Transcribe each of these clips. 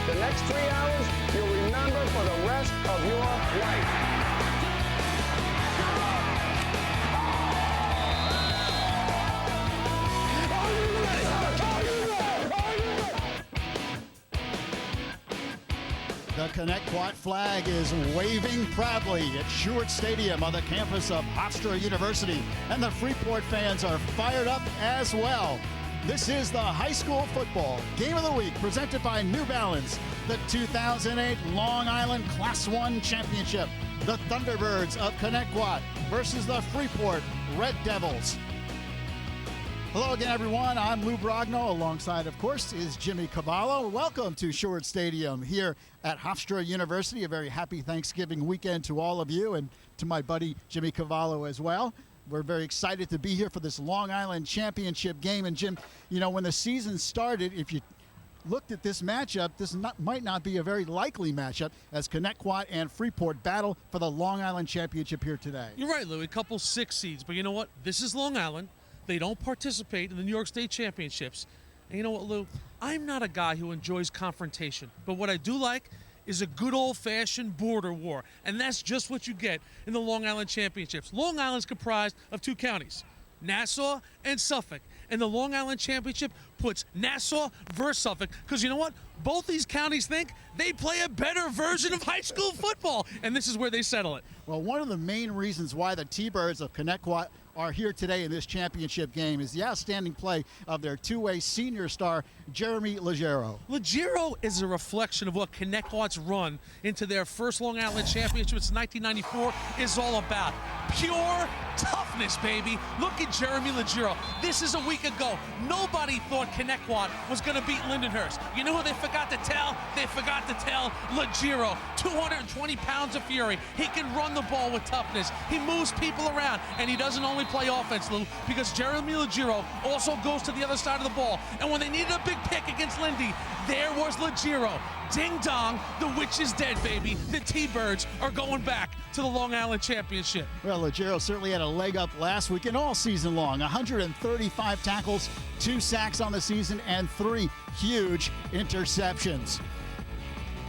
The next 3 hours, you'll remember for the rest of your life. The Connetquot flag is waving proudly at Stewart Stadium on the campus of Hofstra University, and the Freeport fans are fired up as well. This is the high school football game of the week presented by New Balance, the 2008 Long Island Class 1 Championship. The Thunderbirds of Connetquot versus the Freeport Red Devils. Hello again, everyone. I'm Lou Brogno. Alongside, of course, is Jimmy Cavallo. Welcome to Stewart Stadium here at Hofstra University. A very happy Thanksgiving weekend to all of you and to my buddy Jimmy Cavallo as well. We're very excited to be here for this Long Island Championship game. And Jim, you know, when the season started, if you looked at this matchup, this might not be a very likely matchup as Connetquot and Freeport battle for the Long Island Championship here today. You're right, Lou. A couple 6 seeds, but you know what? This is Long Island. They don't participate in the New York State Championships. And you know what, Lou? I'm not a guy who enjoys confrontation, but what I do like is a good old-fashioned border war, and that's just what you get in the Long Island Championships. Long Island's comprised of 2 counties, Nassau and Suffolk, and the Long Island Championship puts Nassau versus Suffolk, because you know what? Both these counties think they play a better version of high school football, and this is where they settle it. Well, one of the main reasons why the T-Birds of Connetquot are here today in this championship game is the outstanding play of their two-way senior star, Jeremy Leggero. Leggero is a reflection of what Connetquot's run into their first Long Island Championship since 1994 is all about. Pure toughness, baby. Look at Jeremy Leggero. This is a week ago. Nobody thought Connetquot was going to beat Lindenhurst. You know who they forgot to tell? They forgot to tell Leggero. 220 pounds of fury. He can run the ball with toughness. He moves people around, and he doesn't only play offense, Lou, because Jeremy Leggero also goes to the other side of the ball. And when they needed a big pick against Lindy, there was Leggero. Ding dong, the witch is dead, baby. The T-Birds are going back to the Long Island Championship. Well, Leggero certainly had a leg up last week and all season long. 135 tackles, 2 sacks on the season, and 3 huge interceptions.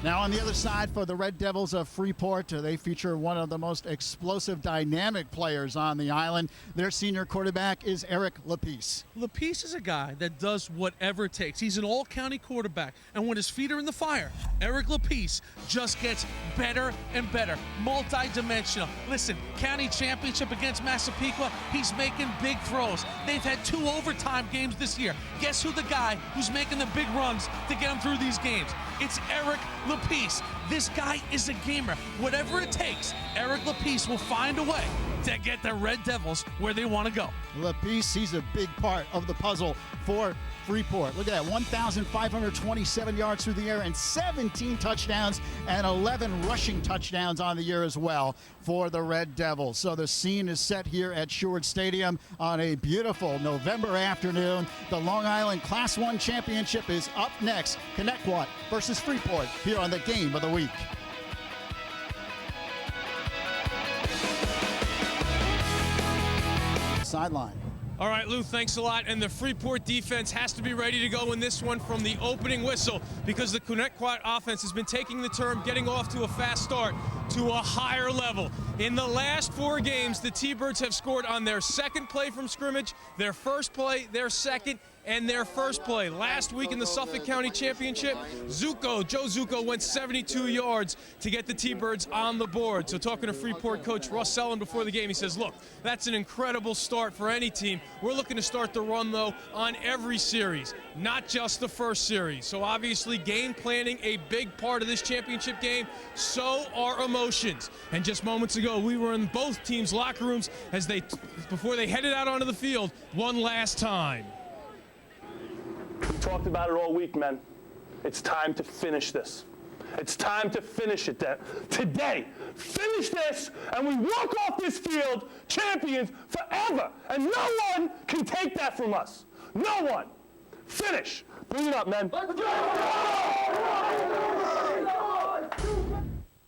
Now on the other side for the Red Devils of Freeport, they feature one of the most explosive, dynamic players on the island. Their senior quarterback is Eric Lapice. Lapice is a guy that does whatever it takes. He's an all-county quarterback, and when his feet are in the fire, Eric Lapice just gets better and better, multi-dimensional. Listen, county championship against Massapequa, he's making big throws. They've had 2 overtime games this year. Guess who the guy who's making the big runs to get them through these games? It's Eric Lapice. This guy is a gamer. Whatever it takes, Eric Lapice will find a way to get the Red Devils where they want to go. Lapice, he's a big part of the puzzle for Freeport. Look at that, 1,527 yards through the air and 17 touchdowns and 11 rushing touchdowns on the year as well for the Red Devils. So the scene is set here at Stewart Stadium on a beautiful November afternoon. The Long Island Class 1 Championship is up next. Connetquot versus Freeport here on the Game of the Week. Sideline. All right, Lou, thanks a lot. And the Freeport defense has to be ready to go in this one from the opening whistle because the Connetquot offense has been taking the turn, getting off to a fast start to a higher level. In the last 4 games, the T-Birds have scored on their second play from scrimmage, their first play, their second, and their first play. Last week in the Suffolk County Championship, Joe Zucco went 72 yards to get the T-Birds on the board. So talking to Freeport coach Russ Sullen before the game, he says, look, that's an incredible start for any team. We're looking to start the run, though, on every series, not just the first series. So obviously game planning a big part of this championship game. So are emotions. And just moments ago, we were in both teams' locker rooms as before they headed out onto the field one last time. We talked about it all week, men. It's time to finish this. It's time to finish it today. Finish this, and we walk off this field champions forever. And no one can take that from us. No one. Finish. Bring it up, men.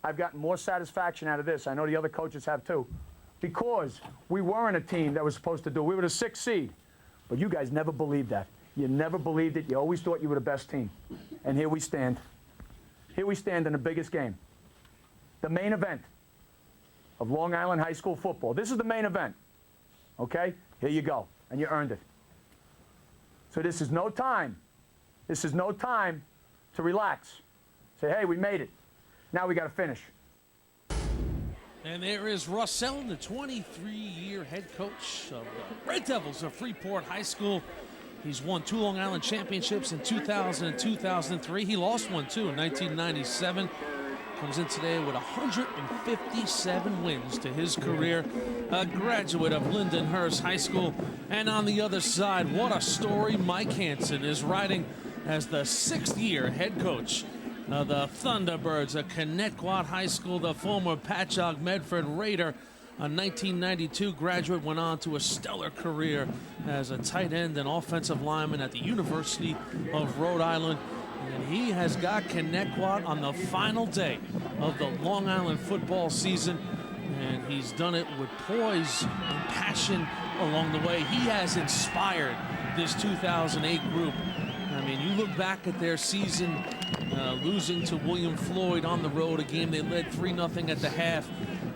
I've gotten more satisfaction out of this. I know the other coaches have too. Because we weren't a team that was supposed to do. We were the 6th seed. But you guys never believed that. You never believed it. You always thought you were the best team. And here we stand. here we stand in the biggest game, the main event of Long Island high school football. This is the main event, okay? Here you go, and you earned it. So this is no time. This is no time to relax. Say, hey, we made it. Now we got to finish. And there is Russ Selland, the 23-year head coach of the Red Devils of Freeport High School. He's won 2 Long Island championships in 2000 and 2003. He lost one, too, in 1997. Comes in today with 157 wins to his career. A graduate of Lindenhurst High School. And on the other side, what a story Mike Hansen is writing as the 6th-year head coach of the Thunderbirds of Connetquot High School. The former Patchogue Medford Raider, a 1992 graduate, went on to a stellar career as a tight end and offensive lineman at the University of Rhode Island. And he has got Connetquot on the final day of the Long Island football season. And he's done it with poise and passion along the way. He has inspired this 2008 group. I mean, you look back at their season, losing to William Floyd on the road, a game they led 3-0 at the half,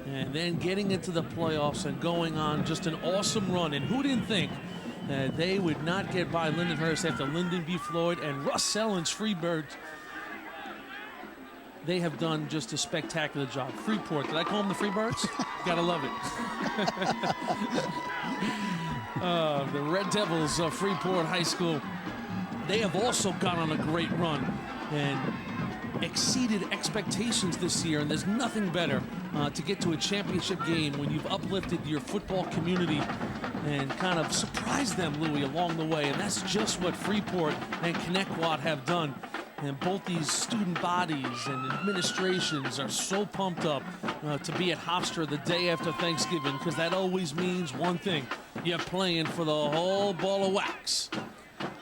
and then getting into the playoffs and going on just an awesome run. And who didn't think that they would not get by Lindenhurst after Lyndon B. Floyd and Russ Selland's Freebirds? They have done just a spectacular job. Freeport, did I call them the Freebirds? Gotta love it. The Red Devils of Freeport High School, they have also gone on a great run and exceeded expectations this year, and there's nothing better to get to a championship game when you've uplifted your football community and kind of surprised them, Louis, along the way. And that's just what Freeport and Connetquot have done. And both these student bodies and administrations are so pumped up to be at Hofstra the day after Thanksgiving, because that always means one thing: you're playing for the whole ball of wax.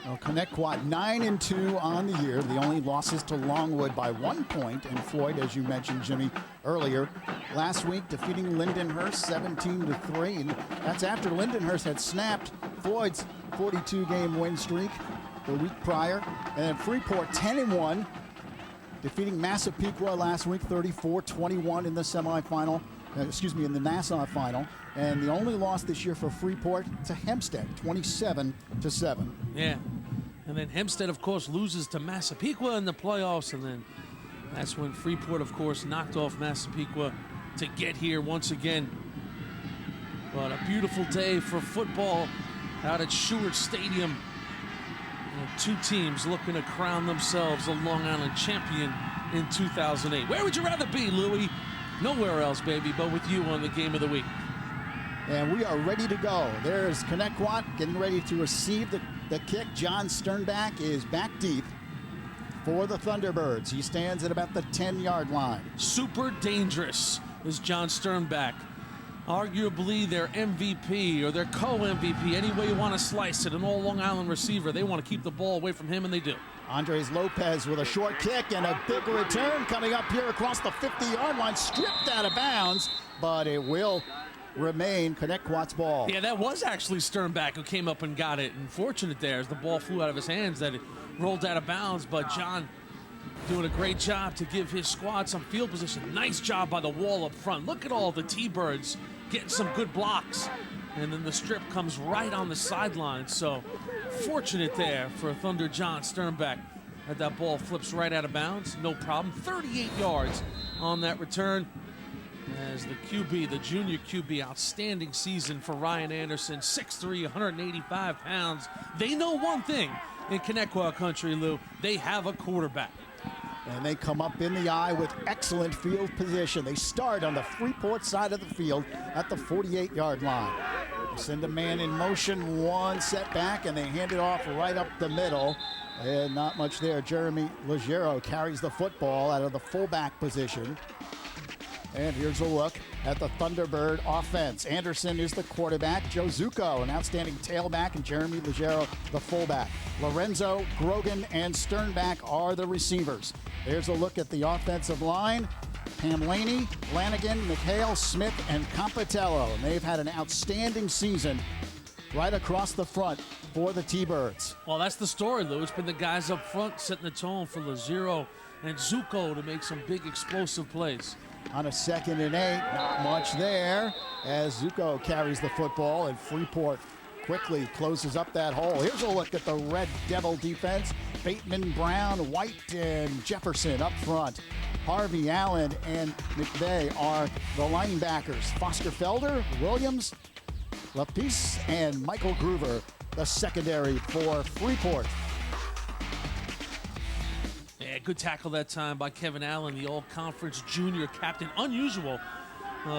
Well, Connetquot 9-2 on the year. The only losses to Longwood by 1 point, and Floyd, as you mentioned, Jimmy, earlier. Last week, defeating Lindenhurst 17-3, and that's after Lindenhurst had snapped Floyd's 42-game win streak the week prior. And then Freeport 10-1, defeating Massapequa last week 34-21 in the semifinal. In the Nassau final. And the only loss this year for Freeport to Hempstead, 27-7. Yeah. And then Hempstead, of course, loses to Massapequa in the playoffs. And then that's when Freeport, of course, knocked off Massapequa to get here once again. But a beautiful day for football out at Stewart Stadium. And 2 teams looking to crown themselves a Long Island champion in 2008. Where would you rather be, Louis? Nowhere else, baby, but with you on the Game of the Week. And we are ready to go. There's Connetquot getting ready to receive the kick. John Sternbach is back deep for the Thunderbirds. He stands at about the 10-yard line. Super dangerous is John Sternbach. Arguably their MVP or their co-MVP, any way you want to slice it, an all Long Island receiver. They want to keep the ball away from him, and they do. Andres Lopez with a short kick and a big return coming up here across the 50-yard line, stripped out of bounds, but it will remain Connetquot's ball. Yeah, that was actually Sternbach who came up and got it. And fortunate there as the ball flew out of his hands that it rolled out of bounds, but John doing a great job to give his squad some field position. Nice job by the wall up front. Look at all the T-Birds getting some good blocks. And then the strip comes right on the sideline. So fortunate there for Thunder John Sternbach that ball flips right out of bounds. No problem. 38 yards on that return. As the QB, the junior QB, outstanding season for Ryan Anderson. 6'3", 185 pounds. They know one thing in Connetquot country, Lou. They have a quarterback. And they come up in the eye with excellent field position. They start on the Freeport side of the field at the 48-yard line. They send a man in motion, one setback, and they hand it off right up the middle. And not much there. Jeremy Legero carries the football out of the fullback position. And here's a look at the Thunderbird offense. Anderson is the quarterback. Joe Zucco, an outstanding tailback, and Jeremy Legero, the fullback. Lorenzo, Grogan, and Sternbach are the receivers. There's a look at the offensive line. Pam Laney, Lanigan, McHale, Smith, and Compatello. And they've had an outstanding season right across the front for the T-Birds. Well, that's the story, Lou. It's been the guys up front setting the tone for Legero and Zuko to make some big explosive plays. On a 2nd and 8, not much there as Zuko carries the football and Freeport quickly closes up that hole. Here's a look at the Red Devil defense. Bateman, Brown, White, and Jefferson up front. Harvey Allen and McVeigh are the linebackers. Foster Felder, Williams, Lapisse, and Michael Groover, the secondary for Freeport. Yeah, good tackle that time by Kevin Allen, the all-conference junior captain. Unusual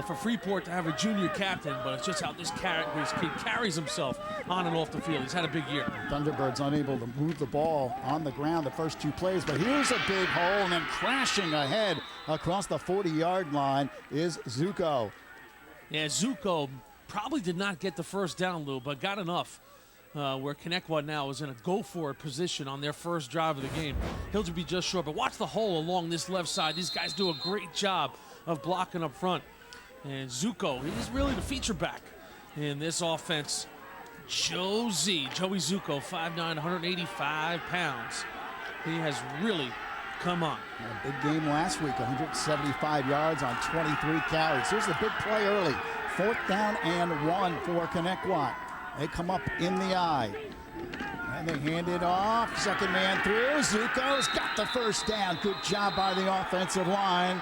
for Freeport to have a junior captain, but it's just how this kid carries himself on and off the field. He's had a big year. Thunderbirds unable to move the ball on the ground the first 2 plays, but here's a big hole, and then crashing ahead across the 40-yard line is Zuko. Yeah, Zuko probably did not get the first down, Lou, but got enough. Where Connetquot now is in a go-for-it position on their first drive of the game. He'll be just short, but watch the hole along this left side. These guys do a great job of blocking up front. And Zuko, he's really the feature back in this offense. Joey Zuko, 5'9", 185 pounds. He has really come on. A big game last week, 175 yards on 23 carries. Here's the big play early. 4th down and 1 for Connetquot. They come up in the eye. And they hand it off. Second man through. Zuko's got the first down. Good job by the offensive line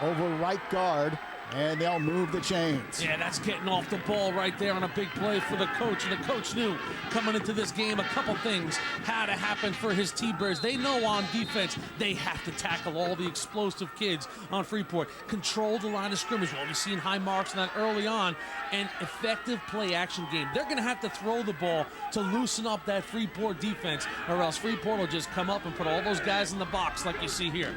over right guard. And they'll move the chains. Yeah, that's getting off the ball right there on a big play for the coach. And the coach knew coming into this game a couple things had to happen for his T-Birds. They know on defense they have to tackle all the explosive kids on Freeport. Control the line of scrimmage. Well, we've seen high marks on that early on. And effective play-action game. They're going to have to throw the ball to loosen up that Freeport defense, or else Freeport will just come up and put all those guys in the box like you see here.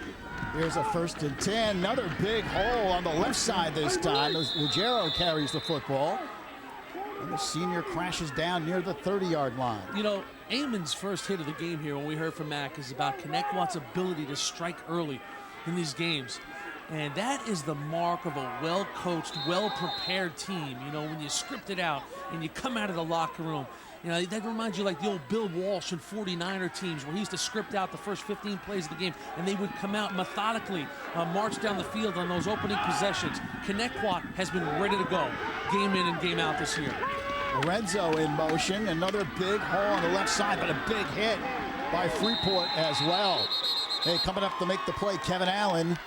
Here's a 1st and 10. Another big hole on the left side this time. Ruggiero carries the football. And the senior crashes down near the 30-yard line. You know, Eamon's first hit of the game here when we heard from Mac is about Connetquot's ability to strike early in these games. And that is the mark of a well-coached, well-prepared team. You know, when you script it out and you come out of the locker room, you know, that reminds you like the old Bill Walsh and 49er teams where he used to script out the first 15 plays of the game and they would come out methodically, march down the field on those opening possessions. Connetquot has been ready to go, game in and game out this year. Lorenzo in motion. Another big hole on the left side, but a big hit by Freeport as well. Hey, coming up to make the play, Kevin Allen.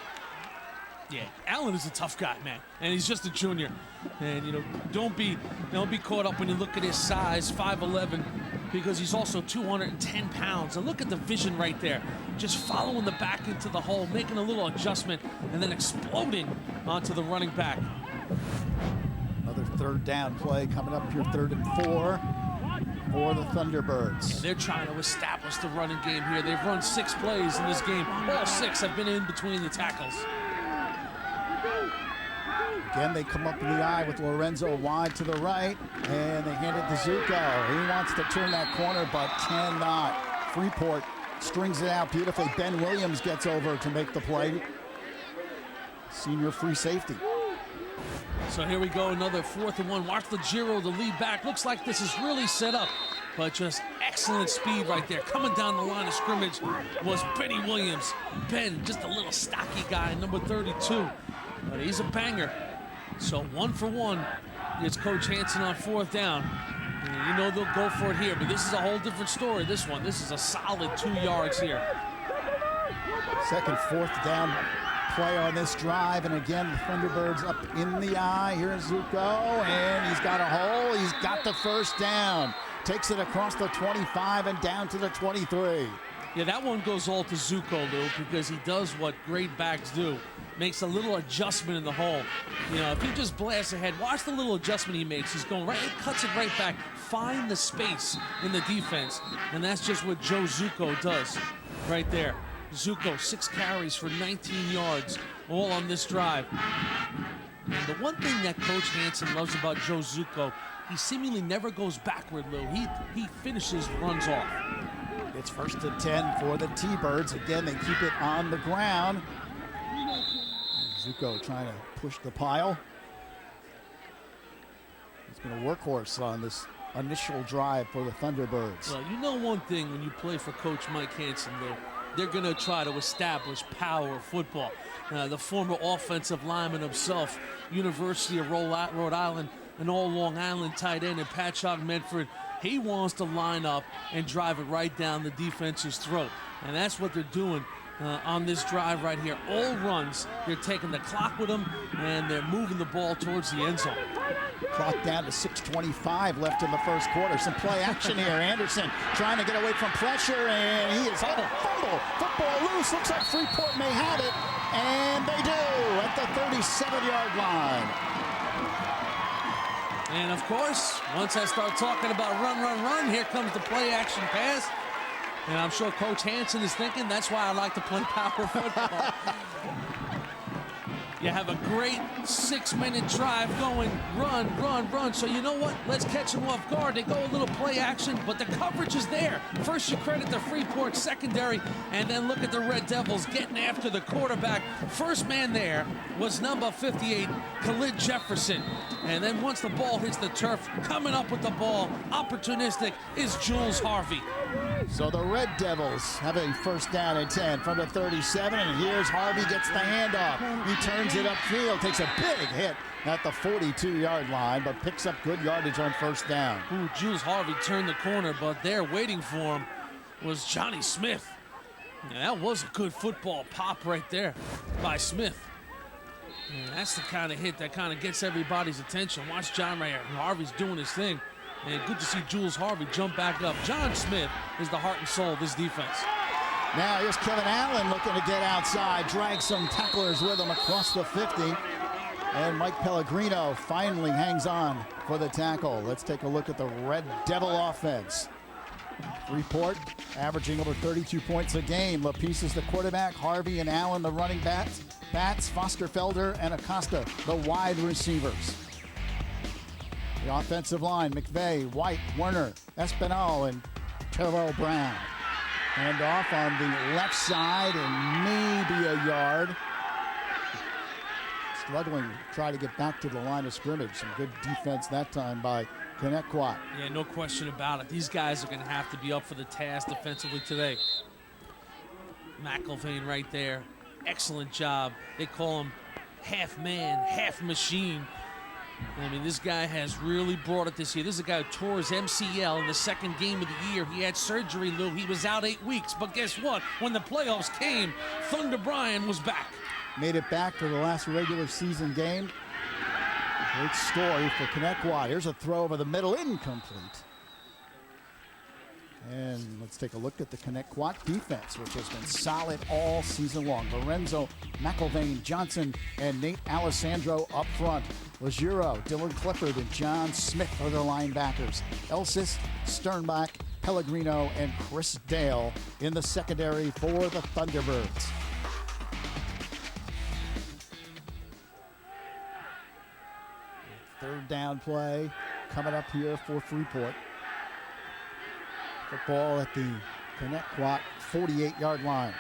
Yeah, Allen is a tough guy, man, and he's just a junior. And you know, don't be caught up when you look at his size, 5'11", because he's also 210 pounds. And look at the vision right there, just following the back into the hole, making a little adjustment, and then exploding onto the running back. Another 3rd down play coming up here, 3rd and 4 for the Thunderbirds. Yeah, they're trying to establish the running game here. They've run 6 plays in this game. All 6 have been in between the tackles. Again, they come up in the eye with Lorenzo wide to the right, and they hand it to Zuko. He wants to turn that corner, but cannot. Freeport strings it out beautifully. Ben Williams gets over to make the play. Senior free safety. So here we go, another 4th and 1. Watch the Giro, the lead back. Looks like this is really set up, but just excellent speed right there. Coming down the line of scrimmage was Benny Williams. Ben, just a little stocky guy, number 32, but he's a banger. So 1 for 1. It's Coach Hanson on 4th down. And you know they'll go for it here, but this is a whole different story, this one. This is a solid 2 yards here. 2nd, 4th down play on this drive, and again, the Thunderbirds up in the eye. Here's Zuko, and he's got a hole. He's got the first down. Takes it across the 25 and down to the 23. Yeah, that one goes all to Zuko, Lou, because he does what great backs do. Makes a little adjustment in the hole. You know, if he just blasts ahead, watch the little adjustment he makes. He's going right, he cuts it right back. Find the space in the defense, and that's just what Joe Zuko does right there. Zuko, 6 carries for 19 yards, all on this drive. And the one thing that Coach Hanson loves about Joe Zuko, he seemingly never goes backward, Lou. He finishes, runs off. It's 1st and 10 for the T-Birds. Again, they keep it on the ground. Zuko trying to push the pile. He's been a workhorse on this initial drive for the Thunderbirds. Well, you know one thing when you play for Coach Mike Hanson, Lou, they're going to try to establish power football. The former offensive lineman himself, University of Rhode Island, an all Long Island tight end, and Patchogue Medford, he wants to line up and drive it right down the defense's throat. And that's what they're doing on this drive right here. All runs, they're taking the clock with them, and they're moving the ball towards the end zone. Clock down to 6:25 left in the first quarter. Some play action here. Anderson trying to get away from pressure, and he is hit a fumble. Football loose. Looks like Freeport may have it, and they do at the 37-yard line. And of course, once I start talking about run, here comes the play action pass. And I'm sure Coach Hansen is thinking that's why I like to play power football. You have a great 6-minute drive going, run. So you know what? Let's catch them off guard. They go a little play action, but the coverage is there. First, you credit the Freeport secondary, and then look at the Red Devils getting after the quarterback. First man there was number 58, Khalid Jefferson. And then once the ball hits the turf, coming up with the ball, opportunistic, is Jules Harvey. So the Red Devils have a first down and 10 from the 37, and here's Harvey gets the handoff. He turns it upfield, takes a big hit at the 42-yard line, but picks up good yardage on first down. Ooh, Jules Harvey turned the corner, but there waiting for him was Johnny Smith. And that was a good football pop right there by Smith. And that's the kind of hit that kind of gets everybody's attention. Watch John right here. Harvey's doing his thing. And good to see Jules Harvey jump back up. John Smith is the heart and soul of this defense. Now here's Kevin Allen looking to get outside, drag some tacklers with him across the 50. And Mike Pellegrino finally hangs on for the tackle. Let's take a look at the Red Devil offense. Freeport averaging over 32 points a game. LaPiece is the quarterback, Harvey and Allen the running backs, Fosterfelder and Acosta the wide receivers. The offensive line, McVeigh, White, Werner, Espinal, and Terrell Brown. And off on the left side and maybe a yard. Struggling to try to get back to the line of scrimmage. Some good defense that time by Connetquot. Yeah, no question about it. These guys are going to have to be up for the task defensively today. McElvain right there. Excellent job. They call him half man, half machine. I mean, this guy has really brought it this year. This is a guy who tore his MCL in the second game of the year. He had surgery, Lou. He was out 8 weeks. But guess what? When the playoffs came, Thunder Brian was back. Made it back for the last regular season game. Great story for Connetquot. Here's a throw over the middle, incomplete. And let's take a look at the Connetquot defense, which has been solid all season long. Lorenzo, McElvain, Johnson, and Nate Alessandro up front. Legiro, Dylan Clifford, and John Smith are the linebackers. Elsis, Sternbach, Pellegrino, and Chris Dale in the secondary for the Thunderbirds. Third down play coming up here for Freeport. Football at the Connetquot 48-yard line.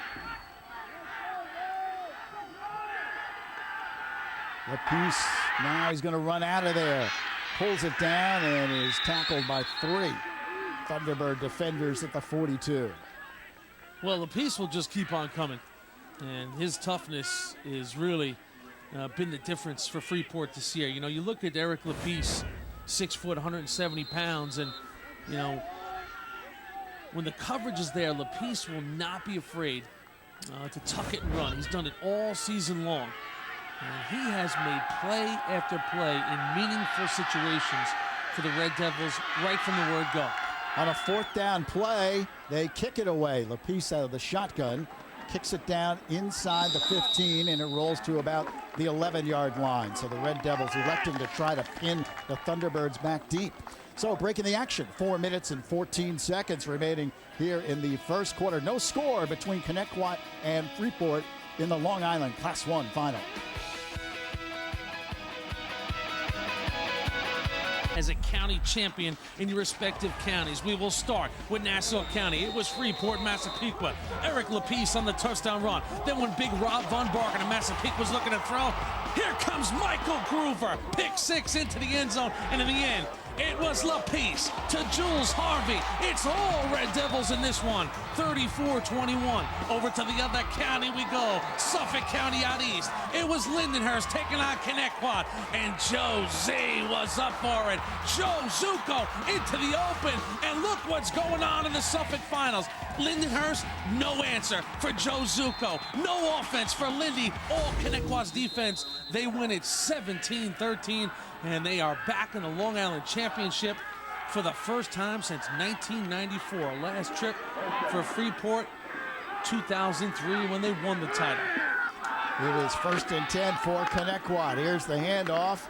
LaPiece, now he's going to run out of there. Pulls it down and is tackled by 3 Thunderbird defenders at the 42. Well, LaPiece will just keep on coming. And his toughness is really been the difference for Freeport this year. You know, you look at Eric LaPiece, 6 foot, 170 pounds, and, you know, when the coverage is there, LaPiece will not be afraid to tuck it and run. He's done it all season long. And he has made play after play in meaningful situations for the Red Devils right from the word go. On a 4th down play, they kick it away. LaPiece out of the shotgun, kicks it down inside the 15, and it rolls to about the 11-yard line. So the Red Devils electing to try to pin the Thunderbirds back deep. So breaking the action, 4 minutes and 14 seconds remaining here in the first quarter. No score between Connetquot and Freeport in the Long Island Class 1 final. As a county champion in your respective counties. We will start with Nassau County. It was Freeport, Massapequa. Eric LaPiece on the touchdown run. Then when big Rob Von Barken of Massapequa was looking to throw, here comes Michael Groover. Pick 6 into the end zone, and in the end, It was LaPiece to Jules Harvey. It's all Red Devils in this one. 34-21. Over to the other county we go. Suffolk County out east. It was Lindenhurst taking on Connetquot. And Joe Z was up for it. Joe Zuko into the open. And look what's going on in the Suffolk finals. Lindenhurst, no answer for Joe Zuko. No offense for Lindy. All Connetquot's defense. They win it 17-13. And they are back in the Long Island Championship for the first time since 1994. Last trip for Freeport, 2003, when they won the title. It is 1st and 10 for Connetquot. Here's the handoff.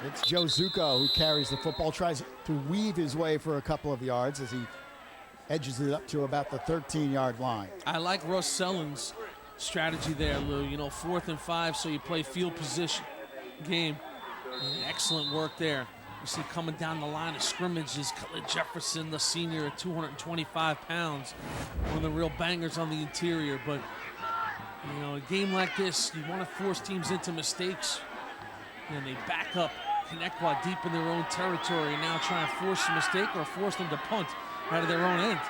It's Joe Zuko who carries the football, tries to weave his way for a couple of yards as he edges it up to about the 13-yard line. I like Russ Sellen's strategy there, Lou. You know, 4th and 5, so you play field position game. Excellent work there. You see coming down the line of scrimmage is Cutler Jefferson, the senior at 225 pounds. One of the real bangers on the interior. But, you know, a game like this, you want to force teams into mistakes. And they back up Connetquot deep in their own territory and now try and force a mistake or force them to punt out of their own end.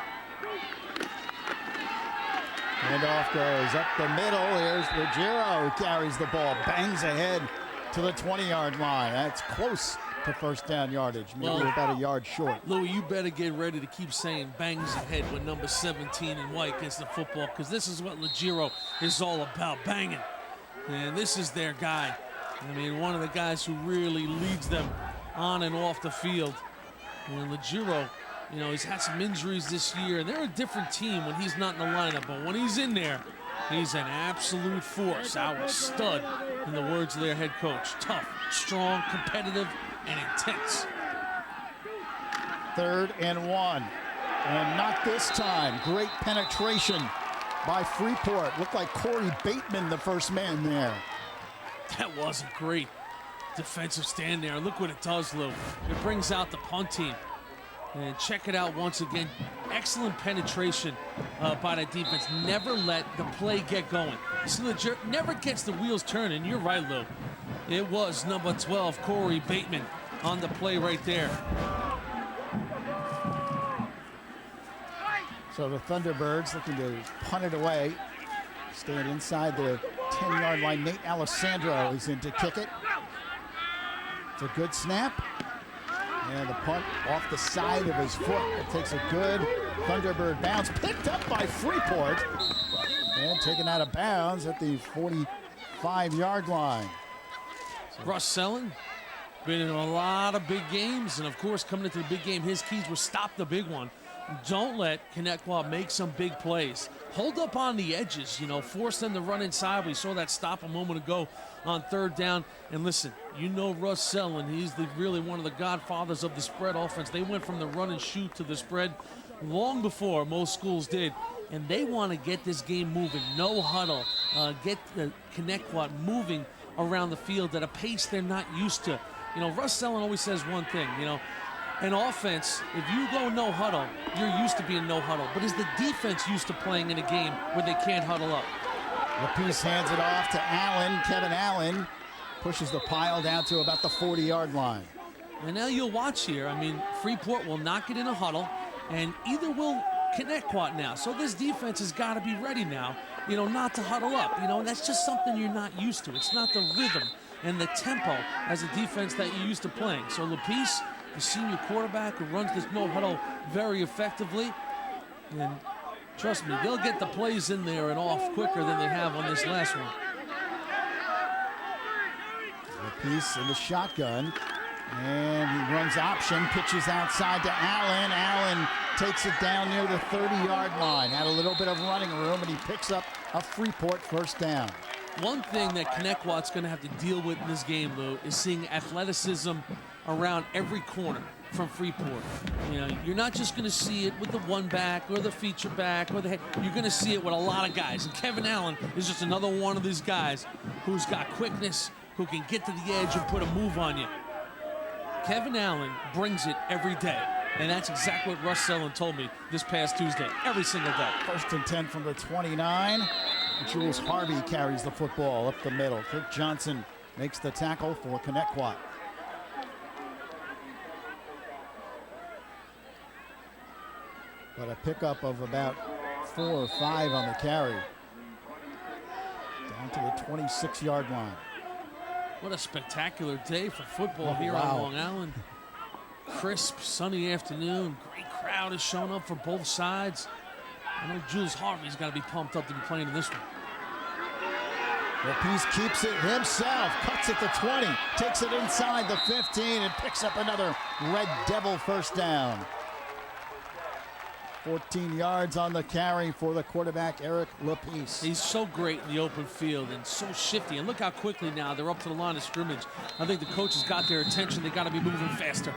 Handoff goes up the middle. Here's Ruggiero who carries the ball, bangs ahead to the 20-yard line. That's close to first down yardage, maybe about a yard short. Louis, you better get ready to keep saying bangs ahead with number 17 in white gets the football, because this is what Ruggiero is all about, banging. And this is their guy. I mean, one of the guys who really leads them on and off the field. And Ruggiero, you know, he's had some injuries this year, and they're a different team when he's not in the lineup, but when he's in there, he's an absolute force. Our stud, in the words of their head coach. Tough, strong, competitive, and intense. 3rd and 1. And not this time. Great penetration by Freeport. Looked like Corey Bateman, the first man there. That was a great defensive stand there. Look what it does, Lou. It brings out the punt team. And check it out once again. Excellent penetration by the defense. Never let the play get going. So the jerk never gets the wheels turning. You're right, Lou. It was number 12, Corey Bateman, on the play right there. So the Thunderbirds looking to punt it away. Staying inside the 10-yard line. Nate Alessandro is in to kick it. It's a good snap. And the punt off the side of his foot. It takes a good Thunderbird bounce. Picked up by Freeport. And taken out of bounds at the 45-yard line. Russ Sellen, been in a lot of big games. And, of course, coming into the big game, his keys were stop the big one. Don't let Connetquot make some big plays. Hold up on the edges, you know, force them to run inside. We saw that stop a moment ago on 3rd down. And listen, you know Russ Sellen, he's really one of the godfathers of the spread offense. They went from the run and shoot to the spread long before most schools did. And they want to get this game moving. No huddle. Get the Connetquot moving around the field at a pace they're not used to. You know, Russ Sellen always says one thing, you know, an offense, if you go no huddle, you're used to being no huddle. But is the defense used to playing in a game where they can't huddle up? LaPiece hands it off to Allen. Kevin Allen pushes the pile down to about the 40-yard line. And now you'll watch here. I mean, Freeport will not get in a huddle, and either will Connetquot now. So this defense has got to be ready now, you know, not to huddle up. You know, that's just something you're not used to. It's not the rhythm and the tempo as a defense that you're used to playing. So LaPiece, the senior quarterback who runs this no huddle very effectively, and trust me, they'll get the plays in there and off quicker than they have on this last one. LaPiece in the shotgun, and he runs option, pitches outside to Allen. Allen takes it down near the 30-yard line. Had a little bit of running room, and he picks up a Freeport first down. One thing that Connetquot's going to have to deal with in this game, Lou, is seeing athleticism around every corner from Freeport. You know, you're not just going to see it with the one back or the feature back or the head. You're going to see it with a lot of guys. And Kevin Allen is just another one of these guys who's got quickness, who can get to the edge and put a move on you. Kevin Allen brings it every day. And that's exactly what Russ Sellen told me this past Tuesday, every single day. 1st and 10 from the 29. Jules Harvey carries the football up the middle. Kirk Johnson makes the tackle for Connetquot. but a pickup of about 4 or 5 on the carry. Down to the 26-yard line. What a spectacular day for football here wow. on Long Island. Crisp, sunny afternoon. Great crowd has shown up for both sides. I know Jules Harvey's got to be pumped up to be playing in this one. Lapise keeps it himself, cuts it to 20, takes it inside the 15, and picks up another Red Devil first down. 14 yards on the carry for the quarterback, Eric Lapise. He's so great in the open field and so shifty. And look how quickly now they're up to the line of scrimmage. I think the coaches got their attention. They got to be moving faster.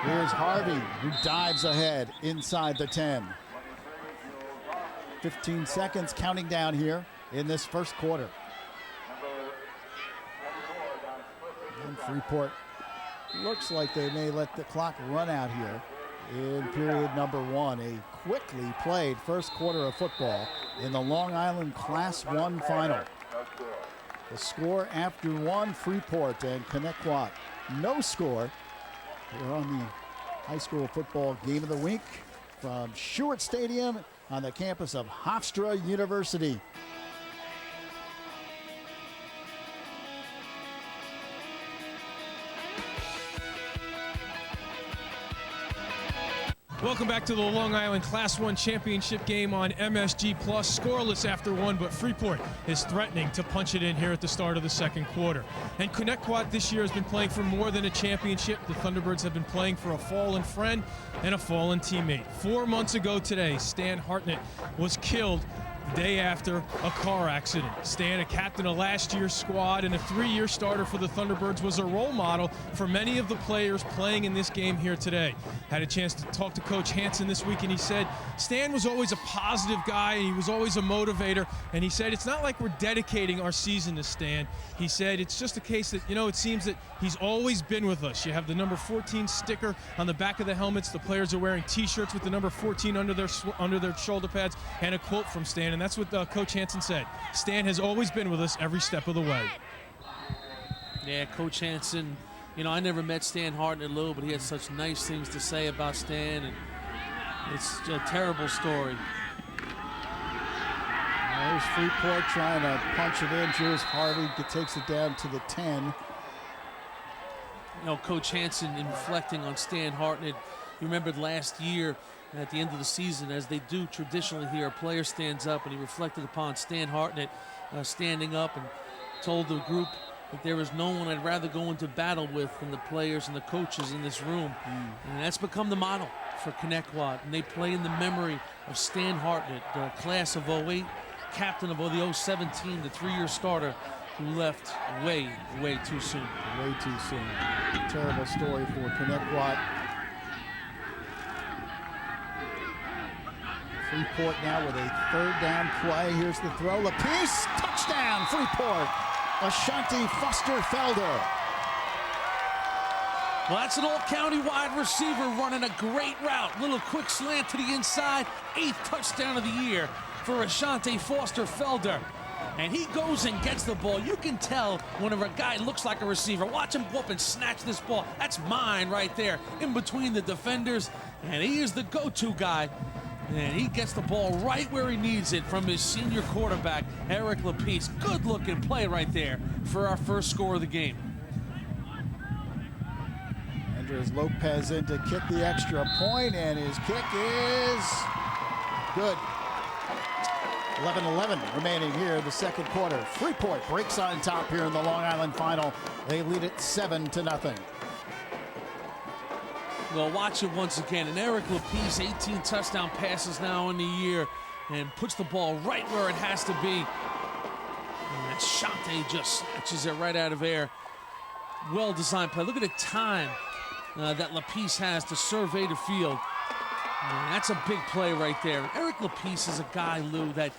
Here's Harvey, who dives ahead inside the 10. 15 seconds counting down here in this first quarter. And Freeport looks like they may let the clock run out here in period number 1. A quickly played first quarter of football in the Long Island Class 1 final. The score after 1, Freeport and Connetquot. No score. We're on the high school football game of the week from Stewart Stadium on the campus of Hofstra University. Welcome back to the Long Island Class 1 championship game on MSG Plus. Scoreless after 1, but Freeport is threatening to punch it in here at the start of the second quarter. And Connetquot this year has been playing for more than a championship. The Thunderbirds have been playing for a fallen friend and a fallen teammate. 4 months ago today, Stan Hartnett was killed the day after a car accident. Stan, a captain of last year's squad and a 3-year starter for the Thunderbirds, was a role model for many of the players playing in this game here today. Had a chance to talk to Coach Hansen this week, and he said Stan was always a positive guy, and he was always a motivator, and he said it's not like we're dedicating our season to Stan. He said it's just a case that, you know, it seems that he's always been with us. You have the number 14 sticker on the back of the helmets. The players are wearing T-shirts with the number 14 under their shoulder pads, and a quote from Stan, and that's what Coach Hansen said. Stan has always been with us every step of the way. Yeah, Coach Hansen, you know, I never met Stan Hartnett, Lou, but he had such nice things to say about Stan, and it's a terrible story. There's Freeport trying to punch it in. Jules Harvey takes it down to the 10. You know, Coach Hansen, in reflecting on Stan Hartnett, he remembered last year at the end of the season, as they do traditionally here, a player stands up, and he reflected upon Stan Hartnett standing up and told the group that there is no one I'd rather go into battle with than the players and the coaches in this room. And that's become the motto for Connetquot. And they play in the memory of Stan Hartnett, the class of 08, captain of the 017, the 3-year starter who left way, way too soon. Way too soon. Terrible story for Connetquot. Freeport now with a 3rd down play. Here's the throw. Lapise, touchdown, Freeport. Ashanti Foster-Felder. Well, that's an all-county wide receiver running a great route. Little quick slant to the inside. 8th touchdown of the year for Ashanti Foster-Felder. And he goes and gets the ball. You can tell whenever a guy looks like a receiver. Watch him go up and snatch this ball. That's mine right there in between the defenders. And he is the go-to guy. And he gets the ball right where he needs it from his senior quarterback, Eric Lapise. Good-looking play right there for our first score of the game. Andres Lopez in to kick the extra point, and his kick is good. 11-11 remaining here in the second quarter. Freeport breaks on top here in the Long Island final. They lead it 7-0. Well, watch it once again. And Eric Lapise, 18 touchdown passes now in the year, and puts the ball right where it has to be. And Shante just snatches it right out of air. Well-designed play. Look at the time that Lapise has to survey the field. And that's a big play right there. Eric Lapise is a guy, Lou, that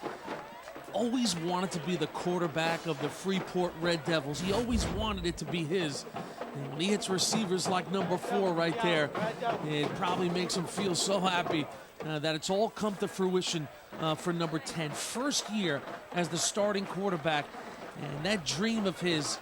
always wanted to be the quarterback of the Freeport Red Devils. He always wanted it to be his. And when he hits receivers like number 4 right there, it probably makes him feel so happy that it's all come to fruition for number 10. First year as the starting quarterback, and that dream of his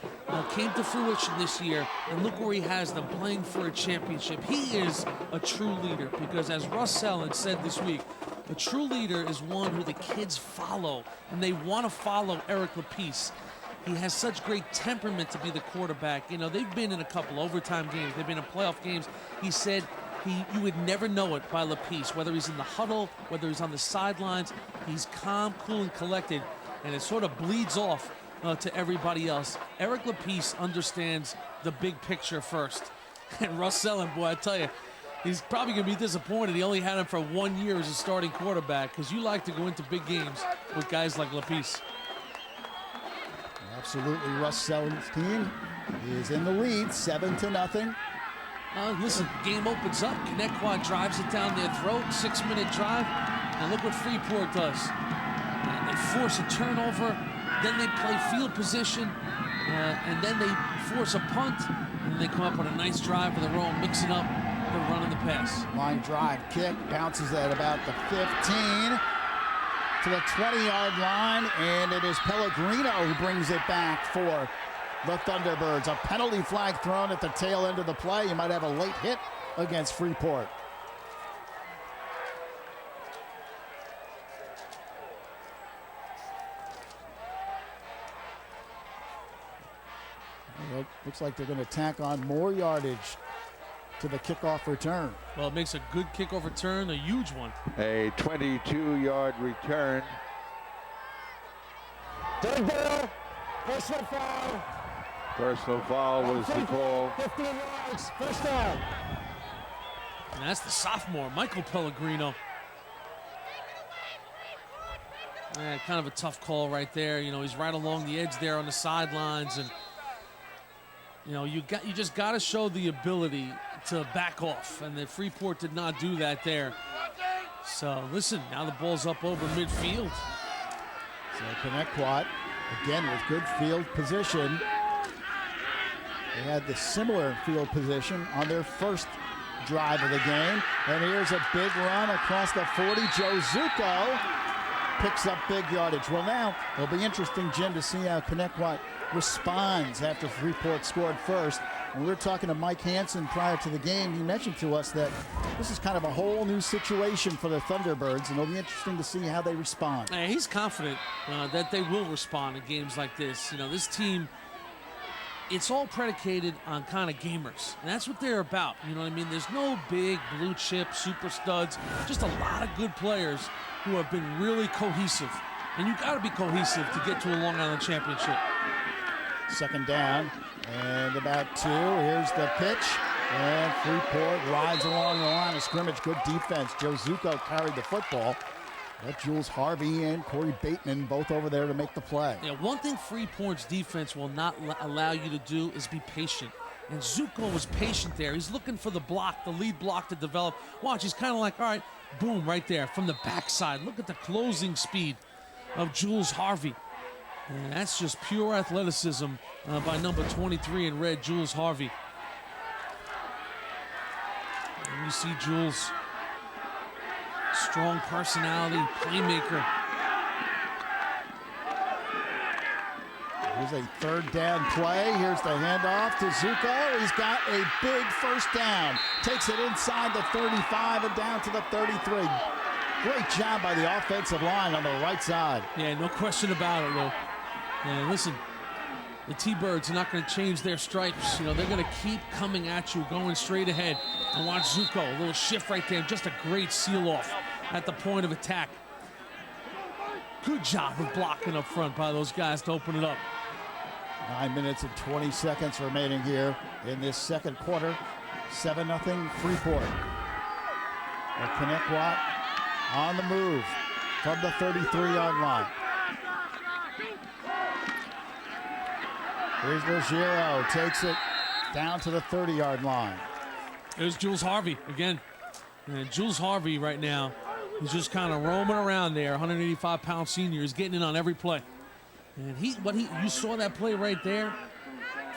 came to fruition this year, and look where he has them playing for a championship. He is a true leader because, as Russ Selland said this week, a true leader is one who the kids follow, and they want to follow Eric Lapice. He has such great temperament to be the quarterback. You know, they've been in a couple overtime games. They've been in playoff games. He said you would never know it by Lapice, whether he's in the huddle, whether he's on the sidelines. He's calm, cool, and collected, and it sort of bleeds off to everybody else. Eric Lapice understands the big picture first. And Russ Selland, boy, I tell you, he's probably going to be disappointed he only had him for 1 year as a starting quarterback, because you like to go into big games with guys like Lapice. Absolutely, Russ Selland's team is in the lead, 7-0. Listen, game opens up. Connetquot drives it down their throat, 6-minute drive. And look what Freeport does. They force a turnover, then they play field position, and then they force a punt, and they come up with a nice drive of their own, mixing up the run and the pass. Line drive kick, bounces at about the 15 to the 20-yard line, and it is Pellegrino who brings it back for the Thunderbirds. A penalty flag thrown at the tail end of the play. You might have a late hit against Freeport. Well, looks like they're going to tack on more yardage to the kickoff return. Well, it makes a good kickoff return, a huge one. A 22-yard return. Third down, personal foul. Personal foul was the call. 15 yards, first down. And that's the sophomore, Michael Pellegrino. Kind of a tough call right there. You know, he's right along the edge there on the sidelines, and you know, you just got to show the ability to back off, and the Freeport did not do that there. So listen, now the ball's up over midfield. So Connetquot, again with good field position. They had the similar field position on their first drive of the game. And here's a big run across the 40. Joe Zucco picks up big yardage. Well, now it'll be interesting, Jim, to see how Connetquot responds after Freeport scored first. And we were talking to Mike Hansen prior to the game. He mentioned to us that this is kind of a whole new situation for the Thunderbirds, and it'll be interesting to see how they respond. He's confident that they will respond in games like this. You know, this team, it's all predicated on kind of gamers, and that's what they're about. You know what I mean? There's no big blue chip super studs, just a lot of good players who have been really cohesive. And you got to be cohesive to get to a Long Island championship. Second down and about 2. Here's the pitch, and Freeport rides along the line of scrimmage. Good defense. Joe Zucco carried the football. But Jules Harvey and Corey Bateman both over there to make the play. Yeah, one thing Freeport's defense will not allow you to do is be patient. And Zucco was patient there. He's looking for the block, the lead block to develop. Watch, he's kind of like, all right, boom, right there from the backside. Look at the closing speed of Jules Harvey. And that's just pure athleticism by number 23 in red, Jules Harvey. And you see Jules, strong personality, playmaker. Here's a third down play. Here's the handoff to Zucco. He's got a big first down. Takes it inside the 35 and down to the 33. Great job by the offensive line on the right side. Yeah, no question about it, Lou. And listen, the T-Birds are not going to change their stripes. You know, they're going to keep coming at you, going straight ahead. And watch Zucco, a little shift right there. Just a great seal-off at the point of attack. Good job of blocking up front by those guys to open it up. 9 minutes and 20 seconds remaining here in this second quarter. 7-0 Freeport. Connetquot on the move from the 33-yard line. Here's Ruggiero, takes it down to the 30-yard line. There's Jules Harvey again. And Jules Harvey right now is just kind of roaming around there. 185-pound senior. He's getting in on every play. And you saw that play right there.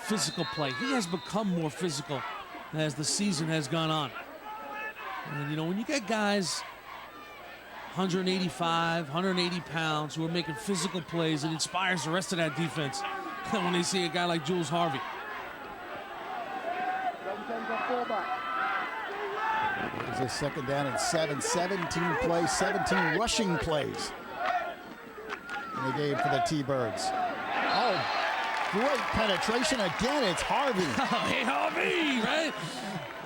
Physical play. He has become more physical as the season has gone on. And you know, when you get guys 185, 180 pounds who are making physical plays, it inspires the rest of that defense. when they see a guy like Jules Harvey. There's a second down and 17 plays, 17 rushing plays in the game for the T-Birds. Oh, great penetration again. It's Harvey. Hey, Harvey, right?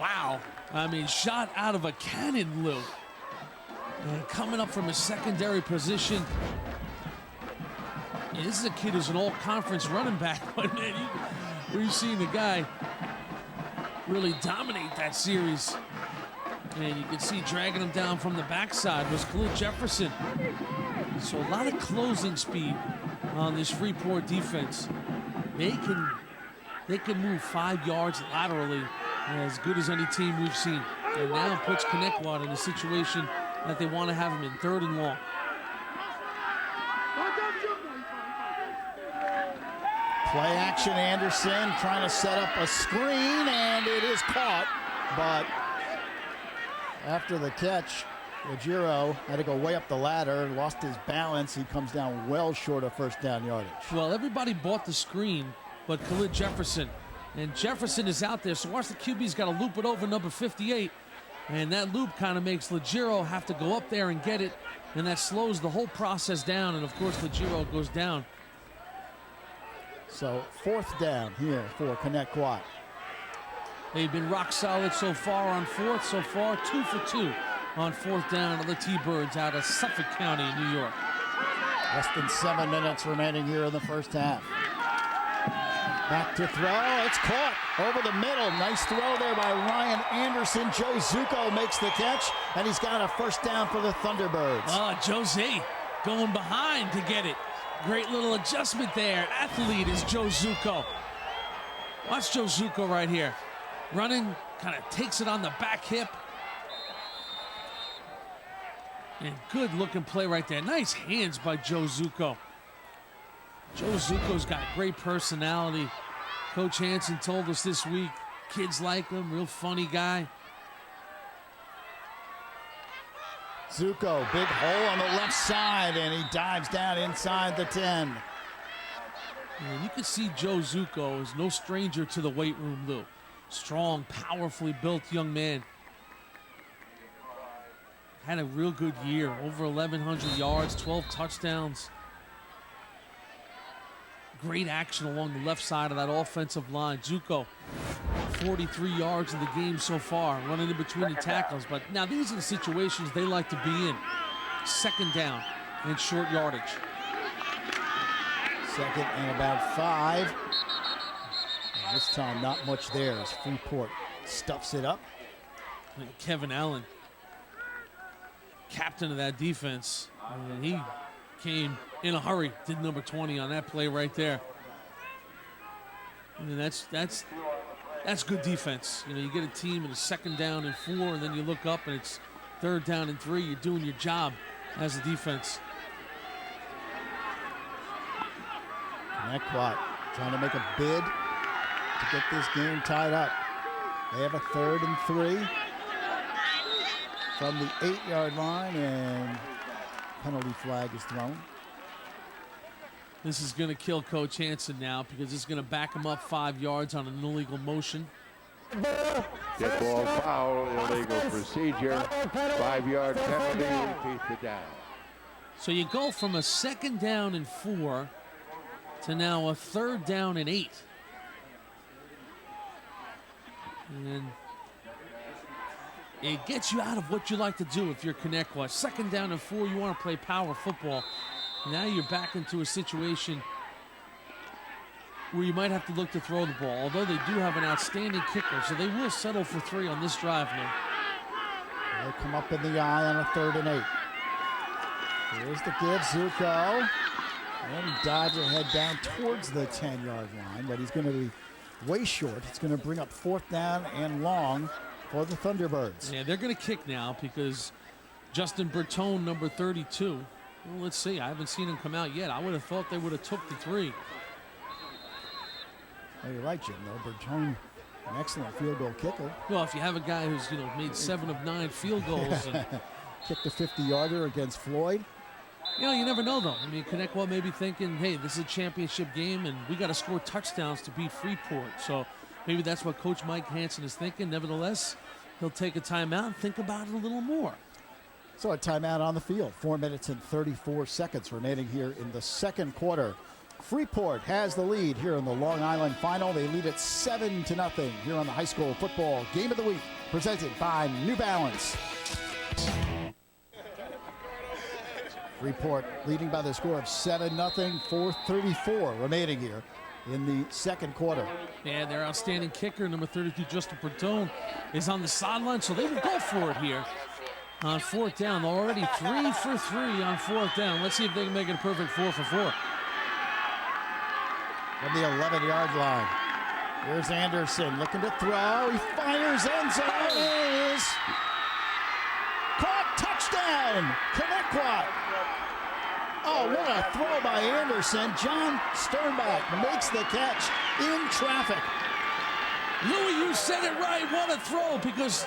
Wow. I mean, shot out of a cannon, Lou. And coming up from a secondary position. Yeah, this is a kid who's an all-conference running back. But, man, we've seen the guy really dominate that series. And you can see dragging him down from the backside was Khalid Jefferson. So a lot of closing speed on this Freeport defense. They can move 5 yards laterally, as good as any team we've seen. And now puts Connetquot in a situation that they want to have him in 3rd and long. Play action, Anderson trying to set up a screen, and it is caught. But after the catch, Legiro had to go way up the ladder, lost his balance. He comes down well short of first down yardage. Well, everybody bought the screen, but Khalid Jefferson. And Jefferson is out there, so watch the QB's got to loop it over number 58. And that loop kind of makes Legiro have to go up there and get it, and that slows the whole process down. And, of course, Legiro goes down. So 4th down here for Connetquot. They've been rock solid so far on 4th. So far, 2 for 2 on 4th down of the T-Birds out of Suffolk County, New York. Less than 7 minutes remaining here in the first half. Back to throw. It's caught over the middle. Nice throw there by Ryan Anderson. Joe Zuko makes the catch, and he's got a first down for the Thunderbirds. Oh, Jose going behind to get it. Great little adjustment there. Athlete is Joe Zuko. Watch Joe Zuko right here. Running, kind of takes it on the back hip. And good looking play right there. Nice hands by Joe Zuko. Joe Zuko's got great personality. Coach Hansen told us this week, kids like him, real funny guy. Zuko, big hole on the left side, and he dives down inside the 10. And you can see Joe Zuko is no stranger to the weight room, Lou. Strong, powerfully built young man. Had a real good year, over 1,100 yards, 12 touchdowns. Great action along the left side of that offensive line. Zuko, 43 yards in the game so far, running in between the tackles. But now these are the situations they like to be in. 2nd down and short yardage. 2nd and about 5. And this time, not much there as Freeport stuffs it up. And Kevin Allen, captain of that defense, and he came in a hurry, did number 20 on that play right there. And that's good defense. You know, you get a team in a 2nd down and 4, and then you look up and it's 3rd down and 3. You're doing your job as a defense. Connetquot trying to make a bid to get this game tied up. They have a 3rd and 3 from the 8-yard line, and penalty flag is thrown. This is going to kill Coach Hansen now because it's going to back him up 5 yards on an illegal motion. Get ball foul, illegal procedure, 5-yard penalty, repeat the down. So you go from a 2nd down and 4 to now a 3rd down and 8. And it gets you out of what you like to do if you're Connetquot. 2nd down and 4, you want to play power football. Now you're back into a situation where you might have to look to throw the ball, although they do have an outstanding kicker, so they will settle for 3 on this drive now. They come up in the eye on a 3rd and 8. Here's the give, Zuko. And he dives ahead down towards the 10-yard line, but he's going to be way short. It's going to bring up 4th down and long for the Thunderbirds. Yeah, they're going to kick now because Justin Bertone, number 32. Well, let's see. I haven't seen him come out yet. I would have thought they would have took the 3. Oh, you're right, Jim, though. Bertone, an excellent field goal kicker. Well, if you have a guy who's, made 7 of 9 field goals. And kicked a 50-yarder against Floyd. You know, you never know, though. I mean, Connetquot may be thinking, hey, this is a championship game, and we got to score touchdowns to beat Freeport. So maybe that's what Coach Mike Hansen is thinking. Nevertheless, he'll take a timeout and think about it a little more. So a timeout on the field. 4 minutes and 34 seconds remaining here in the second quarter. Freeport has the lead here in the Long Island final. They lead it 7-0 here on the high school football game of the week, presented by New Balance. Freeport leading by the score of 7-0, 4:34 remaining here in the second quarter. Yeah, their outstanding kicker, number 32, Justin Bertone, is on the sideline, so they will go for it here on fourth down. They're already 3 for 3 on fourth down. Let's see if they can make it a perfect 4 for 4. From the 11-yard line. Here's Anderson looking to throw. He fires, end zone is caught, touchdown, Connetquot. Oh, what a throw by Anderson. John Sternbach makes the catch in traffic. Louis, you said it right. What a throw, because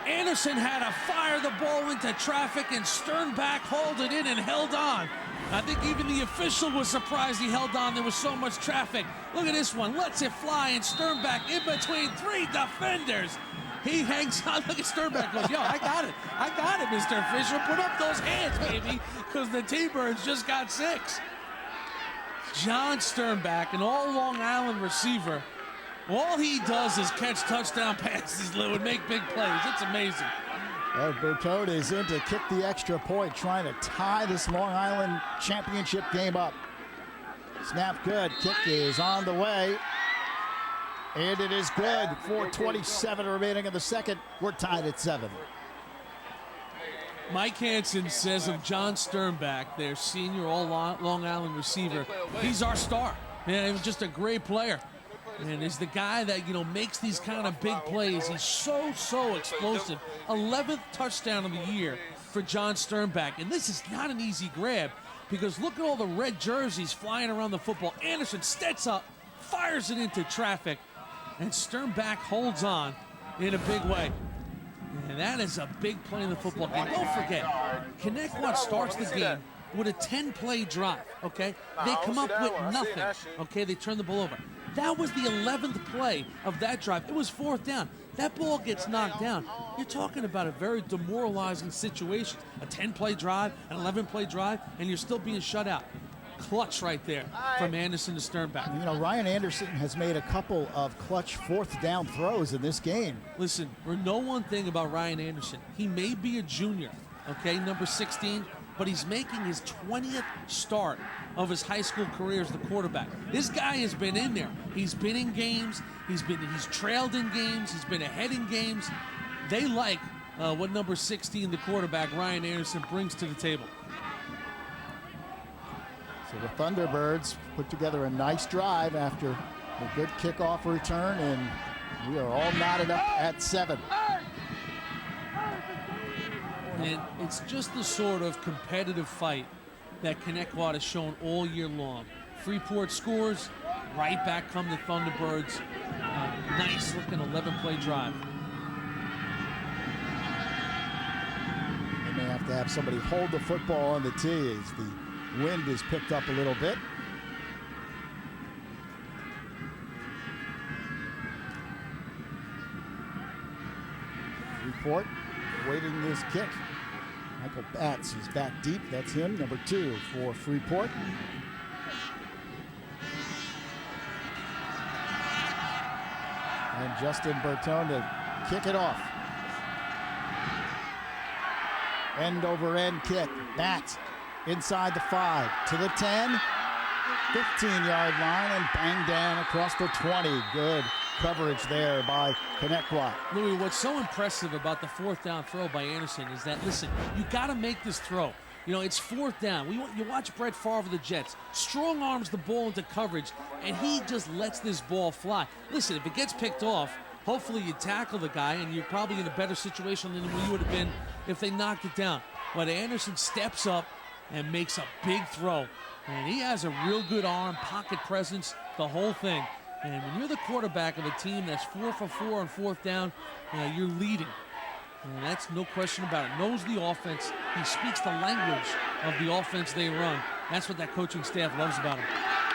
Anderson had to fire the ball into traffic, and Sternbach hauled it in and held on. I think even the official was surprised he held on. There was so much traffic. Look at this one. Lets it fly, and Sternbach in between 3 defenders. He hangs on. Look at Sternbach goes, yo, I got it. I got it, Mr. Official. Put up those hands, baby, because the T-Birds just got 6. John Sternbach, an all Long Island receiver. All he does is catch touchdown passes, Lou, and make big plays. It's amazing. Bertone is in to kick the extra point, trying to tie this Long Island championship game up. Snap good. Kick is on the way. And it is good. 4:27 remaining in the second. We're tied at 7. Mike Hansen says of John Sternbach, their senior all-Long Island receiver, he's our star. And just a great player. And he's the guy that, you know, makes these kind of big plays. He's so explosive. 11th touchdown of the year for John Sternbach. And this is not an easy grab, because look at all the red jerseys flying around the football. Anderson steps up, fires it into traffic, and Sternbach holds on in a big way. And that is a big play in the football game. Don't forget, Connetquot starts the game with a 10-play drive, okay? They come up with nothing, okay? They turn the ball over. That was the 11th play of that drive. It was fourth down. That ball gets knocked down. You're talking about a very demoralizing situation. A 10-play drive, an 11-play drive, and you're still being shut out. Clutch right there from Anderson to Sternbach. You know, Ryan Anderson has made a couple of clutch fourth down throws in this game. Listen, we know one thing about Ryan Anderson. He may be a junior, okay, number 16, but he's making his 20th start of his high school career as the quarterback. This guy has been in there. He's been in games. He's trailed in games. He's been ahead in games. They like what number 16, the quarterback, Ryan Anderson, brings to the table. So the Thunderbirds put together a nice drive after a good kickoff return, and we are all knotted up at 7. And it's just the sort of competitive fight that Connetquot has shown all year long. Freeport scores, right back come the Thunderbirds. Nice looking 11-play drive. They may have to have somebody hold the football on the tee as the wind is picked up a little bit. Freeport waiting this kick. Michael Batts is back deep. That's him, number 2 for Freeport. And Justin Bertone to kick it off. End over end kick. Batts inside the 5 to the 10, 15-yard line, and bang down across the 20. Good coverage there by Connetquot. Louis, what's so impressive about the fourth down throw by Anderson is that, listen, you got to make this throw. You know, it's fourth down. You watch Brett Favre of the Jets. Strong arms the ball into coverage, and he just lets this ball fly. Listen, if it gets picked off, hopefully you tackle the guy, and you're probably in a better situation than you would have been if they knocked it down. But Anderson steps up and makes a big throw. And he has a real good arm, pocket presence, the whole thing. And when you're the quarterback of a team that's 4 for 4 on fourth down, you're leading. And that's no question about it. Knows the offense. He speaks the language of the offense they run. That's what that coaching staff loves about him.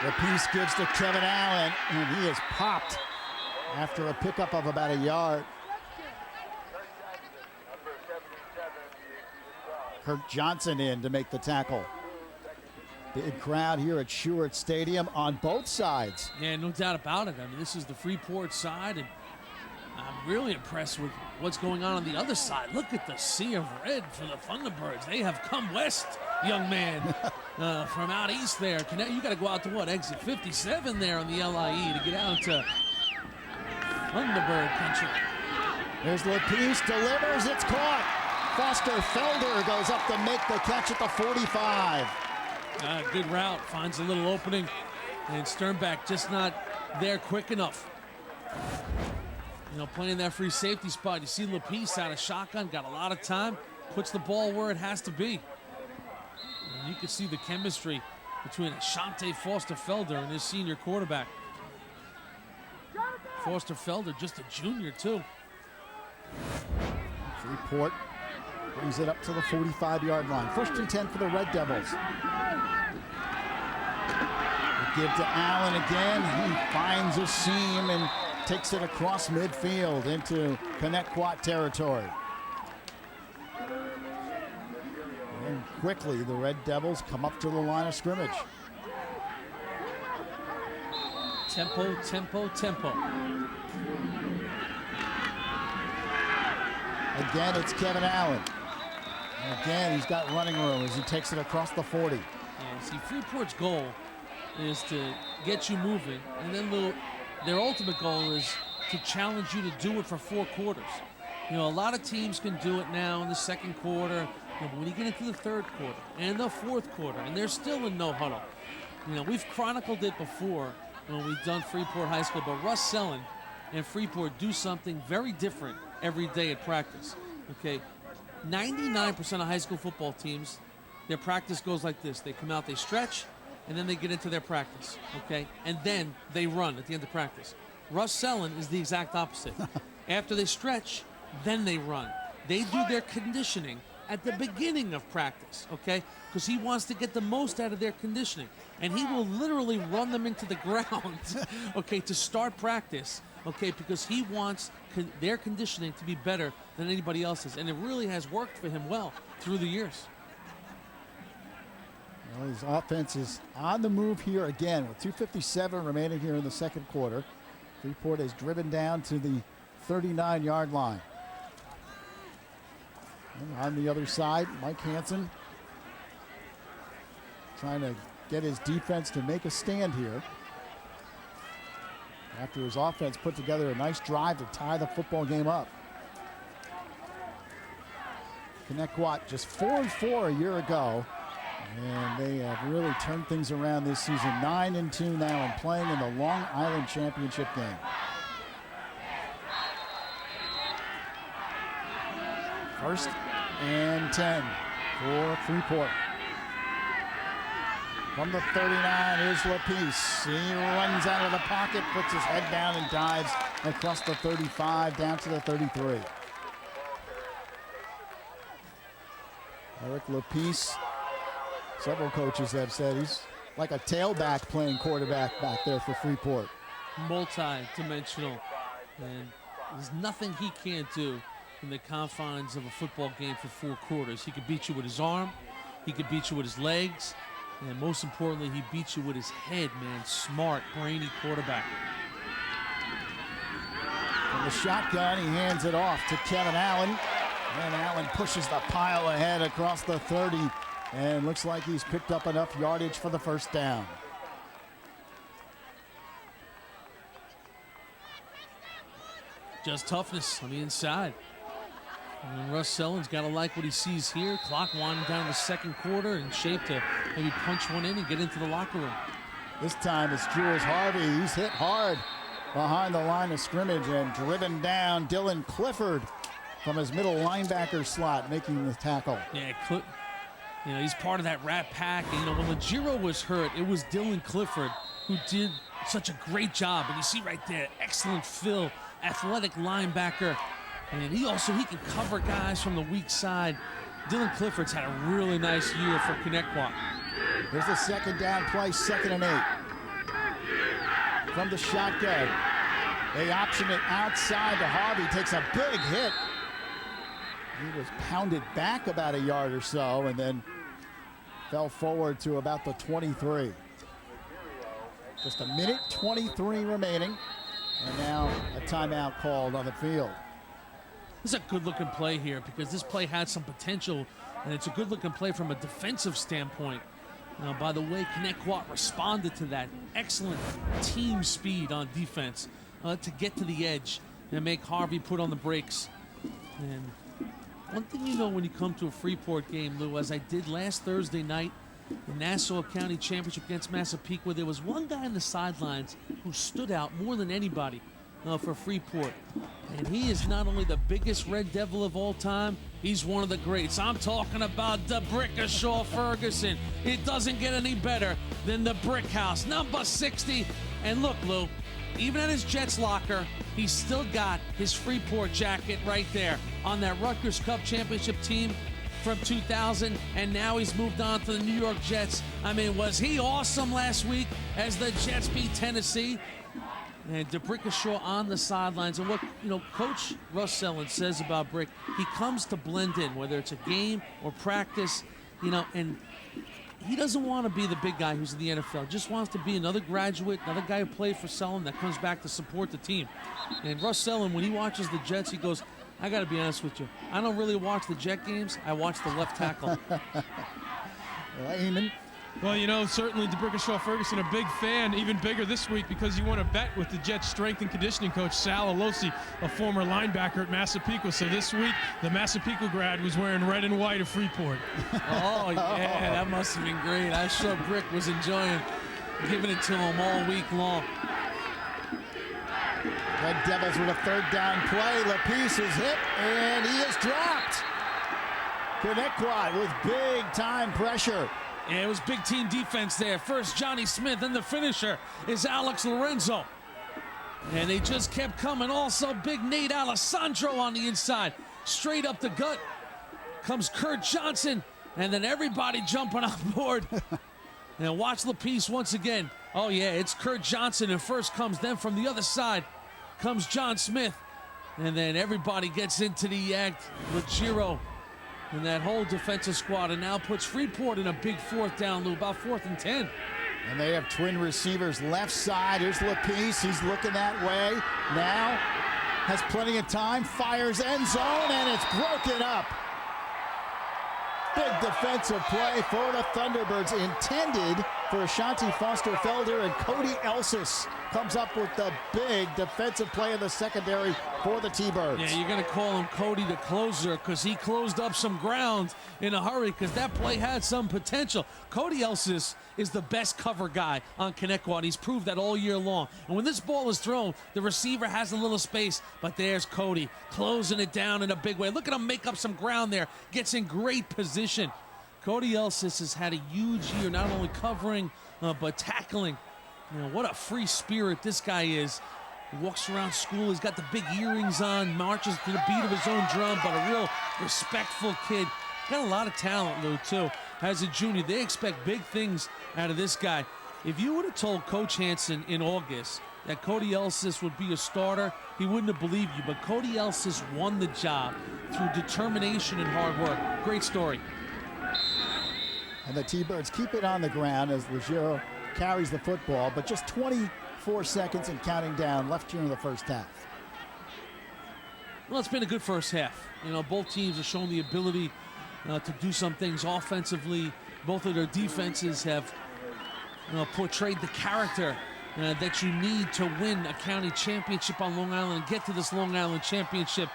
The piece gives to Kevin Allen, and he is popped after a pickup of about a yard. Kirk Johnson in to make the tackle. Big crowd here at Stewart Stadium on both sides. Yeah, no doubt about it. I mean, this is the Freeport side, and I'm really impressed with what's going on the other side. Look at the sea of red for the Thunderbirds. They have come west, young man, from out east there. You got to go out to what, exit 57 there on the LIE to get out to Thunderbird country. There's Lapice, delivers, it's caught. Foster Felder goes up to make the catch at the 45. Good route, finds a little opening, and Sternbach just not there quick enough. You know, playing that free safety spot, you see Lapice out of shotgun, got a lot of time, puts the ball where it has to be. And you can see the chemistry between Ashante Foster Felder and his senior quarterback. Foster Felder, just a junior, too. Freeport brings it up to the 45-yard line. 1st and 10 for the Red Devils. They give to Allen again. He finds a seam and takes it across midfield into Connetquot territory. And quickly, the Red Devils come up to the line of scrimmage. Tempo, tempo, tempo. Again, it's Kevin Allen. And again, he's got running room as he takes it across the 40. Yeah, see, Freeport's goal is to get you moving, and then their ultimate goal is to challenge you to do it for 4 quarters. You know, a lot of teams can do it now in the 2nd quarter, but when you get into the 3rd quarter and the 4th quarter, and they're still in no huddle. You know, we've chronicled it before when we've done Freeport High School, but Russ Sellen and Freeport do something very different every day at practice. Okay, 99% of high school football teams, their practice goes like this. They come out, they stretch, and then they get into their practice, okay? And then they run at the end of practice. Russ Sellen is the exact opposite. After they stretch, then they run. They do their conditioning at the beginning of practice, okay? Because he wants to get the most out of their conditioning. And he will literally run them into the ground, okay, to start practice, okay, because he wants their conditioning to be better than anybody else's. And it really has worked for him well through the years. Well, his offense is on the move here again with 2:57 remaining here in the 2nd quarter. Freeport is driven down to the 39-yard line. And on the other side, Mike Hansen trying to get his defense to make a stand here. After his offense put together a nice drive to tie the football game up. Connetquot just 4-4 a year ago. And they have really turned things around this season. 9-2 now and playing in the Long Island Championship game. First and 10 for Freeport. From the 39 is Lapice. He runs out of the pocket, puts his head down and dives across the 35 down to the 33. Eric Lapice. Several coaches have said he's like a tailback playing quarterback back there for Freeport. Multi-dimensional, and there's nothing he can't do in the confines of a football game for 4 quarters. He could beat you with his arm, he could beat you with his legs, and most importantly, he beats you with his head, man. Smart, brainy quarterback. From the shotgun, he hands it off to Kevin Allen, and Allen pushes the pile ahead across the 30. And looks like he's picked up enough yardage for the first down. Just toughness on the inside. And Russ Sellen's got to like what he sees here. Clock winding down the 2nd quarter, in shape to maybe punch one in and get into the locker room. This time it's Jules Harvey. He's hit hard behind the line of scrimmage and driven down. Dylan Clifford from his middle linebacker slot making the tackle. Yeah, you know, he's part of that Rat Pack. And, you know, when Legiro was hurt, it was Dylan Clifford who did such a great job. And you see right there, excellent fill, athletic linebacker. And he can cover guys from the weak side. Dylan Clifford's had a really nice year for Connetquot. Here's the second down play, 2nd and 8. From the shotgun. They option it outside to Harvey. Takes a big hit. He was pounded back about a yard or so and then fell forward to about the 23. Just a minute 23 remaining. And now a timeout called on the field. This is a good-looking play here because this play had some potential, and it's a good-looking play from a defensive standpoint. By the way, Connetquot responded to that. Excellent team speed on defense to get to the edge and make Harvey put on the brakes. And one thing you know when you come to a Freeport game, Lou, as I did last Thursday night, the Nassau County Championship against Massapequa, there was one guy on the sidelines who stood out more than anybody for Freeport. And he is not only the biggest Red Devil of all time, he's one of the greats. I'm talking about the Brickashaw Ferguson. It doesn't get any better than the Brick House, number 60. And look, Lou, even at his Jets locker, he's still got his Freeport jacket right there on that Rutgers Cup Championship team from 2000, and now he's moved on to the New York Jets. I mean, was he awesome last week as the Jets beat Tennessee? And DeBrickashaw on the sidelines. And what, Coach Russ Sellon says about Brick, he comes to blend in, whether it's a game or practice, and he doesn't want to be the big guy who's in the NFL. Just wants to be another graduate, another guy who played for Sellon that comes back to support the team. And Russ Sellon, when he watches the Jets, he goes, I got to be honest with you. I don't really watch the Jet games. I watch the left tackle. Eamon. Well, certainly DeBrickashaw Ferguson, a big fan, even bigger this week because you want to bet with the Jets strength and conditioning coach, Sal Alosi, a former linebacker at Massapequa. So this week, the Massapequa grad was wearing red and white of Freeport. Oh, yeah, that must have been great. I'm sure Brick was enjoying giving it to him all week long. Red Devils with a 3rd down play. Lapice is hit, and he is dropped. Connetquot with big-time pressure. Yeah, it was big team defense there. First Johnny Smith, and the finisher is Alex Lorenzo. And they just kept coming. Also big Nate Alessandro on the inside. Straight up the gut comes Kurt Johnson, and then everybody jumping on board. And watch Lapice once again. Oh yeah, it's Kurt Johnson, and first comes then from the other side comes John Smith. And then everybody gets into the act. Legiro and that whole defensive squad, and now puts Freeport in a big 4th down, Lou, about 4th and 10. And they have twin receivers left side. Here's Lapice. He's looking that way. Now has plenty of time. Fires end zone, and it's broken up. Big defensive play for the Thunderbirds, intended for Ashanti Foster-Felder, and Cody Elsis comes up with the big defensive play in the secondary for the T-Birds. Yeah, you're going to call him Cody the closer because he closed up some ground in a hurry because that play had some potential. Cody Elsis is the best cover guy on Connetquot. He's proved that all year long. And when this ball is thrown, the receiver has a little space, but there's Cody closing it down in a big way. Look at him make up some ground there. Gets in great position. Cody Elsis has had a huge year, not only covering, but tackling. What a free spirit this guy is. He walks around school, he's got the big earrings on, marches to the beat of his own drum, but a real respectful kid. Got a lot of talent, Lou, too. As a junior, they expect big things out of this guy. If you would have told Coach Hansen in August that Cody Elsis would be a starter, he wouldn't have believed you. But Cody Elsis won the job through determination and hard work. Great story. And the T-Birds keep it on the ground as Legero carries the football, but just 24 seconds and counting down left here in the first half. Well, it's been a good first half. Both teams have shown the ability to do some things offensively. Both of their defenses have portrayed the character that you need to win a county championship on Long Island and get to this Long Island championship.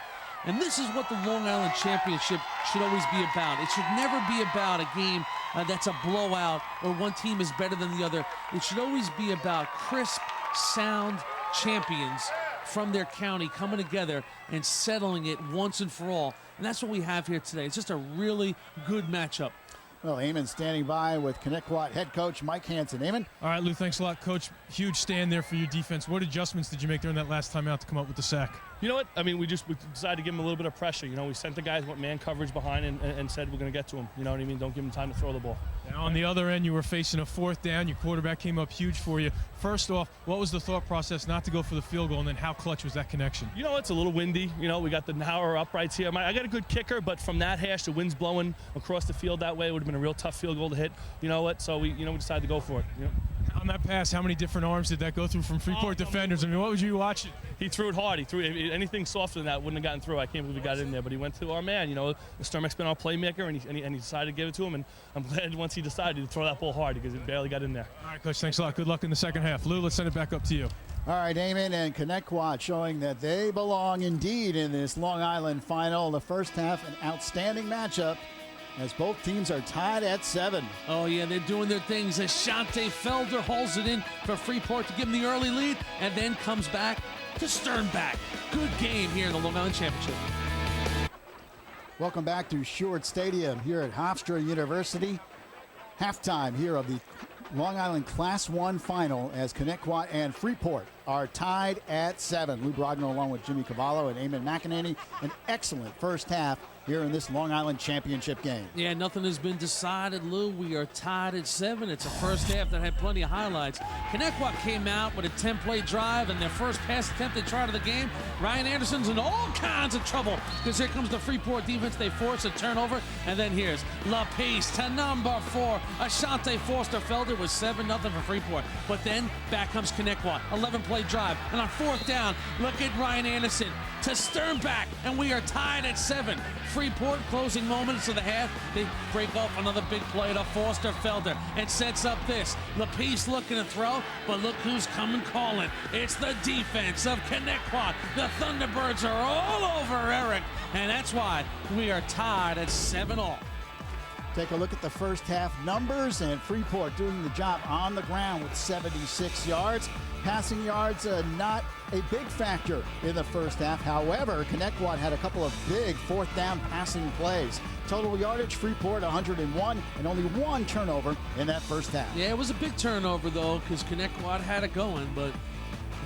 And this is what the Long Island championship should always be about. It should never be about a game that's a blowout or one team is better than the other. It should always be about crisp, sound champions from their county coming together and settling it once and for all. And that's what we have here today. It's just a really good matchup. Well, Eamon standing by with Connetquot head coach Mike Hansen. Eamon? All right, Lou, thanks a lot, Coach. Huge stand there for your defense. What adjustments did you make during that last time out to come up with the sack? You know what? I mean, we decided to give him a little bit of pressure. You know, we sent the guys what man coverage behind and said we're going to get to him. You know what I mean? Don't give him time to throw the ball. Now, on the other end, you were facing a 4th down. Your quarterback came up huge for you. First off, what was the thought process not to go for the field goal, and then how clutch was that connection? You know, it's a little windy. You know, we got the narrower uprights here. I got a good kicker, but from that hash, the wind's blowing across the field that way. It would have been a real tough field goal to hit. You know what? So we decided to go for it. You know? On that pass, how many different arms did that go through from Freeport defenders? I mean, what was you watching? He threw it hard. He threw anything softer than that wouldn't have gotten through. I can't believe he got in there, but he went to our man. You know, Sturmack's been our playmaker, and he decided to give it to him. And I'm glad once he decided to throw that ball hard because it barely got in there. All right, Coach, thanks a lot. Good luck in the second half. Lou, let's send it back up to you. All right, Eamon and Connetquot showing that they belong indeed in this Long Island final. The first half, an outstanding matchup as both teams are tied at 7. Oh, yeah, they're doing their things. Ashante Felder holds it in for Freeport to give them the early lead and then comes back to Sternbach. Good game here in the Long Island Championship. Welcome back to Short Stadium here at Hofstra University. Halftime here of the Long Island Class 1 final as Connetquot and Freeport are tied at 7. Lou Brogno along with Jimmy Cavallo and Eamon McEnany. An excellent first half here in this Long Island Championship game. Yeah, nothing has been decided, Lou. We are tied at 7. It's a first half that had plenty of highlights. Connetquot came out with a 10-play drive, and their first pass attempt they tried of the game. Ryan Anderson's in all kinds of trouble because here comes the Freeport defense. They force a turnover, and then here's LaPiece to number 4. Ashante Foster Felder was 7-0 for Freeport. But then back comes Connetquot. 11-play drive, and on 4th down, look at Ryan Anderson to Sternbach, and we are tied at 7. Freeport closing moments of the half. They break off another big play to Foster Felder and sets up this. LaPiece looking to throw, but look who's coming calling. It's the defense of Connetquot. The Thunderbirds are all over Eric, and that's why we are tied at 7-all. Take a look at the first half numbers, and Freeport doing the job on the ground with 76 yards. Passing yards not a big factor in the first half. However, Connetquot had a couple of big 4th down passing plays. Total yardage, Freeport 101, and only 1 turnover in that first half. Yeah, it was a big turnover, though, because Connetquot had it going, but...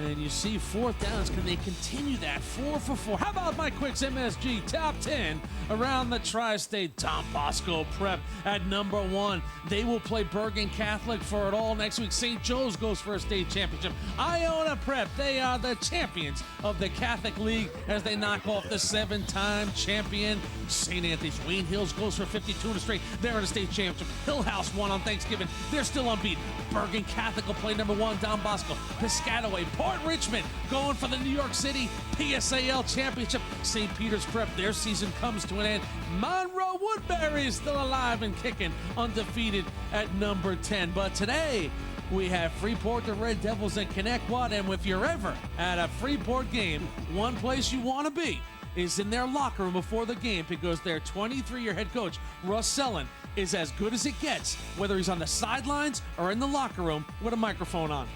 And you see 4th downs. Can they continue that? 4 for 4. How about Mike Quick's MSG top 10 around the tri-state? Don Bosco Prep at number 1. They will play Bergen Catholic for it all next week. St. Joe's goes for a state championship. Iona Prep, they are the champions of the Catholic League as they knock off the 7-time champion St. Anthony's. Wayne Hills goes for 52 in a straight. They're in a state championship. Hill House won on Thanksgiving. They're still unbeaten. Bergen Catholic will play number 1, Don Bosco. Piscataway, Port Richmond going for the New York City PSAL Championship. St. Peter's Prep, their season comes to an end. Monroe Woodbury is still alive and kicking, undefeated at number 10. But today, we have Freeport, the Red Devils, and Connetquot. And if you're ever at a Freeport game, one place you want to be is in their locker room before the game because their 23-year head coach, Russ Sellen, is as good as it gets, whether he's on the sidelines or in the locker room with a microphone on.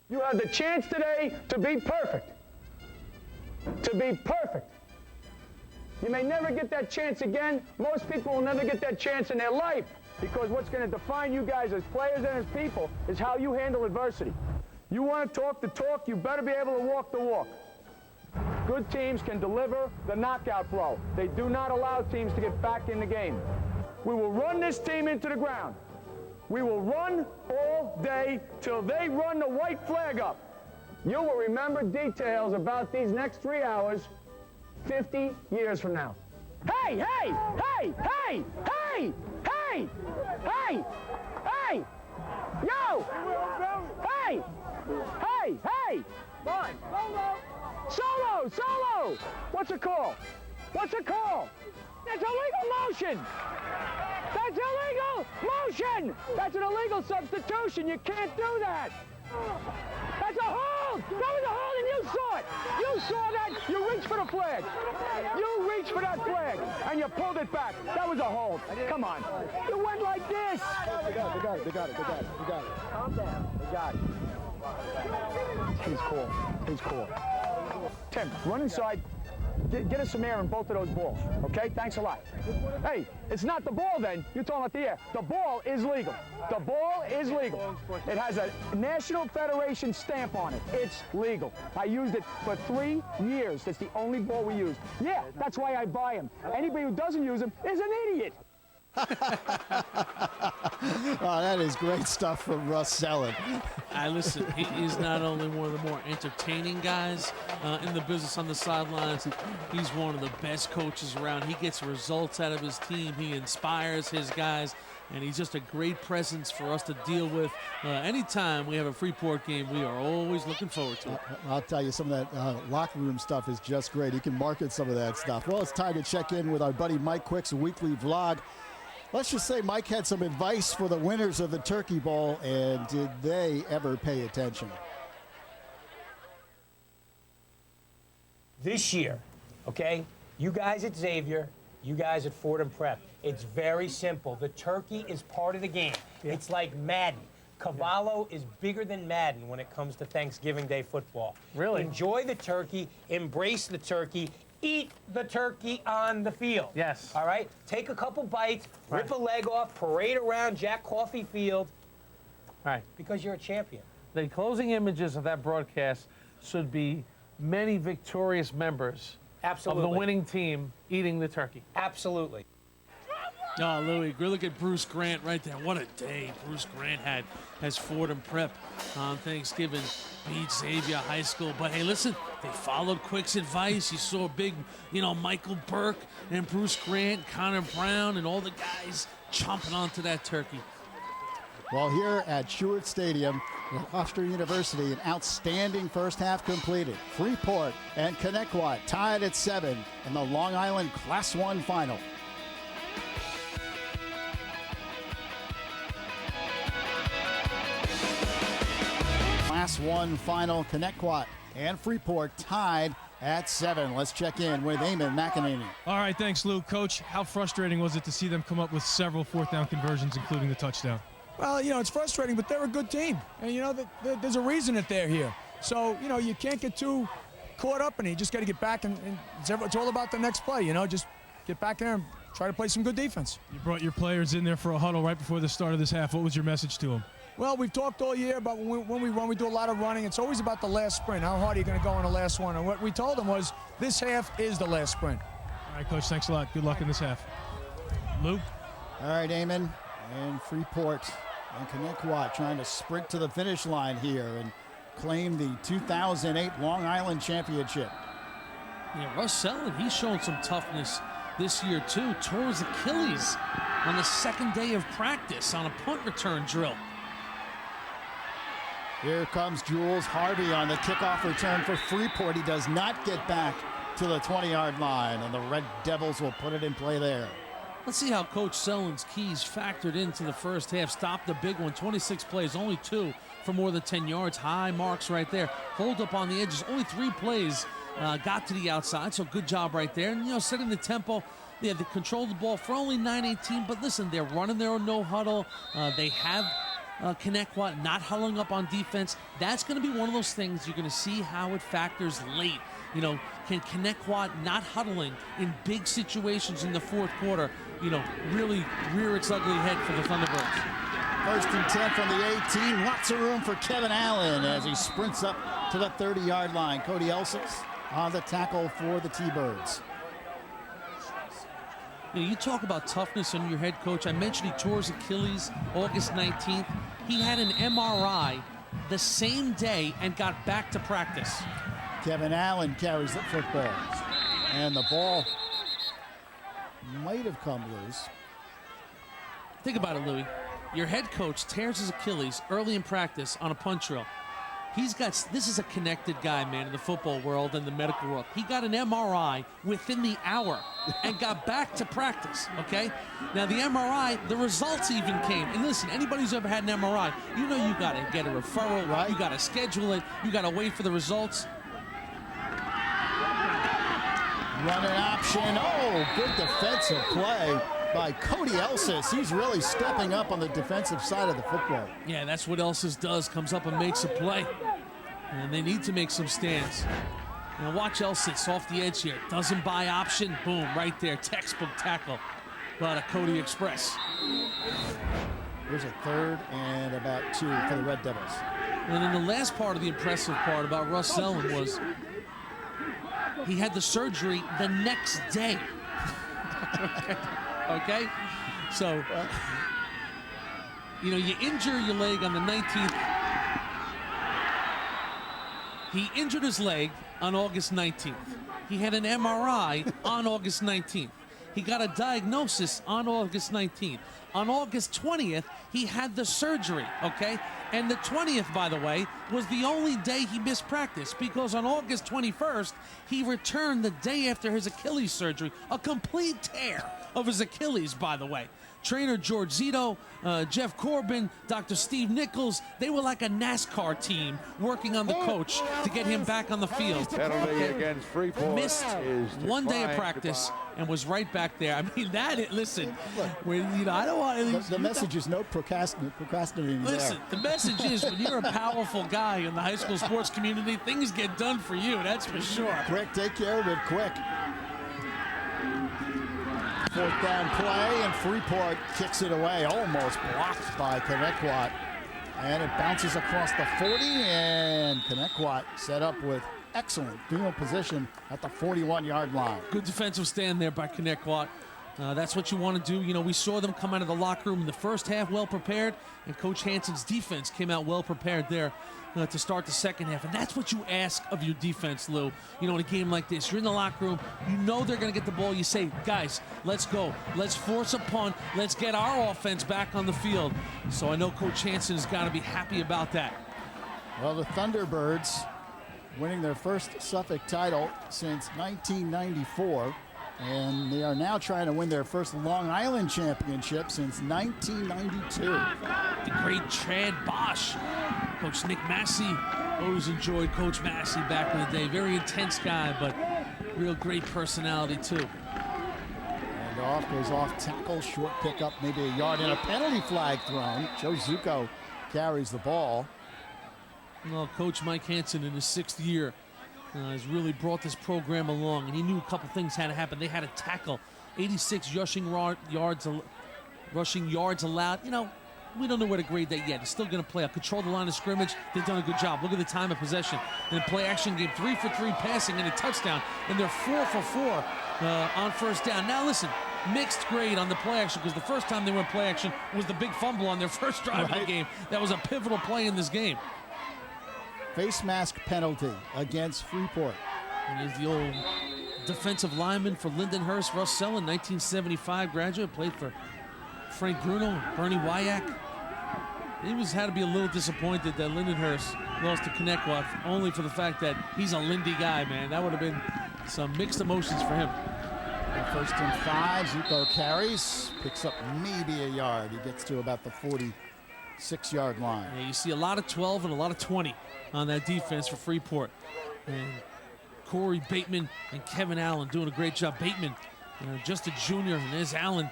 You have the chance today to be perfect. To be perfect. You may never get that chance again. Most people will never get that chance in their life because what's going to define you guys as players and as people is how you handle adversity. You want to talk the talk, you better be able to walk the walk. Good teams can deliver the knockout blow. They do not allow teams to get back in the game. We will run this team into the ground. We will run all day till they run the white flag up. You will remember details about these next 3 hours 50 years from now. Hey, hey, hey, hey, hey, hey, hey, hey, yo, hey, hey, hey, solo, solo, what's a call? What's a call? That's illegal motion. That's illegal motion. That's an illegal substitution. You can't do that. That's a hold. That was a hold and you saw it. You saw that. You reached for the flag. You reached for that flag and you pulled it back. That was a hold. Come on. You went like this. They got it. Calm down. They got it. He's cool. Tim, run inside. Get us some air in both of those balls, okay? Thanks a lot. Hey, it's not the ball then. You're talking about the air. The ball is legal. The ball is legal. It has a National Federation stamp on it. It's legal. I used it for 3 years. That's the only ball we used. Yeah, that's why I buy them. Anybody who doesn't use them is an idiot. Oh, that is great stuff from Russ Selland. Listen, he is not only one of the more entertaining guys in the business on the sidelines, he's one of the best coaches around. He gets results out of his team. He inspires his guys, and he's just a great presence for us to deal with. Anytime we have a Freeport game, we are always looking forward to it. I'll tell you, some of that locker room stuff is just great. He can market some of that stuff. Well, it's time to check in with our buddy Mike Quick's weekly vlog. Let's just say Mike had some advice for the winners of the Turkey Bowl, and did they ever pay attention? This year, okay, you guys at Xavier, you guys at Fordham Prep, it's very simple. The turkey is part of the game. Yeah. It's like Madden. Cavallo is bigger than Madden when it comes to Thanksgiving Day football. Really? Enjoy the turkey, embrace the turkey, eat the turkey on the field. Yes. All right? Take a couple bites, rip a leg off, parade around Jack Coffey Field. All right. Because you're a champion. The closing images of that broadcast should be many victorious members Absolutely. of the winning team eating the turkey. Absolutely. Oh, Louis, look at Bruce Grant right there. What a day Bruce Grant had as Fordham Prep on Thanksgiving. Beat Xavier High School. But hey, listen, they followed Quick's advice. You saw big, Michael Burke and Bruce Grant, Connor Brown, and all the guys chomping onto that turkey. Well, here at Stewart Stadium, Hofstra University, an outstanding first half completed. Freeport and Connetquot tied at 7 in the Long Island Class 1 final. Class 1 final, Connetquot and Freeport tied at 7. Let's check in with Eamon McEnany. All right, thanks, Lou. Coach, how frustrating was it to see them come up with several fourth down conversions, including the touchdown? Well, it's frustrating, but they're a good team. And, there's a reason that they're here. So, you can't get too caught up in it. You just got to get back, and it's all about the next play, Just get back there and try to play some good defense. You brought your players in there for a huddle right before the start of this half. What was your message to them? Well, we've talked all year about when we run, we do a lot of running. It's always about the last sprint. How hard are you going to go on the last one? And what we told them was this half is the last sprint. All right, Coach, thanks a lot. Good luck in this half. Lou? All right, Eamon, and Freeport and Connetquot trying to sprint to the finish line here and claim the 2008 Long Island Championship. Yeah, Russ Selland, he's shown some toughness this year, too. Tore his Achilles on the second day of practice on a punt return drill. Here comes Jules Harvey on the kickoff return for Freeport. He does not get back to the 20-yard line, and the Red Devils will put it in play there. Let's see how Coach Selland's keys factored into the first half. Stopped the big one, 26 plays, only 2 for more than 10 yards. High marks right there. Hold up on the edges, only 3 plays got to the outside, so good job right there. And, setting the tempo. Yeah, they controlled the ball for only 9:18, but listen, they're running their own no huddle. They have Connetquot not huddling up on defense. That's going to be one of those things you're going to see how it factors late. Can Connetquot not huddling in big situations in the fourth quarter, really rear its ugly head for the Thunderbirds? First and 10 from the 18. Lots of room for Kevin Allen as he sprints up to the 30-yard line. Cody Elsis on the tackle for the T-Birds. You talk about toughness on your head coach. I mentioned he tore his Achilles August 19th. He had an MRI the same day and got back to practice. Kevin Allen carries the football. And the ball might have come loose. Think about it, Louis. Your head coach tears his Achilles early in practice on a punt drill. This is a connected guy, man, in the football world and the medical world. He got an MRI within the hour and got back to practice, okay? Now, the MRI, the results even came. And listen, anybody who's ever had an MRI, you got to get a referral, right? You got to schedule it, you got to wait for the results. Running option. Oh, good defensive play by Cody Elsis. He's really stepping up on the defensive side of the football. Yeah, that's what Elsis does, comes up and makes a play. And they need to make some stands. Now watch Elsitz off the edge here. Doesn't buy option. Boom, right there. Textbook tackle by the Cody Express. Here's a 3rd and about 2 for the Red Devils. And then the last part of the impressive part about Russ Ellen was he had the surgery the next day. Okay? So, you know, you injure your leg on the 19th. He injured his leg on August 19th. He had an MRI on August 19th. He got a diagnosis on August 19th. On August 20th, he had the surgery, okay? And the 20th, by the way, was the only day he missed practice because on August 21st, he returned the day after his Achilles surgery, a complete tear of his Achilles, by the way. Trainer George Zito, Jeff Corbin, Dr. Steve Nichols, they were like a NASCAR team working on the coach to get him back on the field. Penalty against Freeport. Missed is one day of declined. practice and was right back there. I mean, listen, when, you know, I don't want The message is no procrastinating Listen, there. the message is when you're a powerful guy in the high school sports community, things get done for you, that's for sure. Quick, take care of it quick. 4th down play, and Freeport kicks it away, almost blocked by Connetquot. And it bounces across the 40, and Connetquot set up with excellent field position at the 41-yard line. Good defensive stand there by Connetquot. That's what you want to do. You know, we saw them come out of the locker room in the first half well prepared, and Coach Hansen's defense came out well prepared there to start the second half. And that's what you ask of your defense, Lou. You know, in a game like this, you're in the locker room, you know they're going to get the ball. You say, guys, let's go. Let's force a punt. Let's get our offense back on the field. So I know Coach Hansen has got to be happy about that. Well, the Thunderbirds winning their first Suffolk title since 1994. And they are now trying to win their first Long Island championship since 1992. The great Chad Bosch. Coach Nick Massey. Always enjoyed Coach Massey back in the day. Very intense guy, but real great personality, too. And off goes off tackle, short pickup, maybe a yard, and a penalty flag thrown. Joe Zucco carries the ball. Well, Coach Mike Hansen in his 6th year has really brought this program along, and he knew a couple things had to happen. They had to tackle 86 rushing yards allowed. You know, we don't know where to grade that yet. It's still going to play out. Control the line of scrimmage. They've done a good job. Look at the time of possession. And play action game, 3 for 3 passing and a touchdown, and they're 4 for 4 on first down. Now listen, mixed grade on the play action because the first time they went play action was the big fumble on their first drive of the game. That was a pivotal play in this game. Face mask penalty against Freeport. And here's the old defensive lineman for Lindenhurst, Russ Ellen, 1975 graduate, played for Frank Bruno and Bernie Wyack. He had to be a little disappointed that Lindenhurst lost to Connetquot, only for the fact that he's a Lindy guy, man. That would have been some mixed emotions for him. First and 5, Zucco carries, picks up maybe a yard. He gets to about the 46-yard line. Yeah, you see a lot of 12 and a lot of 20 on that defense for Freeport. And Corey Bateman and Kevin Allen doing a great job. Bateman, just a junior, and there's Allen,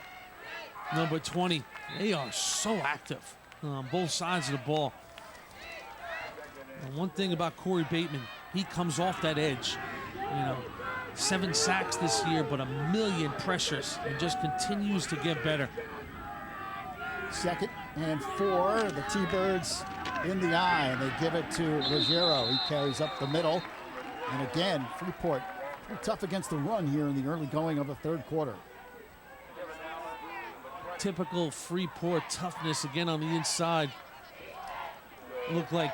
number 20. They are so active on both sides of the ball. And one thing about Corey Bateman, he comes off that edge. 7 sacks this year, but 1,000,000 pressures, and just continues to get better. 2nd and 4, the T-Birds in the eye, and they give it to Ruggiero. He carries up the middle. And again, Freeport tough against the run here in the early going of the 3rd quarter. Typical Freeport toughness again on the inside. Look like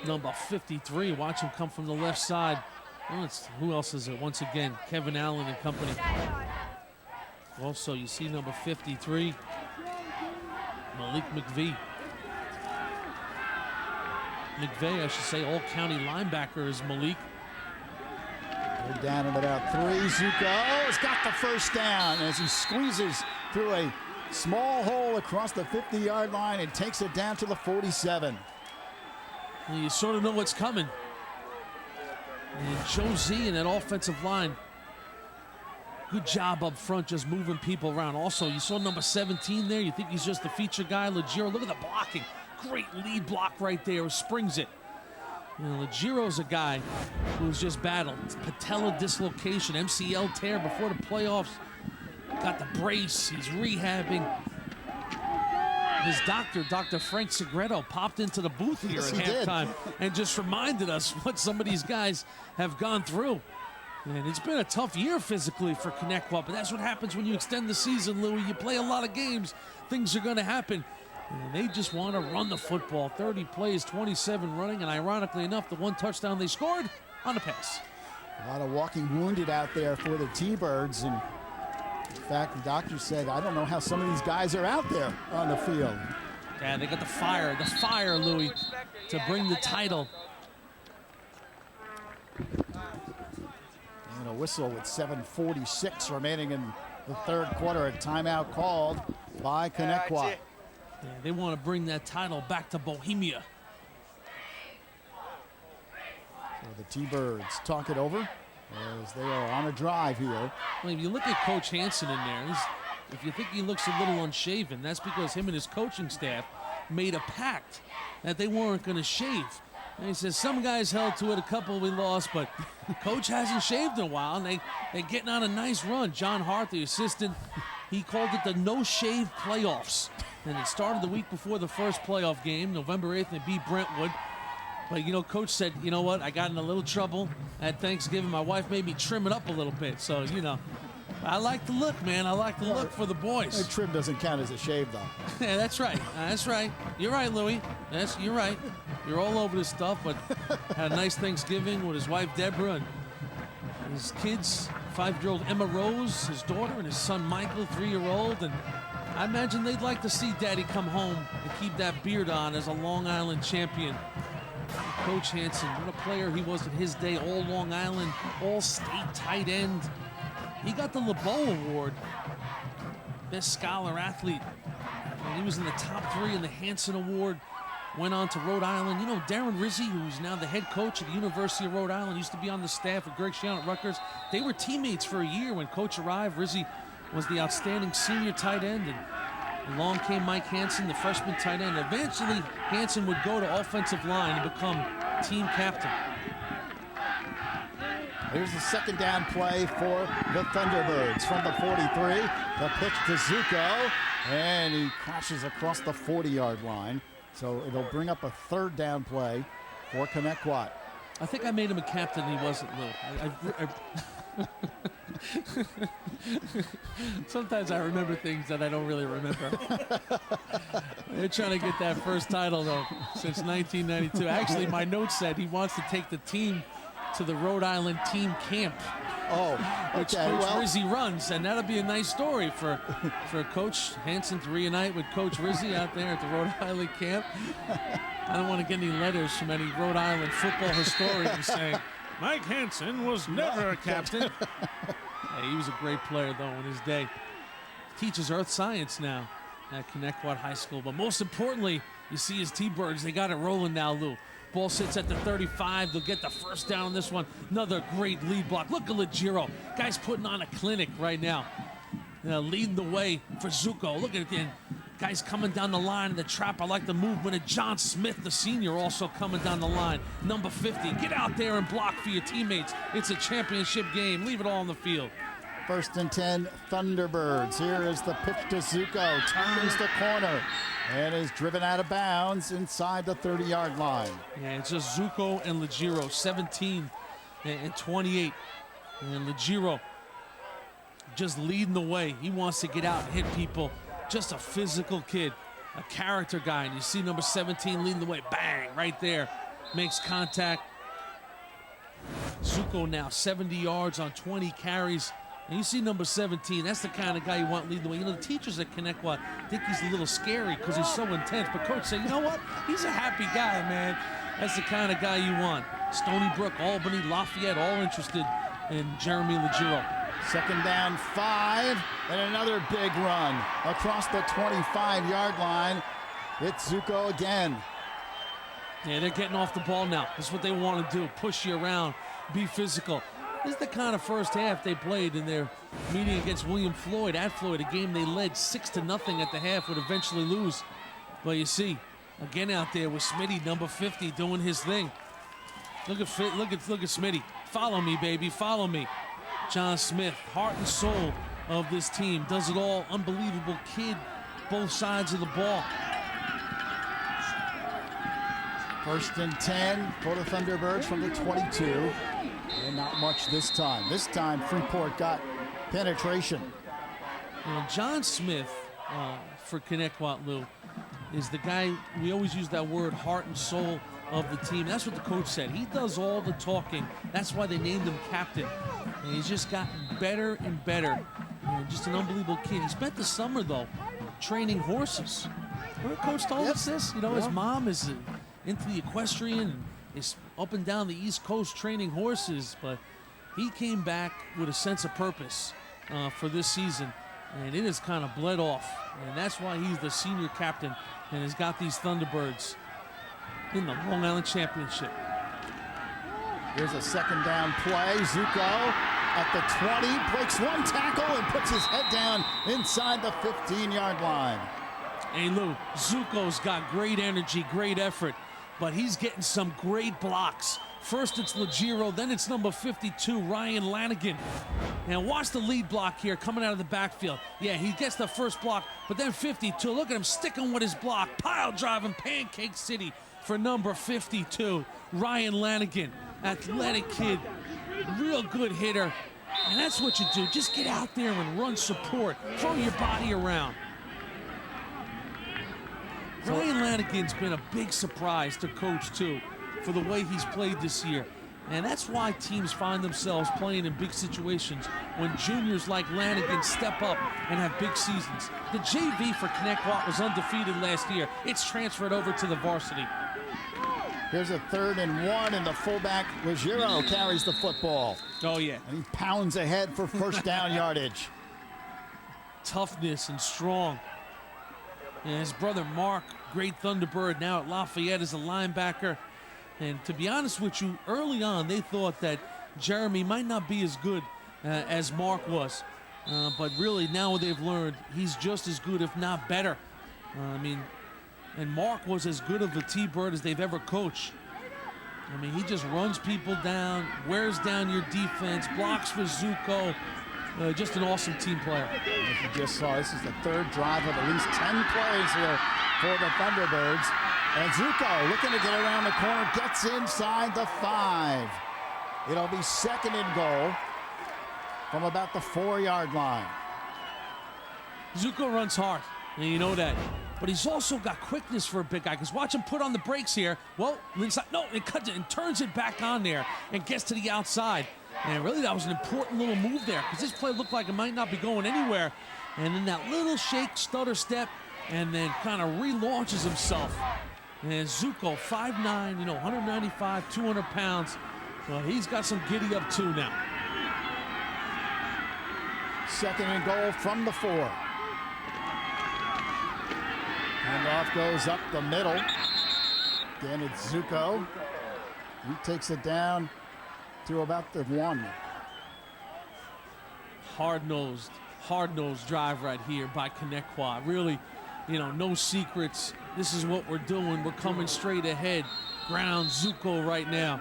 number 53. Watch him come from the left side. Well, who else is it? Once again, Kevin Allen and company. Also, you see number 53, Malik McVee. McVeigh, I should say, all-county linebacker is Malik. They're down at about 3. Zucco has got the first down as he squeezes through a small hole across the 50-yard line and takes it down to the 47. Well, you sort of know what's coming. And Joe Z and that offensive line, good job up front just moving people around. Also, you saw number 17 there. You think he's just the feature guy, Legiro. Look at the blocking. Great lead block right there. Springs it. You know, Legiro's a guy who's just battled patella dislocation, MCL tear before the playoffs. Got the brace. He's rehabbing. His doctor, Dr. Frank Segreto, popped into the booth here at halftime and just reminded us what some of these guys have gone through. And it's been a tough year physically for Connetquot, but that's what happens when you extend the season, Louis. You play a lot of games, things are going to happen. And they just want to run the football. 30 plays, 27 running, and ironically enough, the one touchdown they scored on the pass. A lot of walking wounded out there for the T-Birds. And in fact, the doctor said, I don't know how some of these guys are out there on the field. Yeah, they got the fire, Louis, to bring the title. And a whistle with 7:46 remaining in the third quarter. A timeout called by Connetquot. Yeah, they want to bring that title back to Bohemia. So the T-Birds talk it over as they are on a drive here. Well, if you look at Coach Hansen in there, if you think he looks a little unshaven, that's because him and his coaching staff made a pact that they weren't going to shave. And he says some guys held to it, a couple we lost, but Coach hasn't shaved in a while, and they're getting on a nice run. John Hart, the assistant, he called it the no-shave playoffs. And it started the week before the first playoff game, November 8th, and they beat Brentwood. But, you know, Coach said, you know what, I got in a little trouble at Thanksgiving. My wife made me trim it up a little bit. So, you know, I like the look, man. I like the look for the boys. The trim doesn't count as a shave, though. Yeah, that's right. That's right. You're right, Louis. You're right. You're all over this stuff, but had a nice Thanksgiving with his wife, Deborah, and his kids, 5-year-old Emma Rose, his daughter, and his son, Michael, 3-year-old. And I imagine they'd like to see Daddy come home and keep that beard on as a Long Island champion. Coach Hansen, what a player he was in his day, all Long Island, all state tight end. He got the LeBeau Award, best scholar athlete. And he was in the top 3 in the Hansen Award. Went on to Rhode Island. You know, Darren Rizzi, who's now the head coach at the University of Rhode Island, used to be on the staff with Greg Schiano at Rutgers. They were teammates for a year when Coach arrived. Rizzi was the outstanding senior tight end, and along came Mike Hansen, the freshman tight end. Eventually, Hansen would go to offensive line and become team captain. Here's the second down play for the Thunderbirds from the 43. The pitch to Zuko, and he crashes across the 40-yard line. So it'll bring up a third down play for Connetquot. I think I made him a captain, and he wasn't, Lou. Sometimes I remember things that I don't really remember. They're trying to get that first title, though, since 1992. Actually, my notes said he wants to take the team to the Rhode Island team camp. Oh, which okay. Coach Rizzi runs, and that'll be a nice story for Coach Hansen to reunite with Coach Rizzi out there at the Rhode Island camp. I don't want to get any letters from any Rhode Island football historians saying, Mike Hansen was never a captain. Hey, he was a great player, though, in his day. Teaches earth science now at Connetquot High School. But most importantly, you see his T-Birds. They got it rolling now, Lou. Ball sits at the 35. They'll get the first down on this one. Another great lead block. Look at Legiro. Guy's putting on a clinic right now. Leading the way for Zuko. Look at it. Guys coming down the line in the trap. I like the movement of John Smith, the senior, also coming down the line. Number 50. Get out there and block for your teammates. It's a championship game. Leave it all on the field. 1st and 10, Thunderbirds. Here is the pitch to Zuko. Turns the corner and is driven out of bounds inside the 30-yard line. Yeah, it's just Zuko and Legiro, 17 and 28. And Legiro just leading the way. He wants to get out and hit people. Just a physical kid, a character guy. And you see number 17 leading the way. Bang, right there. Makes contact. Zuko now 70 yards on 20 carries. And you see number 17, that's the kind of guy you want leading the way. You know, the teachers at Connetquot think he's a little scary because he's so intense. But Coach said, you know what? He's a happy guy, man. That's the kind of guy you want. Stony Brook, Albany, Lafayette, all interested in Jeremy Legiro. 2nd down, 5, and another big run across the 25-yard line. It's Zuko again. Yeah, they're getting off the ball now. This is what they want to do, push you around, be physical. This is the kind of first half they played in their meeting against William Floyd at Floyd, a game they led 6-0 at the half, would eventually lose. But you see, again out there with Smitty, number 50, doing his thing. Look at Smitty. Follow me, baby. Follow me. John Smith, heart and soul of this team. Does it all. Unbelievable kid. Both sides of the ball. 1st and 10 for the Thunderbirds from the 22. And not much this time. This time, Freeport got penetration. You know, John Smith for Connetquot, Lou, is the guy, we always use that word, heart and soul of the team. That's what the coach said. He does all the talking. That's why they named him captain. And he's just gotten better and better. And just an unbelievable kid. He spent the summer, though, training horses. Remember Coach told us this? You know, his mom is into the equestrian and is up and down the East Coast training horses, but he came back with a sense of purpose for this season, and it has kind of bled off, and that's why he's the senior captain and has got these Thunderbirds in the Long Island Championship. Here's a 2nd down play. Zuko at the 20, breaks one tackle and puts his head down inside the 15-yard line. Hey, Lou, Zuko's got great energy, great effort, but he's getting some great blocks. First it's Legiro, then it's number 52, Ryan Lanigan. And watch the lead block here coming out of the backfield. Yeah, he gets the first block, but then 52, look at him sticking with his block. Pile driving Pancake City for number 52, Ryan Lanigan. Athletic kid, real good hitter. And that's what you do. Just get out there and run support. Throw your body around. Ryan Lanigan's been a big surprise to Coach, too, for the way he's played this year. And that's why teams find themselves playing in big situations when juniors like Lanigan step up and have big seasons. The JV for Connetquot was undefeated last year. It's transferred over to the varsity. Here's a 3rd and 1, and the fullback, Legiro, carries the football. Oh, yeah. And he pounds ahead for 1st down yardage. Toughness and strong. And his brother Mark, great Thunderbird, now at Lafayette as a linebacker. And to be honest with you, early on they thought that Jeremy might not be as good as Mark was. But really now they've learned he's just as good, if not better. And Mark was as good of a T-Bird as they've ever coached. I mean, he just runs people down, wears down your defense, blocks for Zuko. Just an awesome team player. As you just saw, this is the 3rd drive of at least 10 plays here for the Thunderbirds. And Zuko looking to get around the corner, gets inside the 5. It'll be 2nd and goal from about the 4-yard line. Zuko runs hard, and you know that. But he's also got quickness for a big guy, because watch him put on the brakes here. Well, inside, no, it cuts it and turns it back on there and gets to the outside. And really, that was an important little move there, because this play looked like it might not be going anywhere. And then that little shake, stutter step, and then kind of relaunches himself. And Zuko, 5'9", 195, 200 pounds. Well, he's got some giddy up too now. 2nd and goal from the 4. Handoff goes up the middle. Again, it's Zuko. He takes it down to about the 1. Hard-nosed drive right here by Connetquot. Really, no secrets. This is what we're doing. We're coming straight ahead. Ground Zuko right now.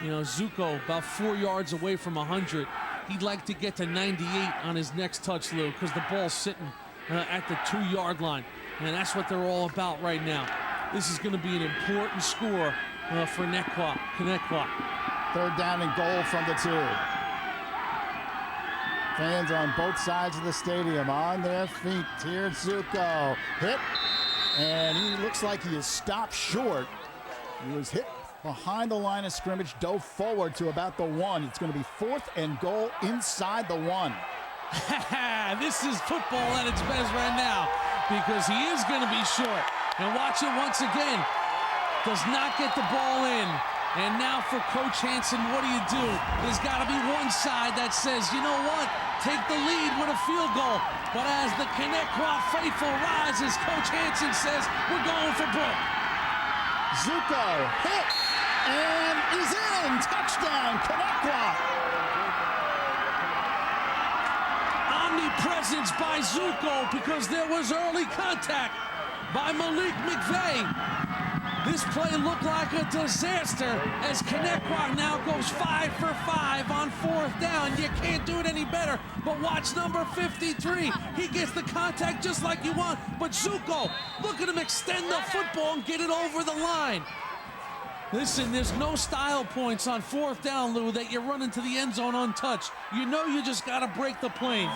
Zuko about 4 yards away from 100. He'd like to get to 98 on his next touch, Lou, because the ball's sitting at the 2-yard line. And that's what they're all about right now. This is going to be an important score for Connetquot. 3rd down and goal from the 2. Fans on both sides of the stadium on their feet. Here's Zuko. Hit. And he looks like he is stopped short. He was hit behind the line of scrimmage, dove forward to about the 1. It's going to be 4th and goal inside the 1. This is football at its best right now, because he is going to be short. And watch it once again. Does not get the ball in. And now for Coach Hansen, what do? There's got to be one side that says, you know what? Take the lead with a field goal. But as the Connetquot faithful rises, Coach Hansen says, we're going for broke. Zuko hit and he's in. Touchdown, Connetquot. Omnipresence by Zuko, because there was early contact by Malik McVeigh. This play looked like a disaster as Connetquot now goes 5 for 5 on 4th down. You can't do it any better, but watch number 53. He gets the contact just like you want, but Zuko, look at him extend the football and get it over the line. Listen, there's no style points on 4th down, Lou, that you run into the end zone untouched. You know you just got to break the plane.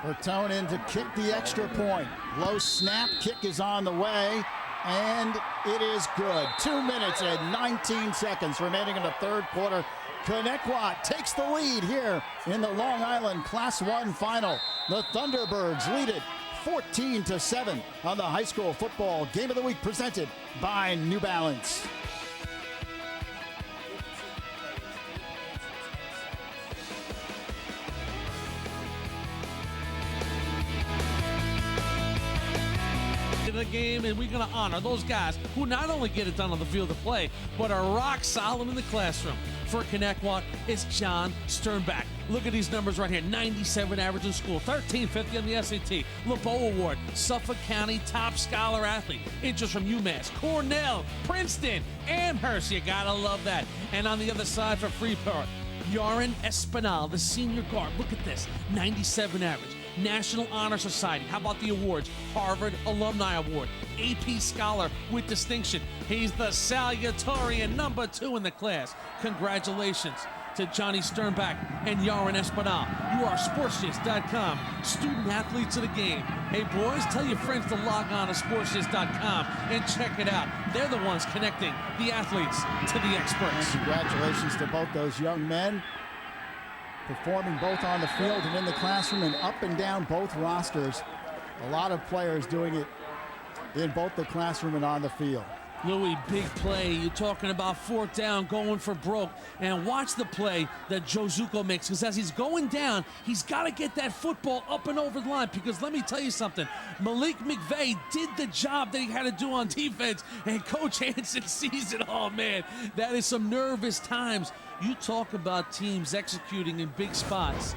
Bertonen to kick the extra point. Low snap, kick is on the way. And it is good. 2 minutes and 19 seconds remaining in the third quarter. Connetquot takes the lead here in the Long Island Class 1 final. The Thunderbirds lead it 14-7 on the high school football game of the week presented by New Balance. The game, and we're going to honor those guys who not only get it done on the field of play, but are rock solid in the classroom. For Connetquot, it's John Sternbach. Look at these numbers right here. 97 average in school, 1350 on the SAT. LeBeau Award, Suffolk County top scholar athlete. Interest from UMass, Cornell, Princeton, Amherst. You got to love that. And on the other side for Freeport, Yaron Espinal, the senior guard. Look at this, 97 average. National Honor Society. How about the awards? Harvard Alumni Award. AP Scholar with distinction. He's the salutatorian number 2 in the class. Congratulations to Johnny Sternbach and Yaron Espinal. You are sportsgist.com, student athletes of the game. Hey boys, tell your friends to log on to sportsgist.com and check it out. They're the ones connecting the athletes to the experts. And congratulations to both those young men, performing both on the field and in the classroom and up and down both rosters. A lot of players doing it in both the classroom and on the field. Louis, big play. You're talking about 4th down, going for broke. And watch the play that Joe Zuko makes, because as he's going down, he's got to get that football up and over the line. Because let me tell you something, Malik McVeigh did the job that he had to do on defense, and Coach Hansen sees it. Oh, man, that is some nervous times. You talk about teams executing in big spots.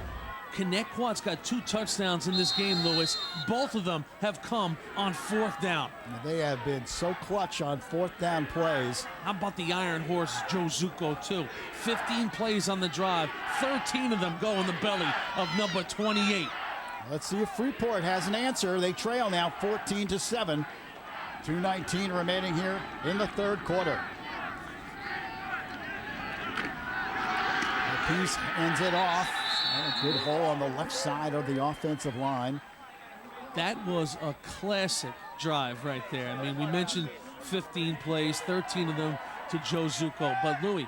Connetquot's got 2 touchdowns in this game, Lewis. Both of them have come on 4th down. They have been so clutch on 4th down plays. How about the Iron Horse, Joe Zuko, too? 15 plays on the drive, 13 of them go in the belly of number 28. Let's see if Freeport has an answer. They trail now 14-7. 2:19 remaining here in the third quarter. The piece ends it off. A good hole on the left side of the offensive line. That was a classic drive right there. I mean, we mentioned 15 plays, 13 of them to Joe Zuko. But, Louis,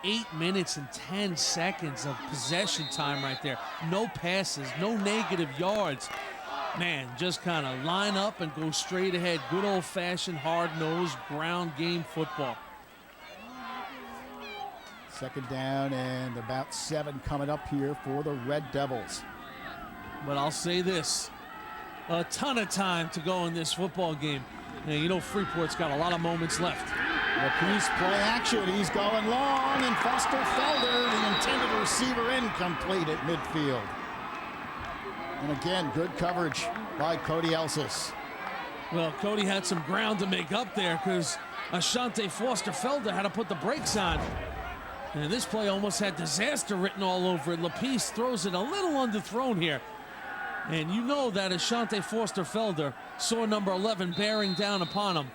8 minutes and 10 seconds of possession time right there. No passes, no negative yards. Man, just kind of line up and go straight ahead. Good old-fashioned, hard-nosed, ground game football. Second down and about 7 coming up here for the Red Devils. But I'll say this, a ton of time to go in this football game. And you know Freeport's got a lot of moments left. Lapisse play action, he's going long, and Foster Felder, the intended receiver, incomplete at midfield. And again, good coverage by Cody Elsis. Well, Cody had some ground to make up there because Ashante Foster Felder had to put the brakes on. And this play almost had disaster written all over it. Lapisse throws it a little underthrown here. And you know that Ashante Foster Felder saw number 11 bearing down upon him.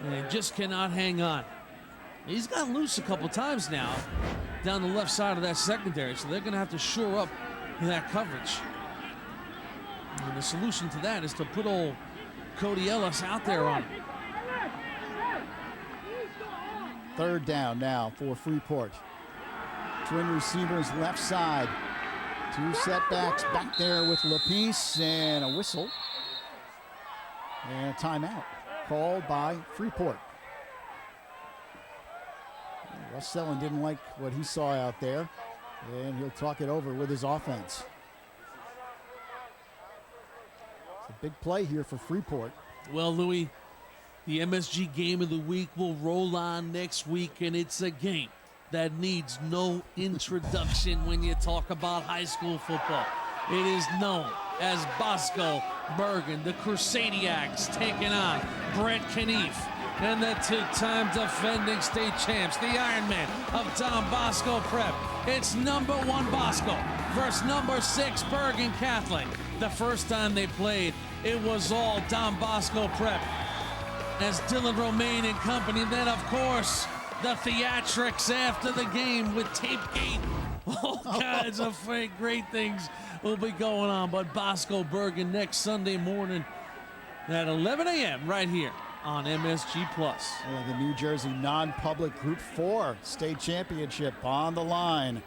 And just cannot hang on. He's gotten loose a couple times now down the left side of that secondary. So they're going to have to shore up that coverage. And the solution to that is to put old Cody Ellis out there on him. Third down now for Freeport. Twin receivers left side. 2 setbacks back there with Lapisse, and a whistle. And a timeout called by Freeport. Russ Sellen didn't like what he saw out there, and he'll talk it over with his offense. It's a big play here for Freeport. Well, Louis, the MSG Game of the Week will roll on next week, and it's a game that needs no introduction when you talk about high school football. It is known as Bosco Bergen, the Crusadiacs, taking on Brett Knief and the two-time defending state champs, the Ironman of Don Bosco Prep. It's number 1 Bosco versus number 6 Bergen Catholic. The first time they played, it was all Don Bosco Prep as Dylan Romaine and company. Then, of course, the theatrics after the game with Tapegate. All kinds of great things will be going on. But Bosco Bergen next Sunday morning at 11 a.m. right here on MSG+. Yeah, the New Jersey non-public Group 4 state championship on the line.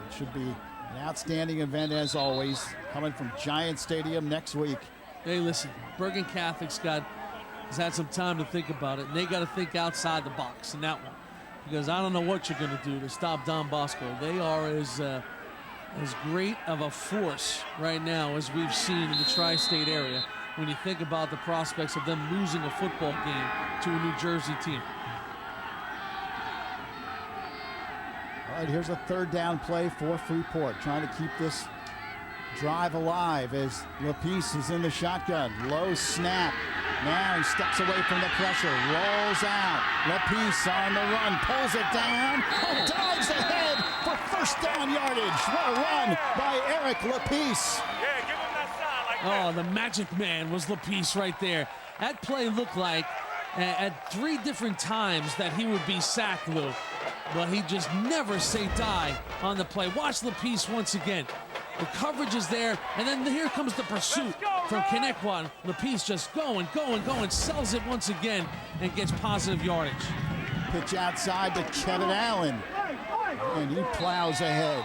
It should be an outstanding event as always, coming from Giant Stadium next week. Hey, listen, Bergen Catholic's has had some time to think about it, and they got to think outside the box in that one, because I don't know what you're going to do to stop Don Bosco. They are as great of a force right now as we've seen in the tri-state area when you think about the prospects of them losing a football game to a New Jersey team. All right, here's a third down play for Freeport, trying to keep this drive alive as LaPice is in the shotgun. Low snap. Now he steps away from the pressure, rolls out. LaPice on the run, pulls it down, dives ahead for first down yardage. What a run by Eric LaPice. Oh, the magic man was LaPice right there. That play looked like at 3 different times that he would be sacked, Lou. But he just never say die on the play. Watch LaPice once again. The coverage is there, and then here comes the pursuit from Connetquot. LaPice just going, sells it once again, and gets positive yardage. Pitch outside to Kevin Allen, and he plows ahead.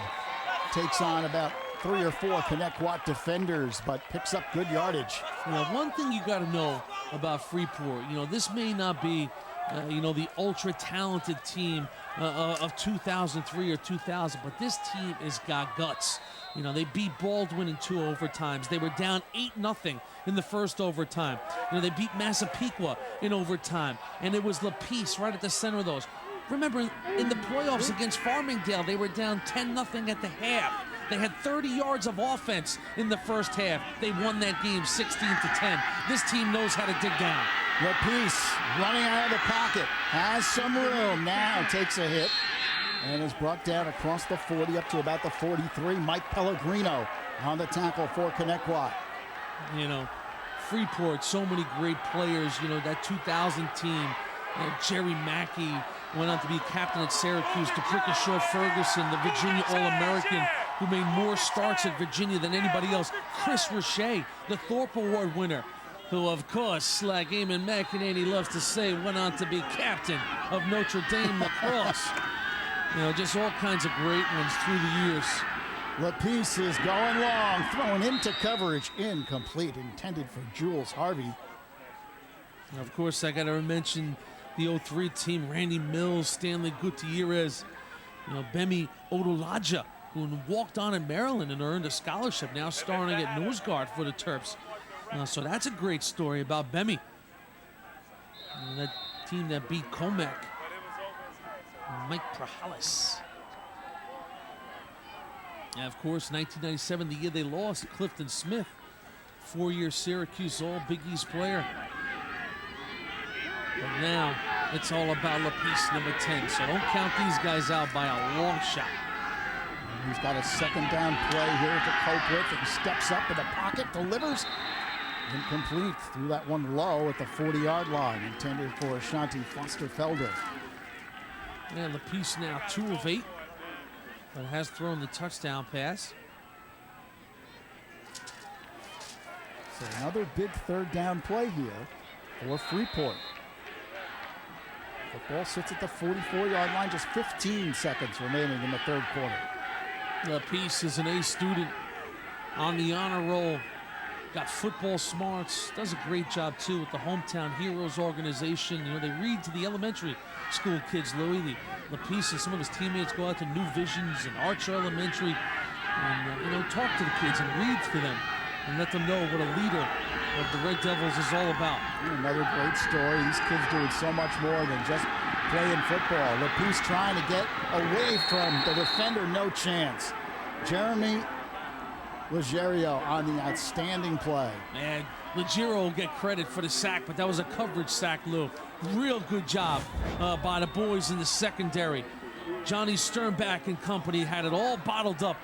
Takes on about 3 or 4 Connetquot defenders, but picks up good yardage. Now, one thing you got to know about Freeport, this may not be, the ultra-talented team of 2003 or 2000, but this team has got guts. They beat Baldwin in 2 overtimes. They were down 8-0 in the first overtime. They beat Massapequa in overtime, and it was LaPice right at the center of those. Remember, in the playoffs against Farmingdale, they were down 10-0 at the half. They had 30 yards of offense in the first half. They won that game 16-10. This team knows how to dig down. LaPice running out of the pocket, has some room, now takes a hit, and is brought down across the 40 up to about the 43. Mike Pellegrino on the tackle for Connetquot. Freeport, so many great players. That 2000 team, Jerry Mackey went on to be captain at Syracuse. D'Apricot Ferguson, the Virginia All-American, who made more starts at Virginia than anybody else. Chris Richey, the Thorpe Award winner, who, of course, like Eamon McEnany loves to say, went on to be captain of Notre Dame lacrosse. Just all kinds of great ones through the years. LaPice is going long, thrown into coverage, incomplete, intended for Jules Harvey. And of course, I got to mention the 03 team, Randy Mills, Stanley Gutierrez, Bemi Odolaja, who walked on in Maryland and earned a scholarship, now starting at nose guard for the Terps. So that's a great story about Bemi. That team that beat Comac. Mike Prahalis. And of course, 1997, the year they lost, Clifton Smith, 4-year Syracuse All-Big East player. But now, it's all about LaPice, number 10. So don't count these guys out by a long shot. He's got a second down play here to cope with, and steps up in the pocket, delivers. Incomplete, threw that one low at the 40-yard line, intended for Ashanti Foster-Felder. And LaPice now 2 of 8, but has thrown the touchdown pass. So another big third down play here for Freeport. Football sits at the 44-yard line, just 15 seconds remaining in the third quarter. LaPice is an A student on the honor roll. Got football smarts, does a great job too with the Hometown Heroes organization. They read to the elementary school kids, Louis. LaPice and some of his teammates go out to New Visions and Archer Elementary and talk to the kids and read to them and let them know what a leader of the Red Devils is all about. Another great story. These kids doing so much more than just playing football. LaPice trying to get away from the defender, no chance. Jeremy Leggerio on the outstanding play. Man, Leggerio will get credit for the sack, but that was a coverage sack, Lou. Real good job by the boys in the secondary. Johnny Sternback and company had it all bottled up,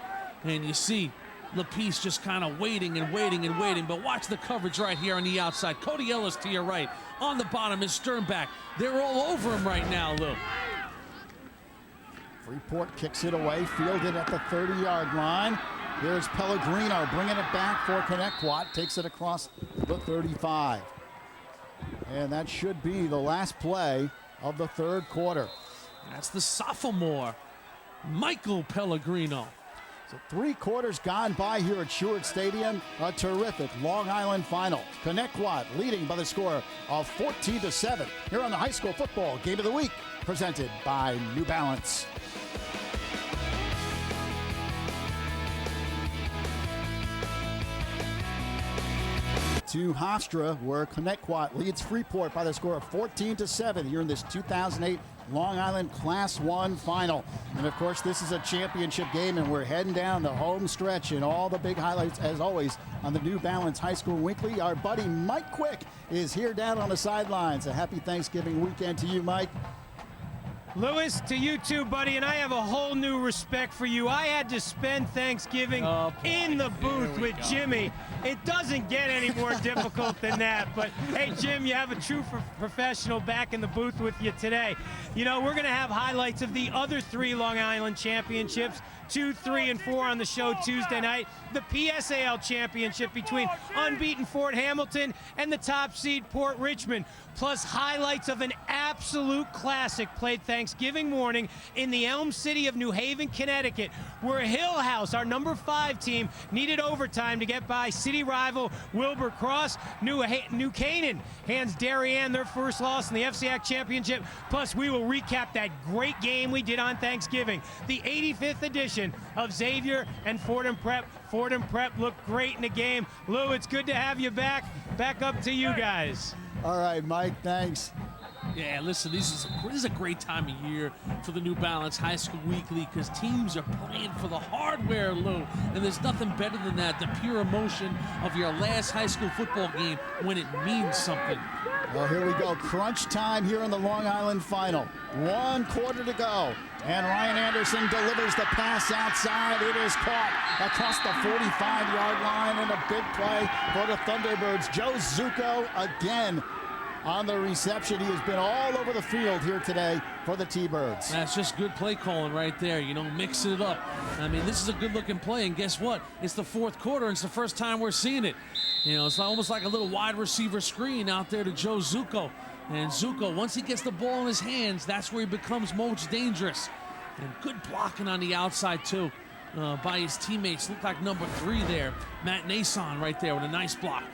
and you see LaPiece just kind of waiting and waiting and waiting, but watch the coverage right here on the outside. Cody Ellis to your right. On the bottom is Sternback. They're all over him right now, Lou. Freeport kicks it away, fielded at the 30-yard line. Here's Pellegrino bringing it back for Connetquot, takes it across the 35. And that should be the last play of the third quarter. That's the sophomore, Michael Pellegrino. So 3 quarters gone by here at Stewart Stadium. A terrific Long Island final. Connetquot leading by the score of 14-7 here on the High School Football Game of the Week, presented by New Balance. To Hofstra, where Connetquot leads Freeport by the score of 14-7 here in this 2008 Long Island Class 1 final. And of course, this is a championship game, and we're heading down the home stretch, and all the big highlights, as always, on the New Balance High School Weekly. Our buddy Mike Quick is here down on the sidelines. A happy Thanksgiving weekend to you, Mike. Lewis, to you too, buddy, and I have a whole new respect for you. I had to spend Thanksgiving in the booth with Jimmy. It doesn't get any more difficult than that, but hey, Jim, you have a true professional back in the booth with you today. You know, we're going to have highlights of the other 3 Long Island championships, 2, 3, and 4 on the show Tuesday night. The PSAL championship between unbeaten Fort Hamilton and the top seed Port Richmond, plus highlights of an absolute classic played Thanksgiving morning in the Elm City of New Haven, Connecticut, where Hill House, our number 5 team, needed overtime to get by city rival Wilbur Cross. New Canaan hands Darien their first loss in the FCAC championship. Plus, we will recap that great game we did on Thanksgiving, the 85th edition of Xavier and Fordham Prep. Fordham Prep looked great in the game. Lou, it's good to have you back. Back up to you guys. All right, Mike, thanks. Yeah, listen, this is a great time of year for the New Balance High School Weekly because teams are playing for the hardware, Lou. And there's nothing better than that, the pure emotion of your last high school football game when it means something. Well, here we go. Crunch time here in the Long Island final. 1 quarter to go. And Ryan Anderson delivers the pass outside. It is caught across the 45-yard line, and a big play for the Thunderbirds. Joe Zucco again on the reception. He has been all over the field here today for the T-Birds. That's just good play calling right there, you know, mixing it up. I mean, this is a good-looking play, and guess what? It's the 4th quarter, and it's the first time we're seeing it. You know, it's almost like a little wide receiver screen out there to Joe Zucco. And Zucco, once he gets the ball in his hands, that's where he becomes most dangerous. And good blocking on the outside, too, by his teammates. Looked like number 3 there. Matt Nason right there with a nice block.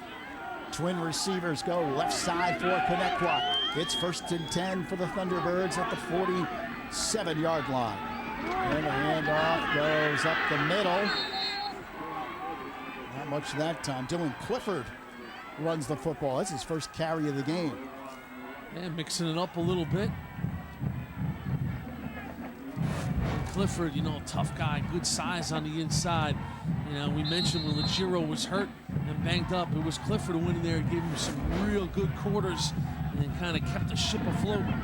Twin receivers go left side for Connetquot. It's 1st and 10 for the Thunderbirds at the 47-yard line. And the handoff goes up the middle. Not much that time. Dylan Clifford runs the football. That's his first carry of the game. Yeah, mixing it up a little bit. Clifford, you know, tough guy, good size on the inside. You know, we mentioned when Leggerio was hurt and banged up, it was Clifford who went in there and gave him some real good quarters and kind of kept the ship afloat. And,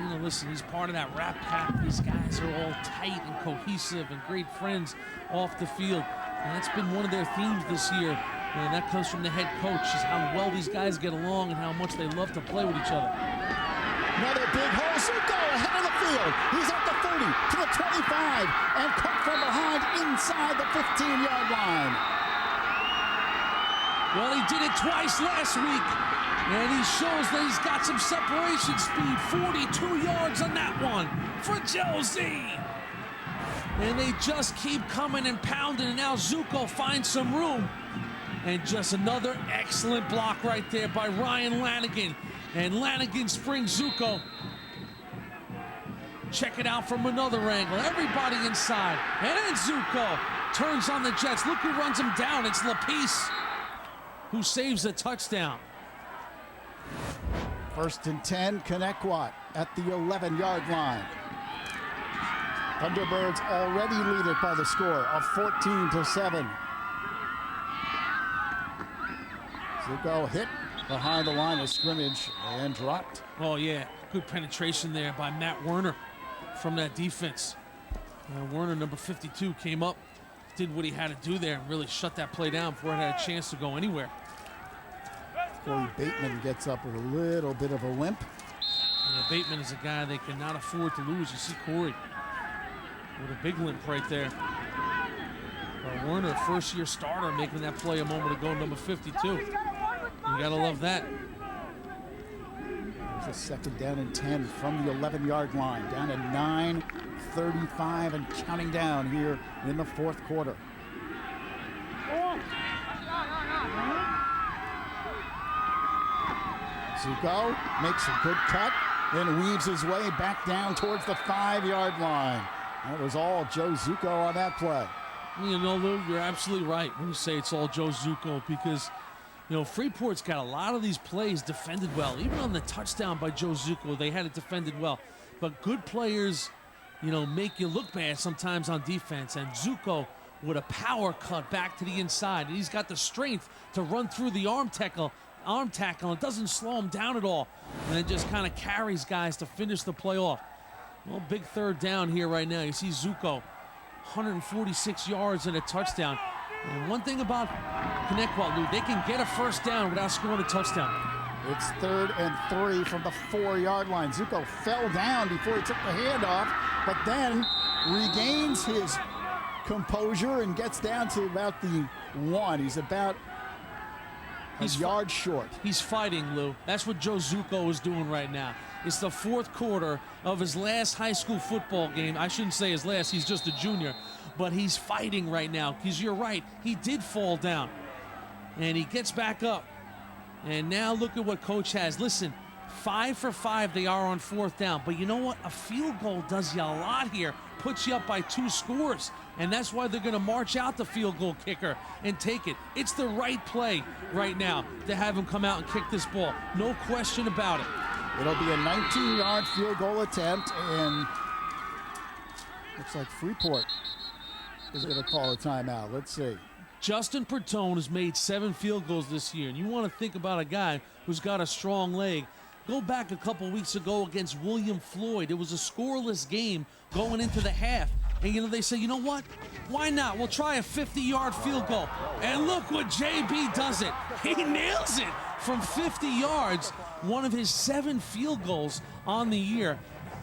you know, listen, he's part of that rap pack. These guys are all tight and cohesive and great friends off the field. And that's been one of their themes this year. And that comes from the head coach, is how well these guys get along and how much they love to play with each other. Another big hole, Zucco ahead of the field. He's at the 30 to the 25 and cut from behind inside the 15-yard line. Well, he did it twice last week, and he shows that he's got some separation speed. 42 yards on that one for Josie. And they just keep coming and pounding, and now Zucco finds some room. And just another excellent block right there by Ryan Lanigan. And Lanigan springs Zucco. Check it out from another angle. Everybody inside. And then Zucco turns on the Jets. Look who runs him down. It's LaPiece who saves a touchdown. 1st and 10, Connetquot at the 11-yard line. Thunderbirds already lead it by the score of 14-7. Zuko hit behind the line of scrimmage and dropped. Oh, yeah. Good penetration there by Matt Werner from that defense. Werner, number 52, came up, did what he had to do there, and really shut that play down before it had a chance to go anywhere. Corey Bateman gets up with a little bit of a limp. Bateman is a guy they cannot afford to lose. You see Corey with a big limp right there. Werner, first-year starter, making that play a moment ago, number 52. You gotta love that. There's a second down and 10 from the 11-yard line, down to 9:35 and counting down here in the fourth quarter. Zuko makes a good cut and weaves his way back down towards the 5-yard line. That was all Joe Zuko on that play. You know, Lou, you're absolutely right when you say it's all Joe Zuko, because, you know, Freeport's got a lot of these plays defended well. Even on the touchdown by Joe Zuko, they had it defended well. But good players, you know, make you look bad sometimes on defense. And Zuko with a power cut back to the inside. And he's got the strength to run through the arm tackle. It doesn't slow him down at all. And it just kind of carries guys to finish the play off. Well, big third down here right now. You see Zuko, 146 yards and a touchdown. And one thing about Connetquot, Lou, they can get a first down without scoring a touchdown. It's 3rd and 3 from the 4-yard line. Zuko fell down before he took the handoff, but then regains his composure and gets down to about the 1. He's about a yard short. He's fighting, Lou. That's what Joe Zuko is doing right now. It's the fourth quarter of his last high school football game. I shouldn't say his last, he's just a junior. But he's fighting right now, because you're right, he did fall down. And he gets back up. And now look at what Coach has. Listen, 5 for 5 they are on 4th down. But you know what? A field goal does you a lot here. Puts you up by 2 scores. And that's why they're going to march out the field goal kicker and take it. It's the right play right now to have him come out and kick this ball. No question about it. It'll be a 19-yard field goal attempt, and looks like Freeport is going to call a timeout. Let's see. Justin Pertone has made 7 field goals this year, and you want to think about a guy who's got a strong leg. Go back a couple weeks ago against William Floyd. It was a scoreless game going into the half. And, you know, they say, you know what? Why not? We'll try a 50-yard field goal. And look what JB does it. He nails it from 50 yards. One of his 7 field goals on the year.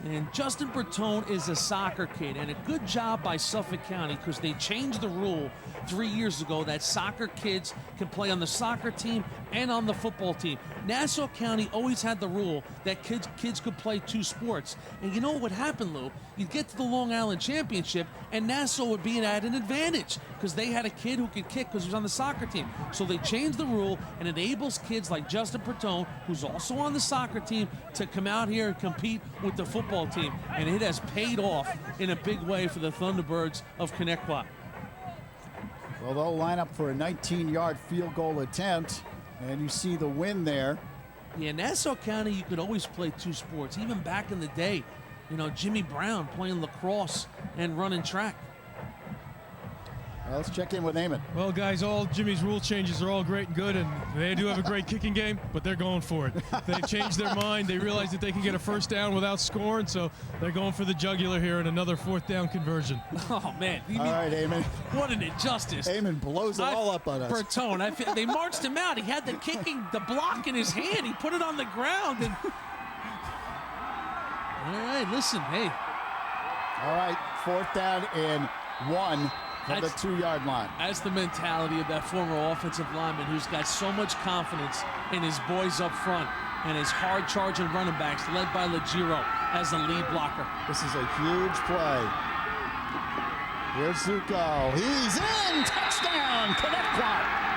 And Justin Pertone is a soccer kid, and a good job by Suffolk County, because they changed the rule 3 years ago that soccer kids can play on the soccer team and on the football team. Nassau County always had the rule that kids could play 2 sports. And you know what would happen, Lou? You'd get to the Long Island Championship, and Nassau would be at an advantage because they had a kid who could kick because he was on the soccer team. So they changed the rule and enables kids like Justin Pertone, who's also on the soccer team, to come out here and compete with the football team. And it has paid off in a big way for the Thunderbirds of Connetquot. Well, they'll line up for a 19-yard field goal attempt, and you see the win there. Yeah, Nassau County, you could always play 2 sports. Even back in the day, you know, Jimmy Brown playing lacrosse and running track. Well, let's check in with Eamon. Well, guys, all Jimmy's rule changes are all great and good, and they do have a great kicking game, but they're going for it. They changed their mind. They realized that they can get a first down without scoring, so they're going for the jugular here in another 4th down conversion. Oh, man. All right, Eamon. What an injustice. Eamon blows it all up on us. Pertone, they marched him out. He had the block in his hand. He put it on the ground. And all right, listen, hey. All right, 4th down and 1 from the 2-yard line. That's the mentality of that former offensive lineman who's got so much confidence in his boys up front and his hard-charging running backs led by Legiro as the lead blocker. This is a huge play. Here's Zuko. He's in! Touchdown! Connetquot!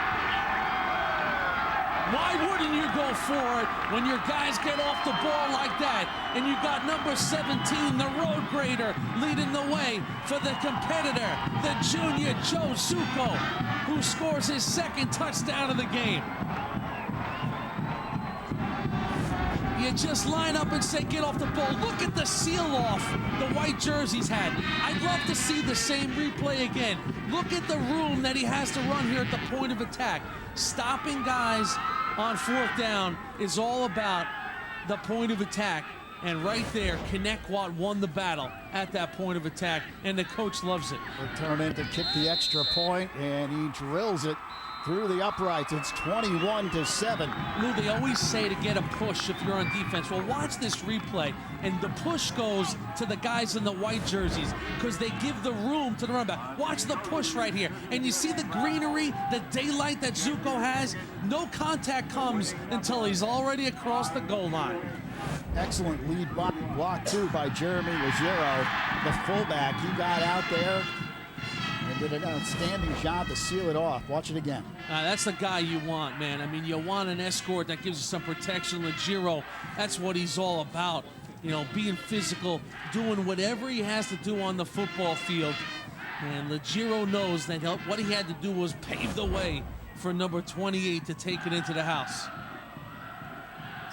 Why wouldn't you go for it when your guys get off the ball like that? And you got number 17, the road grader, leading the way for the competitor, the junior Joe Zuko, who scores his 2nd touchdown of the game. You and just line up and say, get off the ball. Look at the seal-off the white jerseys had. I'd love to see the same replay again. Look at the room that he has to run here at the point of attack. Stopping guys on 4th down is all about the point of attack. And right there, Connetquot won the battle at that point of attack, and the coach loves it. Determined to kick the extra point, and he drills it through the uprights. It's 21-7. Lou, they always say to get a push if you're on defense. Well, watch this replay, and the push goes to the guys in the white jerseys because they give the room to the running back. Watch the push right here, and you see the greenery, the daylight that Zuko has. No contact comes until he's already across the goal line. Excellent lead block, too, by Jeremy Legero, the fullback. He got out there and did an outstanding job to seal it off. Watch it again. That's the guy you want, man. I mean, you want an escort that gives you some protection. Legero, that's what he's all about. You know, being physical, doing whatever he has to do on the football field. And Legero knows that what he had to do was pave the way for number 28 to take it into the house.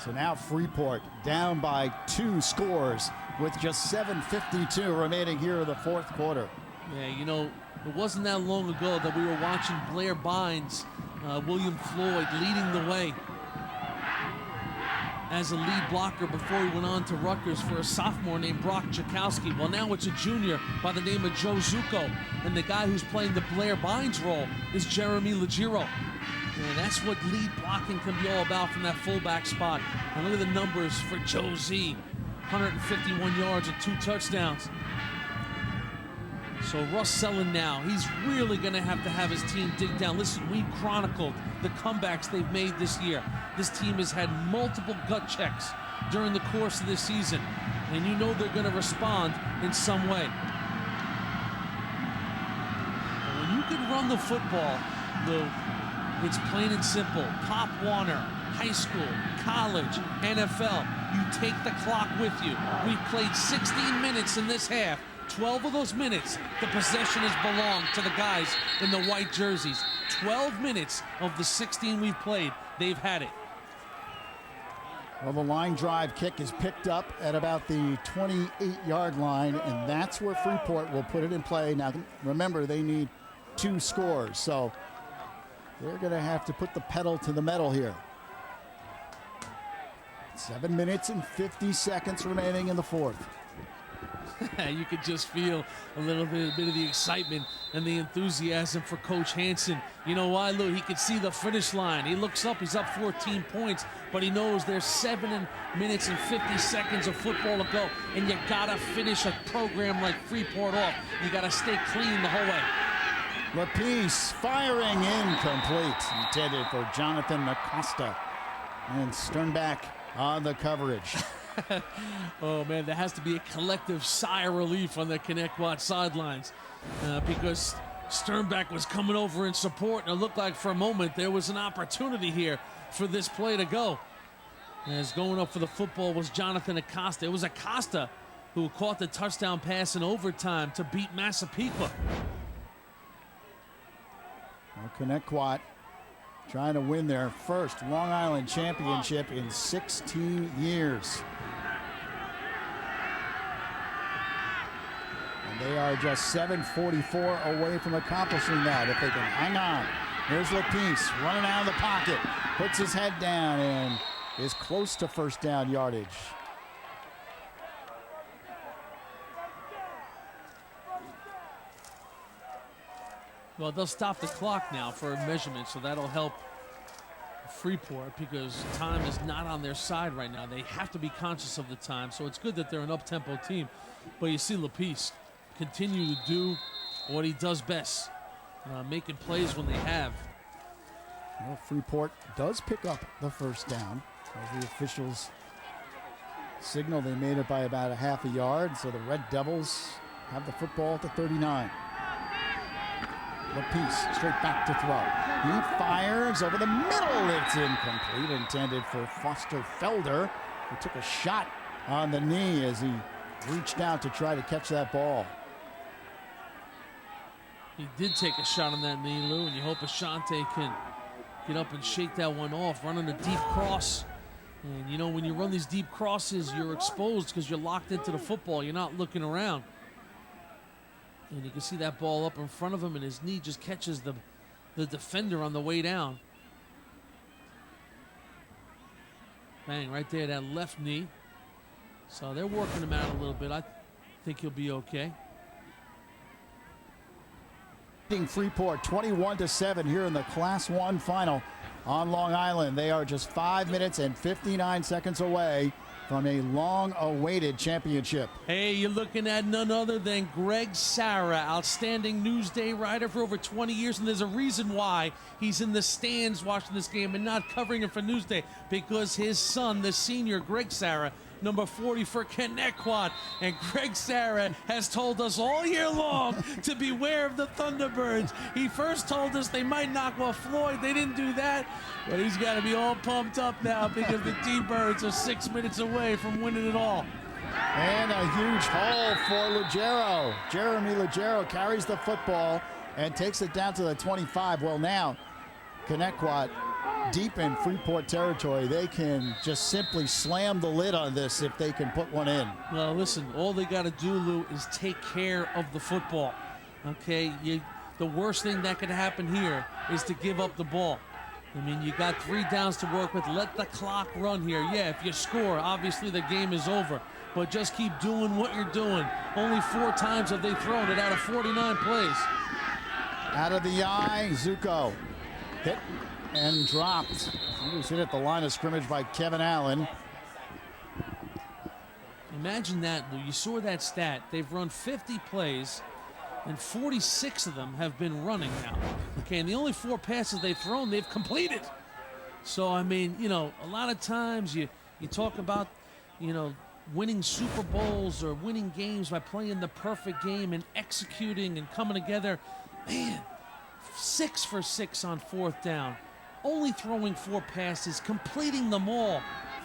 So now Freeport down by 2 scores with just 7:52 remaining here in the 4th quarter. Yeah, you know, it wasn't that long ago that we were watching Blair Bynes, William Floyd leading the way as a lead blocker before he went on to Rutgers for a sophomore named Brock Jakowski. Well, now it's a junior by the name of Joe Zuko, and the guy who's playing the Blair Bynes role is Jeremy Legero. And that's what lead blocking can be all about from that fullback spot. And look at the numbers for Joe Z. 151 yards and 2 touchdowns. So Russ Selland now, he's really going to have his team dig down. Listen, we chronicled the comebacks they've made this year. This team has had multiple gut checks during the course of this season. And you know they're going to respond in some way. But when you can run the football, Lou, it's plain and simple. Pop Warner, high school, college, NFL. You take the clock with you. We've played 16 minutes in this half. 12 of those minutes, the possession has belonged to the guys in the white jerseys. 12 minutes of the 16 we've played, they've had it. Well, the line drive kick is picked up at about the 28-yard line, and that's where Freeport will put it in play. Now, remember, they need 2 scores, so they're going to have to put the pedal to the metal here. 7 minutes and 50 seconds remaining in the 4th. You could just feel a little bit of the excitement and the enthusiasm for Coach Hansen. You know why, Lou? He could see the finish line. He looks up, he's up 14 points, but he knows there's 7 minutes and 50 seconds of football to go, and you gotta finish a program like Freeport off. You gotta stay clean the whole way. LaPiece firing incomplete, intended for Jonathan Acosta, and Sternbach on the coverage. Oh, man, there has to be a collective sigh of relief on the Connetquot sidelines because Sternbach was coming over in support, and it looked like for a moment there was an opportunity here for this play to go. As going up for the football was Jonathan Acosta. It was Acosta who caught the touchdown pass in overtime to beat Massapequa. Well, Connetquot trying to win their first Long Island championship in 16 years. They are just 7:44 away from accomplishing that if they can hang on. Here's LaPiece running out of the pocket, puts his head down and is close to first down yardage. Well, they'll stop the clock now for a measurement, so that'll help Freeport because time is not on their side right now. They have to be conscious of the time, so it's good that they're an up-tempo team. But you see LaPiece continue to do what he does best, making plays when they have. Well, Freeport does pick up the first down. As the officials signal, they made it by about a half a yard, so the Red Devils have the football at the 39. LaPiece straight back to throw. He fires over the middle. It's incomplete, intended for Foster Felder, who took a shot on the knee as he reached out to try to catch that ball. He did take a shot on that knee, Lou, and you hope Ashante can get up and shake that one off. Running a deep cross And, you know, when you run these deep crosses, you're exposed because you're locked into the football. You're not looking around. And you can see that ball up in front of him, and his knee just catches the defender on the way down. Bang, right there, that left knee. So they're working him out a little bit. I think he'll be okay. Freeport 21-7 here in the Class 1 final on Long Island. They are just 5 minutes and 59 seconds away from a long-awaited championship. Hey, you're looking at none other than Greg Sarah, outstanding Newsday writer for over 20 years, and there's a reason why he's in the stands watching this game and not covering it for Newsday, because his son, the senior Greg Sarah, number 40 for Connetquot. And Greg Sarah has told us all year long to beware of the Thunderbirds. He first told us they might knock off Floyd. They didn't do that. But he's got to be all pumped up now because the T-Birds are 6 minutes away from winning it all. And a huge hole for Leggero. Jeremy Leggero carries the football and takes it down to the 25. Well, now, Connetquot deep in Freeport territory. They can just simply slam the lid on this if they can put one in. Well, listen, all they got to do, Lou, is take care of the football. Okay, the worst thing that could happen here is to give up the ball. I mean, you got 3 downs to work with. Let the clock run here. Yeah, if you score, obviously the game is over. But just keep doing what you're doing. Only 4 times have they thrown it out of 49 plays. Out of the eye, Zuko hit and dropped. He was hit at the line of scrimmage by Kevin Allen. Imagine that, Lou. You saw that stat. They've run 50 plays, and 46 of them have been running now. Okay, and the only 4 passes they've thrown, they've completed. So, I mean, you know, a lot of times you talk about, you know, winning Super Bowls or winning games by playing the perfect game and executing and coming together. Man, 6 for 6 on 4th down. Only throwing 4 passes, completing them all.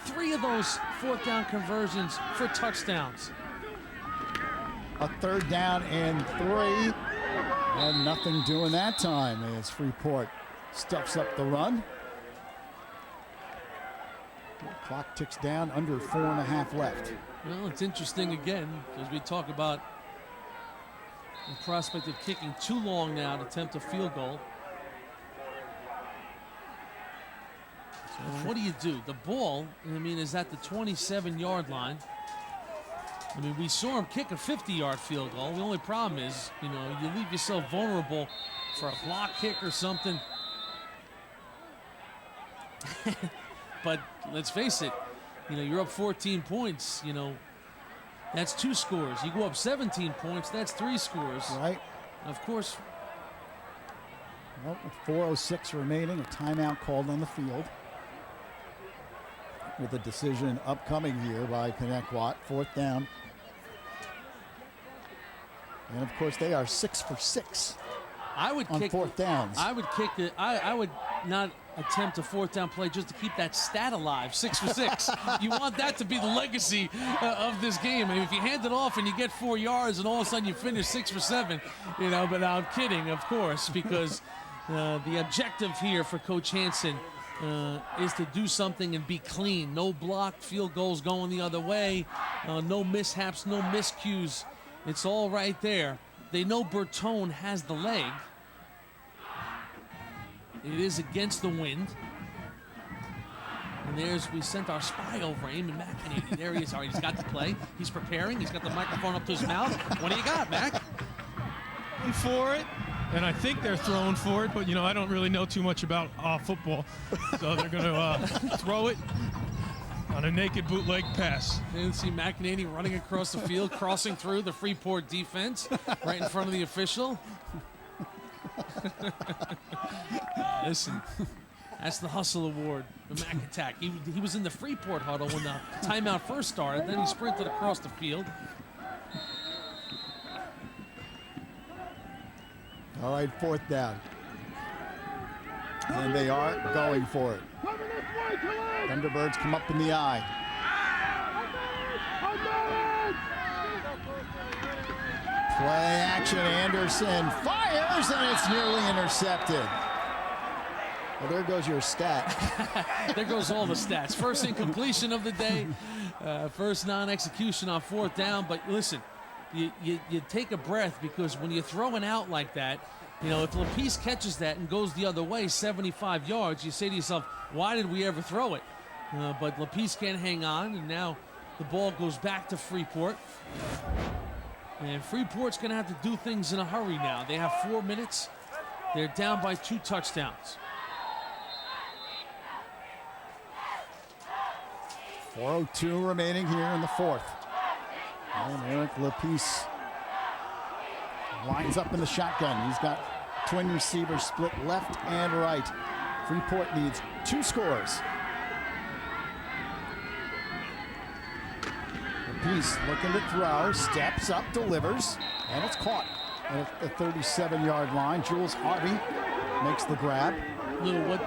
3 of those 4th down conversions for touchdowns. A 3rd down and 3. And nothing doing that time as Freeport stuffs up the run. The clock ticks down, under 4.5 left. Well, it's interesting again, as we talk about the prospect of kicking too long now to attempt a field goal. So what do? The ball, I mean, is at the 27-yard line. I mean, we saw him kick a 50-yard field goal. The only problem is, you know, you leave yourself vulnerable for a block kick or something. But let's face it, you know, you're up 14 points, you know, that's 2 scores. You go up 17 points, that's 3 scores. Right. Of course. Well, with 4:06 remaining, a timeout called on the field. With a decision upcoming here by Connetquot, 4th down. And of course, they are 6 for 6 on 4th downs. I would kick it. I would not attempt a 4th down play just to keep that stat alive, 6 for 6. You want that to be the legacy of this game. I mean, if you hand it off and you get 4 yards and all of a sudden you finish 6 for 7, you know, but I'm kidding, of course, because the objective here for Coach Hansen is to do something and be clean. No blocked field goals going the other way. No mishaps, no miscues. It's all right there. They know Bertone has the leg. It is against the wind. And we sent our spy over, Eamon McEnany. There he is. All right, he's got the play. He's preparing. He's got the microphone up to his mouth. What do you got, Mac? For it. And I think they're throwing for it, but, you know, I don't really know too much about football. So they're going to throw it on a naked bootleg pass. And see McEnany running across the field, crossing through the Freeport defense, right in front of the official. Listen, that's the Hustle Award, the Mac Attack. He was in the Freeport huddle when the timeout first started. Then he sprinted across the field. All right, 4th down. And they are going for it. Thunderbirds come up in the eye. Play action, Anderson fires, and it's nearly intercepted. Well, there goes your stat. There goes all the stats. First incompletion of the day, first non-execution on 4th down. But listen, you take a breath, because when you're throwing out like that, you know, if LaPice catches that and goes the other way, 75 yards, you say to yourself, why did we ever throw it? But LaPice can't hang on, and now the ball goes back to Freeport. And Freeport's going to have to do things in a hurry now. They have 4 minutes. They're down by 2 touchdowns. 4:02 remaining here in the 4th. And Eric LaPice lines up in the shotgun. He's got twin receivers split left and right. Freeport needs 2 scores. LaPice looking to throw, steps up, delivers, and it's caught at the 37-yard line. Jules Harvey makes the grab. What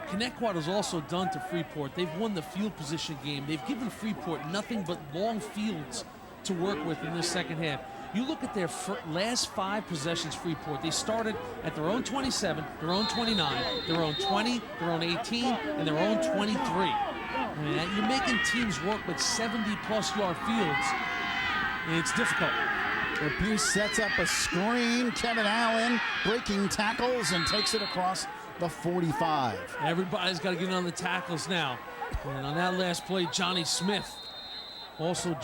Connetquot has also done to Freeport, they've won the field position game. They've given Freeport nothing but long fields to work with in this second half. You look at their last 5 possessions, Freeport, they started at their own 27, their own 29, their own 20, their own 18, and their own 23. I mean, you're making teams work with 70-plus yard fields, and it's difficult. LaPice sets up a screen. Kevin Allen breaking tackles and takes it across the 45. Everybody's got to get on the tackles now. And on that last play, Johnny Smith also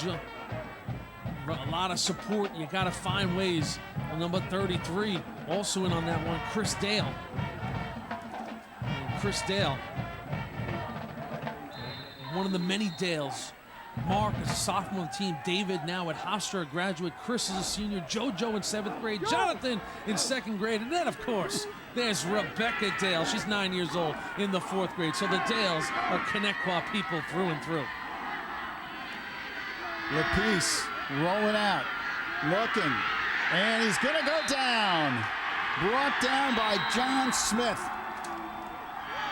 a lot of support. You got to find ways. On number 33, also in on that one, Chris Dale. And Chris Dale, one of the many Dales. Mark is a sophomore on the team. David now at Hofstra, a graduate. Chris is a senior. JoJo in 7th grade. Jonathan in 2nd grade. And then, of course, there's Rebecca Dale. She's 9 years old in the 4th grade. So the Dales are Connetquot people through and through. LaPice rolling out, looking, and he's going to go down. Brought down by John Smith.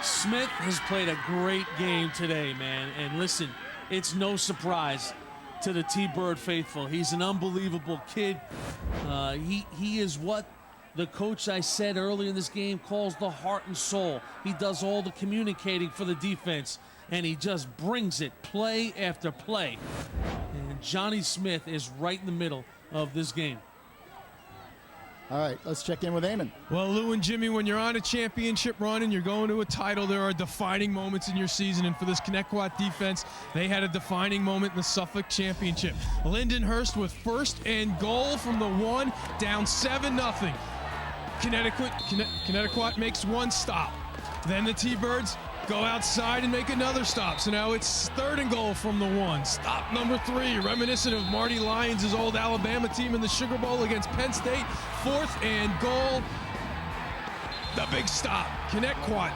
Smith has played a great game today, man. And listen, it's no surprise to the T-Bird faithful. He's an unbelievable kid. He is what the coach I said earlier in this game calls the heart and soul. He does all the communicating for the defense, and he just brings it play after play. And Johnny Smith is right in the middle of this game. All right, let's check in with Eamon. Well, Lou and Jimmy, when you're on a championship run and you're going to a title, there are defining moments in your season. And for this Connetquot defense, they had a defining moment in the Suffolk Championship. Lindenhurst with 1st and goal from the 1, down 7-0. Connetquot makes 1 stop. Then the T-Birds go outside and make another stop. So now it's 3rd and goal from the 1. Stop number 3, reminiscent of Marty Lyons' old Alabama team in the Sugar Bowl against Penn State. 4th and goal. The big stop. Connetquot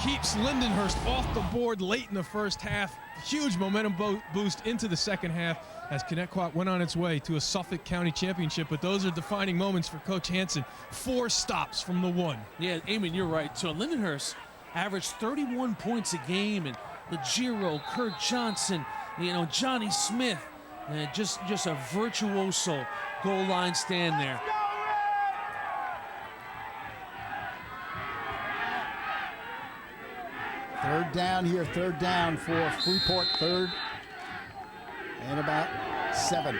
keeps Lindenhurst off the board late in the first half. Huge momentum boost into the second half as Connetquot went on its way to a Suffolk County championship. But those are defining moments for Coach Hansen. 4 stops from the 1. Yeah, Eamon, you're right. So Lindenhurst averaged 31 points a game, and Legiro, Kurt Johnson, Johnny Smith, just a virtuoso goal line stand there. Third down here, 3rd down for Freeport, 3rd and about 7.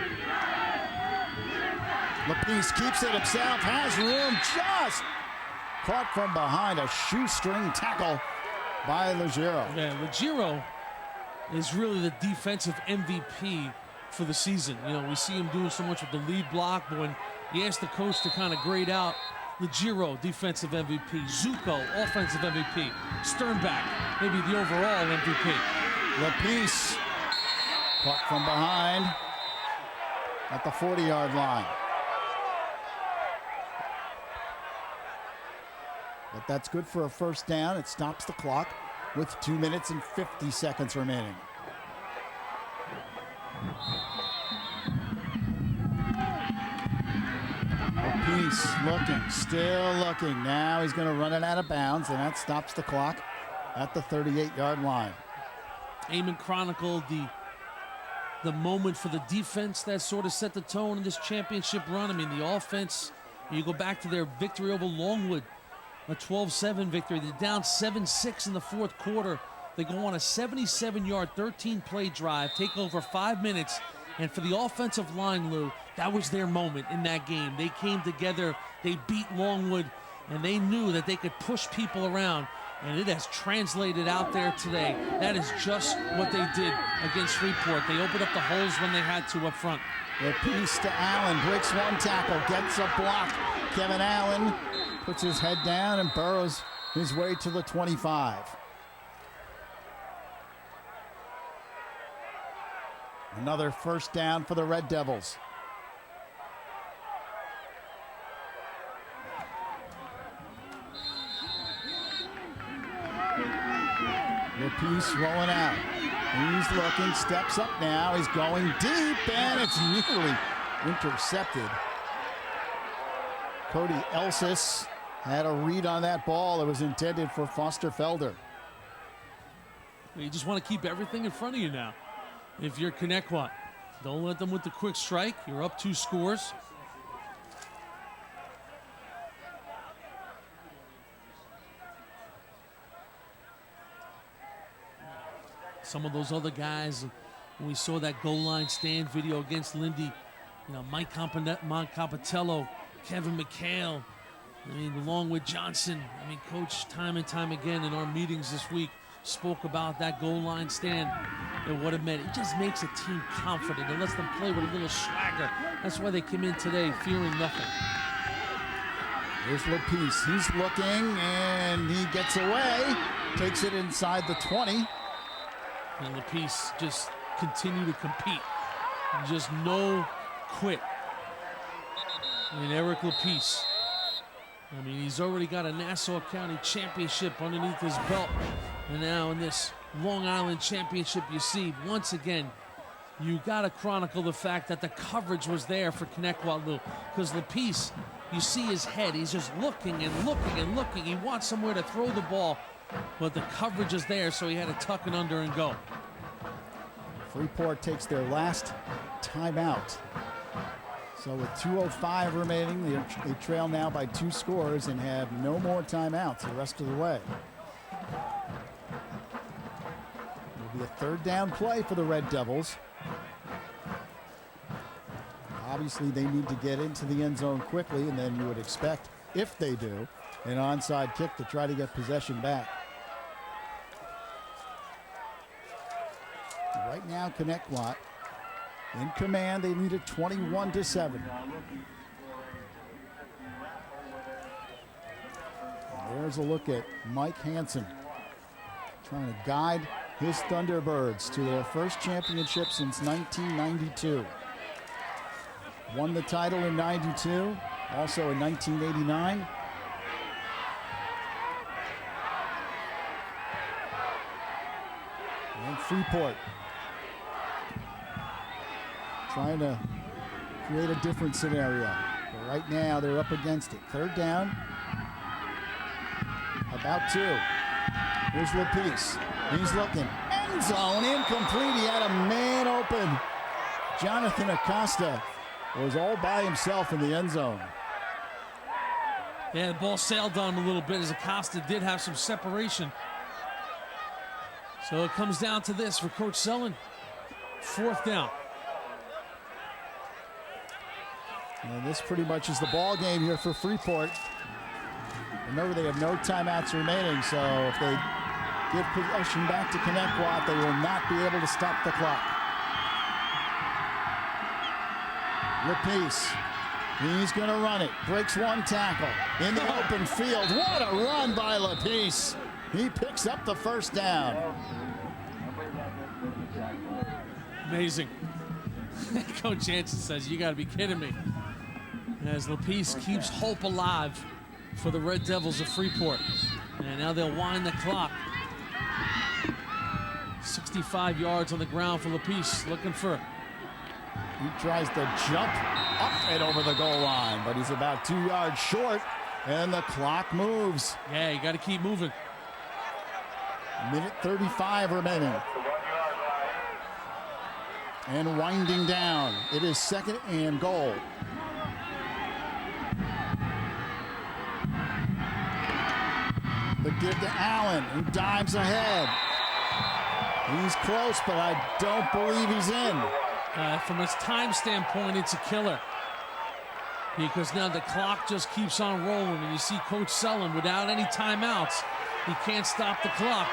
LaPice keeps it himself, has room, just caught from behind, a shoestring tackle by Legiro. Yeah, Legiro is really the defensive MVP for the season. We see him doing so much with the lead block, but when you ask the coach to kind of grade out Legiro, defensive MVP, Zuko, offensive MVP, Sternbach, maybe the overall MVP. LaPice caught from behind at the 40-yard line. But that's good for a 1st down. It stops the clock with 2 minutes and 50 seconds remaining. LaPice looking, still looking. Now he's going to run it out of bounds, and that stops the clock at the 38-yard line. Eamon chronicled the moment for the defense that sort of set the tone in this championship run. I mean, the offense, you go back to their victory over Longwood a 12-7 victory. They're down 7-6 in the fourth quarter. They go on a 77-yard, 13-play drive, take over 5 minutes. And for the offensive line, Lou, that was their moment in that game. They came together, they beat Longwood, and they knew that they could push people around. And it has translated out there today. That is just what they did against Freeport. They opened up the holes when they had to up front. The piece to Allen, breaks one tackle, gets a block. Kevin Allen puts his head down and burrows his way to the 25. Another first down for the Red Devils. Piece rolling out. He's looking, steps up now. He's going deep, and it's nearly intercepted. Cody Elsis had a read on that ball that was intended for Foster Felder. You just want to keep everything in front of you now. If you're Connetquot, don't let them with the quick strike. You're up 2 scores. Some of those other guys, when we saw that goal line stand video against Lindy, Mike Compatello, Kevin McHale, along with Johnson. Coach, time and time again in our meetings this week, spoke about that goal line stand and what it meant. It just makes a team confident. It lets them play with a little swagger. That's why they come in today fearing nothing. Here's Lapice. He's looking, and he gets away. Takes it inside the 20. And Lapice just continue to compete. Just no quit. Eric Lapice. He's already got a Nassau County championship underneath his belt. And now in this Long Island championship, you see, once again, you got to chronicle the fact that the coverage was there for Connetquot, Lou. Because Lapice, you see his head. He's just looking and looking and looking. He wants somewhere to throw the ball. But the coverage is there, so he had to tuck it under and go. Freeport takes their last timeout. So with 2:05 remaining, they trail now by 2 scores and have no more timeouts the rest of the way. It'll be a third down play for the Red Devils. Obviously, they need to get into the end zone quickly, and then you would expect, if they do, an onside kick to try to get possession back. Right now, Connetquot in command. They lead it 21-7. There's a look at Mike Hansen trying to guide his Thunderbirds to their first championship since 1992. Won the title in 92, also in 1989. And Freeport trying to create a different scenario. But right now, they're up against it. Third down. About 2. Here's Lapice. He's looking. End zone, incomplete. He had a man open. Jonathan Acosta was all by himself in the end zone. Yeah, the ball sailed on him a little bit as Acosta did have some separation. So it comes down to this for Coach Sullen. 4th down. And this pretty much is the ball game here for Freeport. Remember, they have no timeouts remaining, so if they give possession back to Connetquot, they will not be able to stop the clock. Lapice, he's going to run it. Breaks one tackle in the open field. What a run by Lapice. He picks up the first down. Amazing. Coach Jansen says, you got to be kidding me. As Lapice keeps hope alive for the Red Devils of Freeport. And now they'll wind the clock. 65 yards on the ground for Lapice, looking for. He tries to jump up and over the goal line, but he's about 2 yards short, and the clock moves. Yeah, you got to keep moving. Minute 35 remaining. And winding down. It is 2nd and goal. give to Allen, who dives ahead. He's close, but I don't believe he's in. From a time standpoint, it's a killer. Because now the clock just keeps on rolling, and you see Coach Sullen without any timeouts. He can't stop the clock.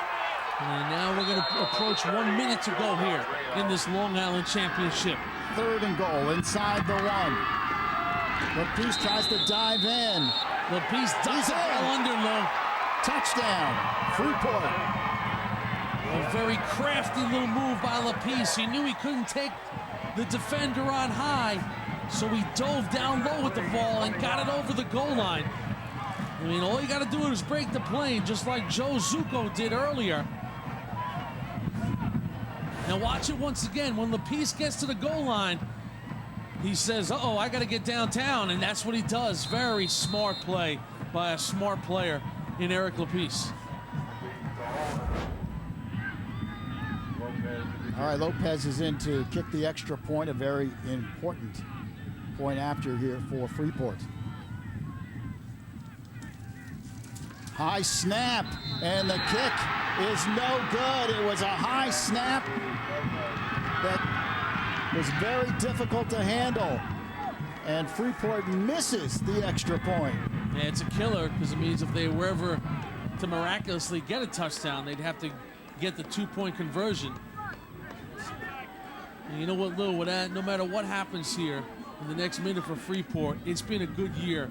And now we're going to approach 1 minute to go here in this Long Island Championship. 3rd and goal inside the 1. LaPiece tries to dive in. LaPiece ducks it well under low. Touchdown, Freeport. A very crafty little move by LaPiece. He knew he couldn't take the defender on high, so he dove down low with the ball and got it over the goal line. I mean, all you got to do is break the plane, just like Joe Zucco did earlier. Now watch it once again. When LaPiece gets to the goal line, he says, uh-oh, I got to get downtown, and that's what he does. Very smart play by a smart player in Eric LaPiece. All right, Lopez is in to kick the extra point, a very important point after here for Freeport. High snap, and the kick is no good. It was a high snap that was very difficult to handle, and Freeport misses the extra point. Yeah, it's a killer, because it means if they were ever to miraculously get a touchdown, they'd have to get the 2-point conversion. And you know what, Lou, with that, no matter what happens here in the next minute for Freeport, it's been a good year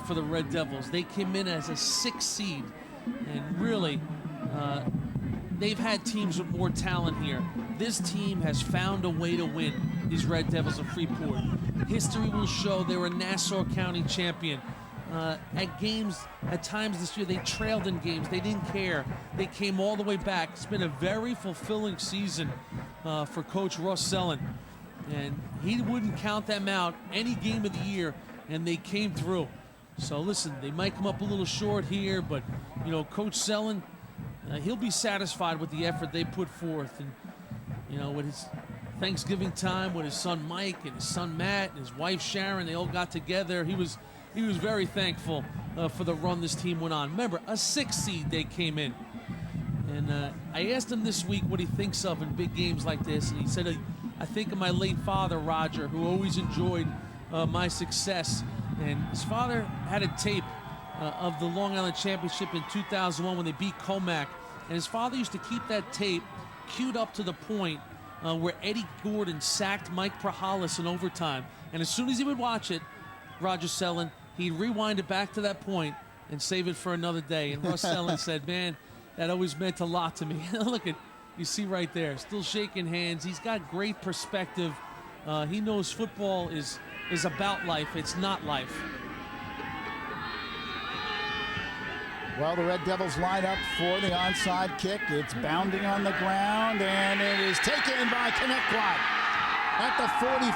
for the Red Devils. They came in as a 6th seed, and really, they've had teams with more talent here. This team has found a way to win, these Red Devils of Freeport. History will show they were a Nassau County champion. At games, at times this year, they trailed in games. They didn't care. They came all the way back. It's been a very fulfilling season for Coach Russ Sullen. And he wouldn't count them out any game of the year, and they came through. So listen, they might come up a little short here, but you know, Coach Sullen, he'll be satisfied with the effort they put forth. And you know, with his Thanksgiving time with his son Mike and his son Matt and his wife Sharon, they all got together. He was very thankful for the run this team went on. Remember, a 6th seed they came in. And I asked him this week what he thinks of in big games like this, and he said, I think of my late father, Roger, who always enjoyed my success. And his father had a tape of the Long Island Championship in 2001 when they beat Comac. And his father used to keep that tape queued up to the point where Eddie Gordon sacked Mike Prahalis in overtime. And as soon as he would watch it, Roger Sullen, he'd rewind it back to that point and save it for another day. And Russ Sullen said, man, that always meant a lot to me. Look at, you see right there, still shaking hands. He's got great perspective. He knows football is about life. It's not life. Well, the Red Devils line up for the onside kick. It's bounding on the ground, and it is taken by Connetquot at the 45.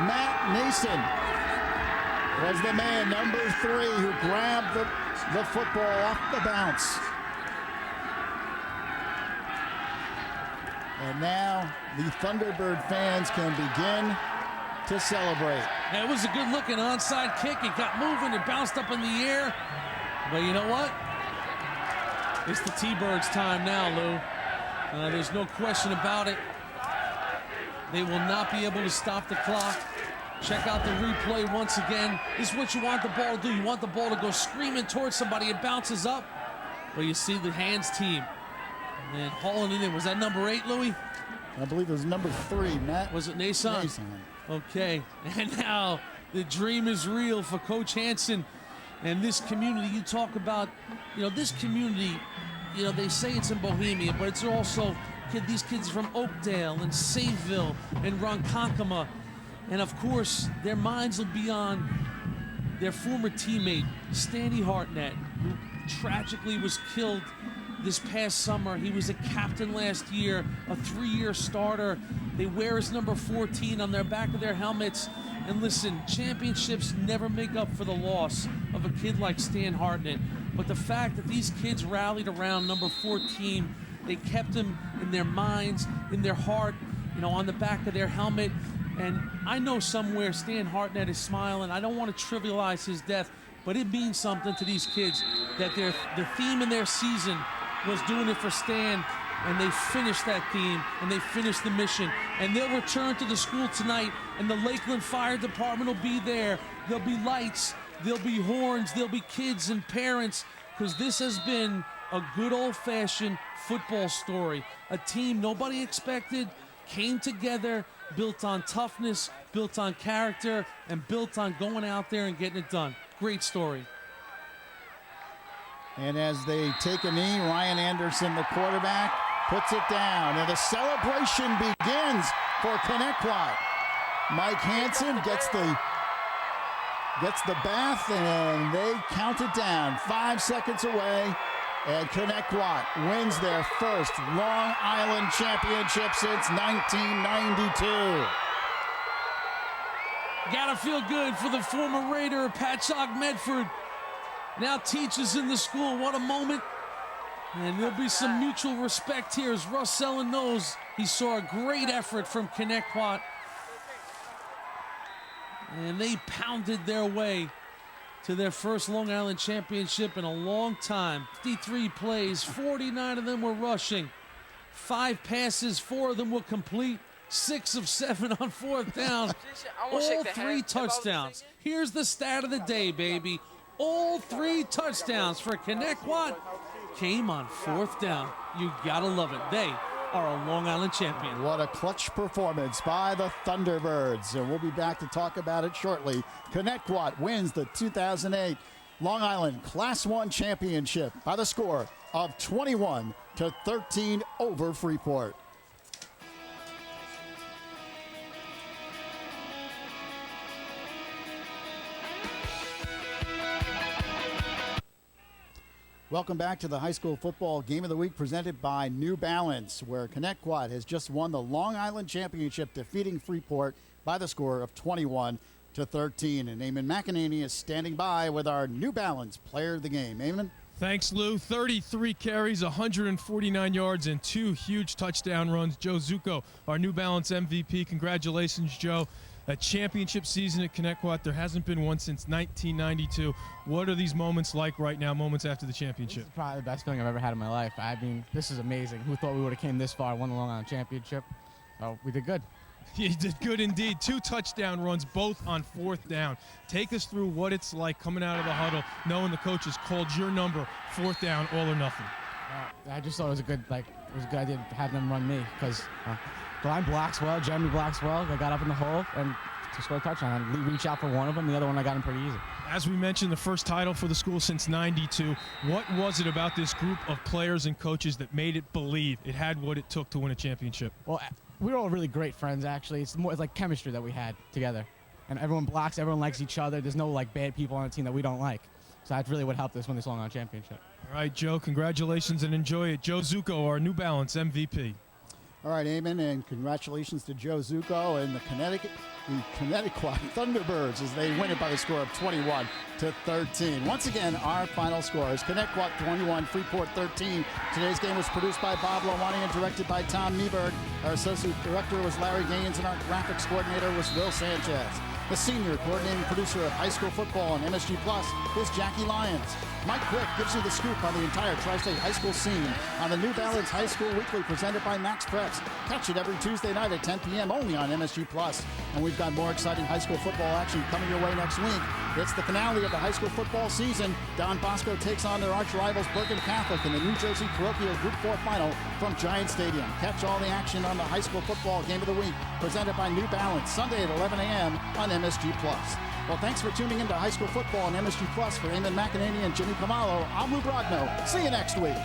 Matt Nason was the man, number 3, who grabbed the football off the bounce. And now the Thunderbird fans can begin to celebrate. That was a good-looking onside kick. It got moving. It bounced up in the air. But you know what? It's the T-Birds' time now, Lou. There's no question about it. They will not be able to stop the clock. Check out the replay once again. This is what you want the ball to do. You want the ball to go screaming towards somebody. It bounces up. But you see the hands team. And hauling it in. Was that number 8, Louis? I believe it was number 3, Matt. Was it Nason? Nason. Okay. And now the dream is real for Coach Hansen and this community. You talk about, you know, this community, you know, they say it's in Bohemia, but it's also these kids from Oakdale and Sayville and Ronkonkoma. And of course, their minds will be on their former teammate, Stanley Hartnett, who tragically was killed this past summer. He was a captain last year, a 3-year starter. They wear his number 14 on their back of their helmets. And listen, championships never make up for the loss of a kid like Stan Hartnett. But the fact that these kids rallied around number 14, they kept him in their minds, in their heart, you know, on the back of their helmet. And I know somewhere Stan Hartnett is smiling. I don't want to trivialize his death, but it means something to these kids. that the theme in their season was doing it for Stan, and they finished that theme, and they finished the mission. And they'll return to the school tonight, and the Lakeland Fire Department will be there. There'll be lights, there'll be horns, there'll be kids and parents, because this has been a good old-fashioned football story. A team nobody expected, came together, built on toughness, built on character, and built on going out there and getting it done. Great story. And as they take a knee, Ryan Anderson, the quarterback, puts it down. And the celebration begins for Connetquot. Mike Hansen gets the bath, and they count it down. 5 seconds away, and Connetquot wins their first Long Island championship since 1992. Gotta feel good for the former Raider, Patchogue Medford. Now teaches in the school. What a moment. And there'll be some mutual respect here as Russ Sellen knows he saw a great effort from Connetquot. And they pounded their way to their first Long Island championship in a long time. 53 plays, 49 of them were rushing. 5 passes, 4 of them were complete. 6 of 7 on 4th down. All 3 touchdowns. Here's the stat of the day, baby. All 3 touchdowns for Connetquot came on 4th down. You gotta love it. They are a Long Island champion. What a clutch performance by the Thunderbirds. And we'll be back to talk about it shortly. Connetquot wins the 2008 Long Island Class 1 championship by the score of 21-13 over Freeport. Welcome back to the High School Football Game of the Week presented by New Balance, where Connetquot has just won the Long Island Championship, defeating Freeport by the score of 21-13. And Eamon McEnany is standing by with our New Balance player of the game. Eamon? Thanks, Lou. 33 carries, 149 yards, and 2 huge touchdown runs. Joe Zucco, our New Balance MVP. Congratulations, Joe. A championship season at Connetquot. There hasn't been one since 1992. What are these moments like right now, moments after the championship? This is probably the best feeling I've ever had in my life. I mean, this is amazing. Who thought we would have came this far, won the Long Island Championship? Oh, we did good. You did good indeed. 2 touchdown runs, both on 4th down. Take us through what it's like coming out of the huddle, knowing the coach has called your number, 4th down, all or nothing. I just thought it was a good idea to have them run me because Brian blocks well, Jeremy blocks well. They got up in the hole and to score a touchdown. I reach out for one of them, the other one I got him pretty easy. As we mentioned, the first title for the school since '92. What was it about this group of players and coaches that made it believe it had what it took to win a championship? Well, we were all really great friends, actually. It's like chemistry that we had together. And everyone blocks, everyone likes each other. There's no bad people on the team that we don't like. So that's really what helped us win this Long Island Championship. All right, Joe, congratulations and enjoy it. Joe Zucco, our New Balance MVP. All right, Eamon, and congratulations to Joe Zucco and the Connetquot Thunderbirds as they win it by the score of 21-13. Once again, our final score is Connetquot 21, Freeport 13. Today's game was produced by Bob Lawani and directed by Tom Nieberg. Our associate director was Larry Gaines, and our graphics coordinator was Will Sanchez. The senior coordinating producer of high school football on MSG Plus is Jackie Lyons. Mike Quick gives you the scoop on the entire Tri-State high school scene on the New Balance High School Weekly presented by Max Preps. Catch it every Tuesday night at 10 p.m. only on MSG Plus. And we've got more exciting high school football action coming your way next week. It's the finale of the high school football season. Don Bosco takes on their arch rivals Bergen Catholic in the New Jersey Parochial Group 4 final from Giant Stadium. Catch all the action on the High School Football Game of the Week presented by New Balance Sunday at 11 a.m. on MSG Plus. Well, thanks for tuning into high school football on MSG Plus. For Eamon McEnany and Jimmy Cavallo, I'm Lou Brogno. See you next week.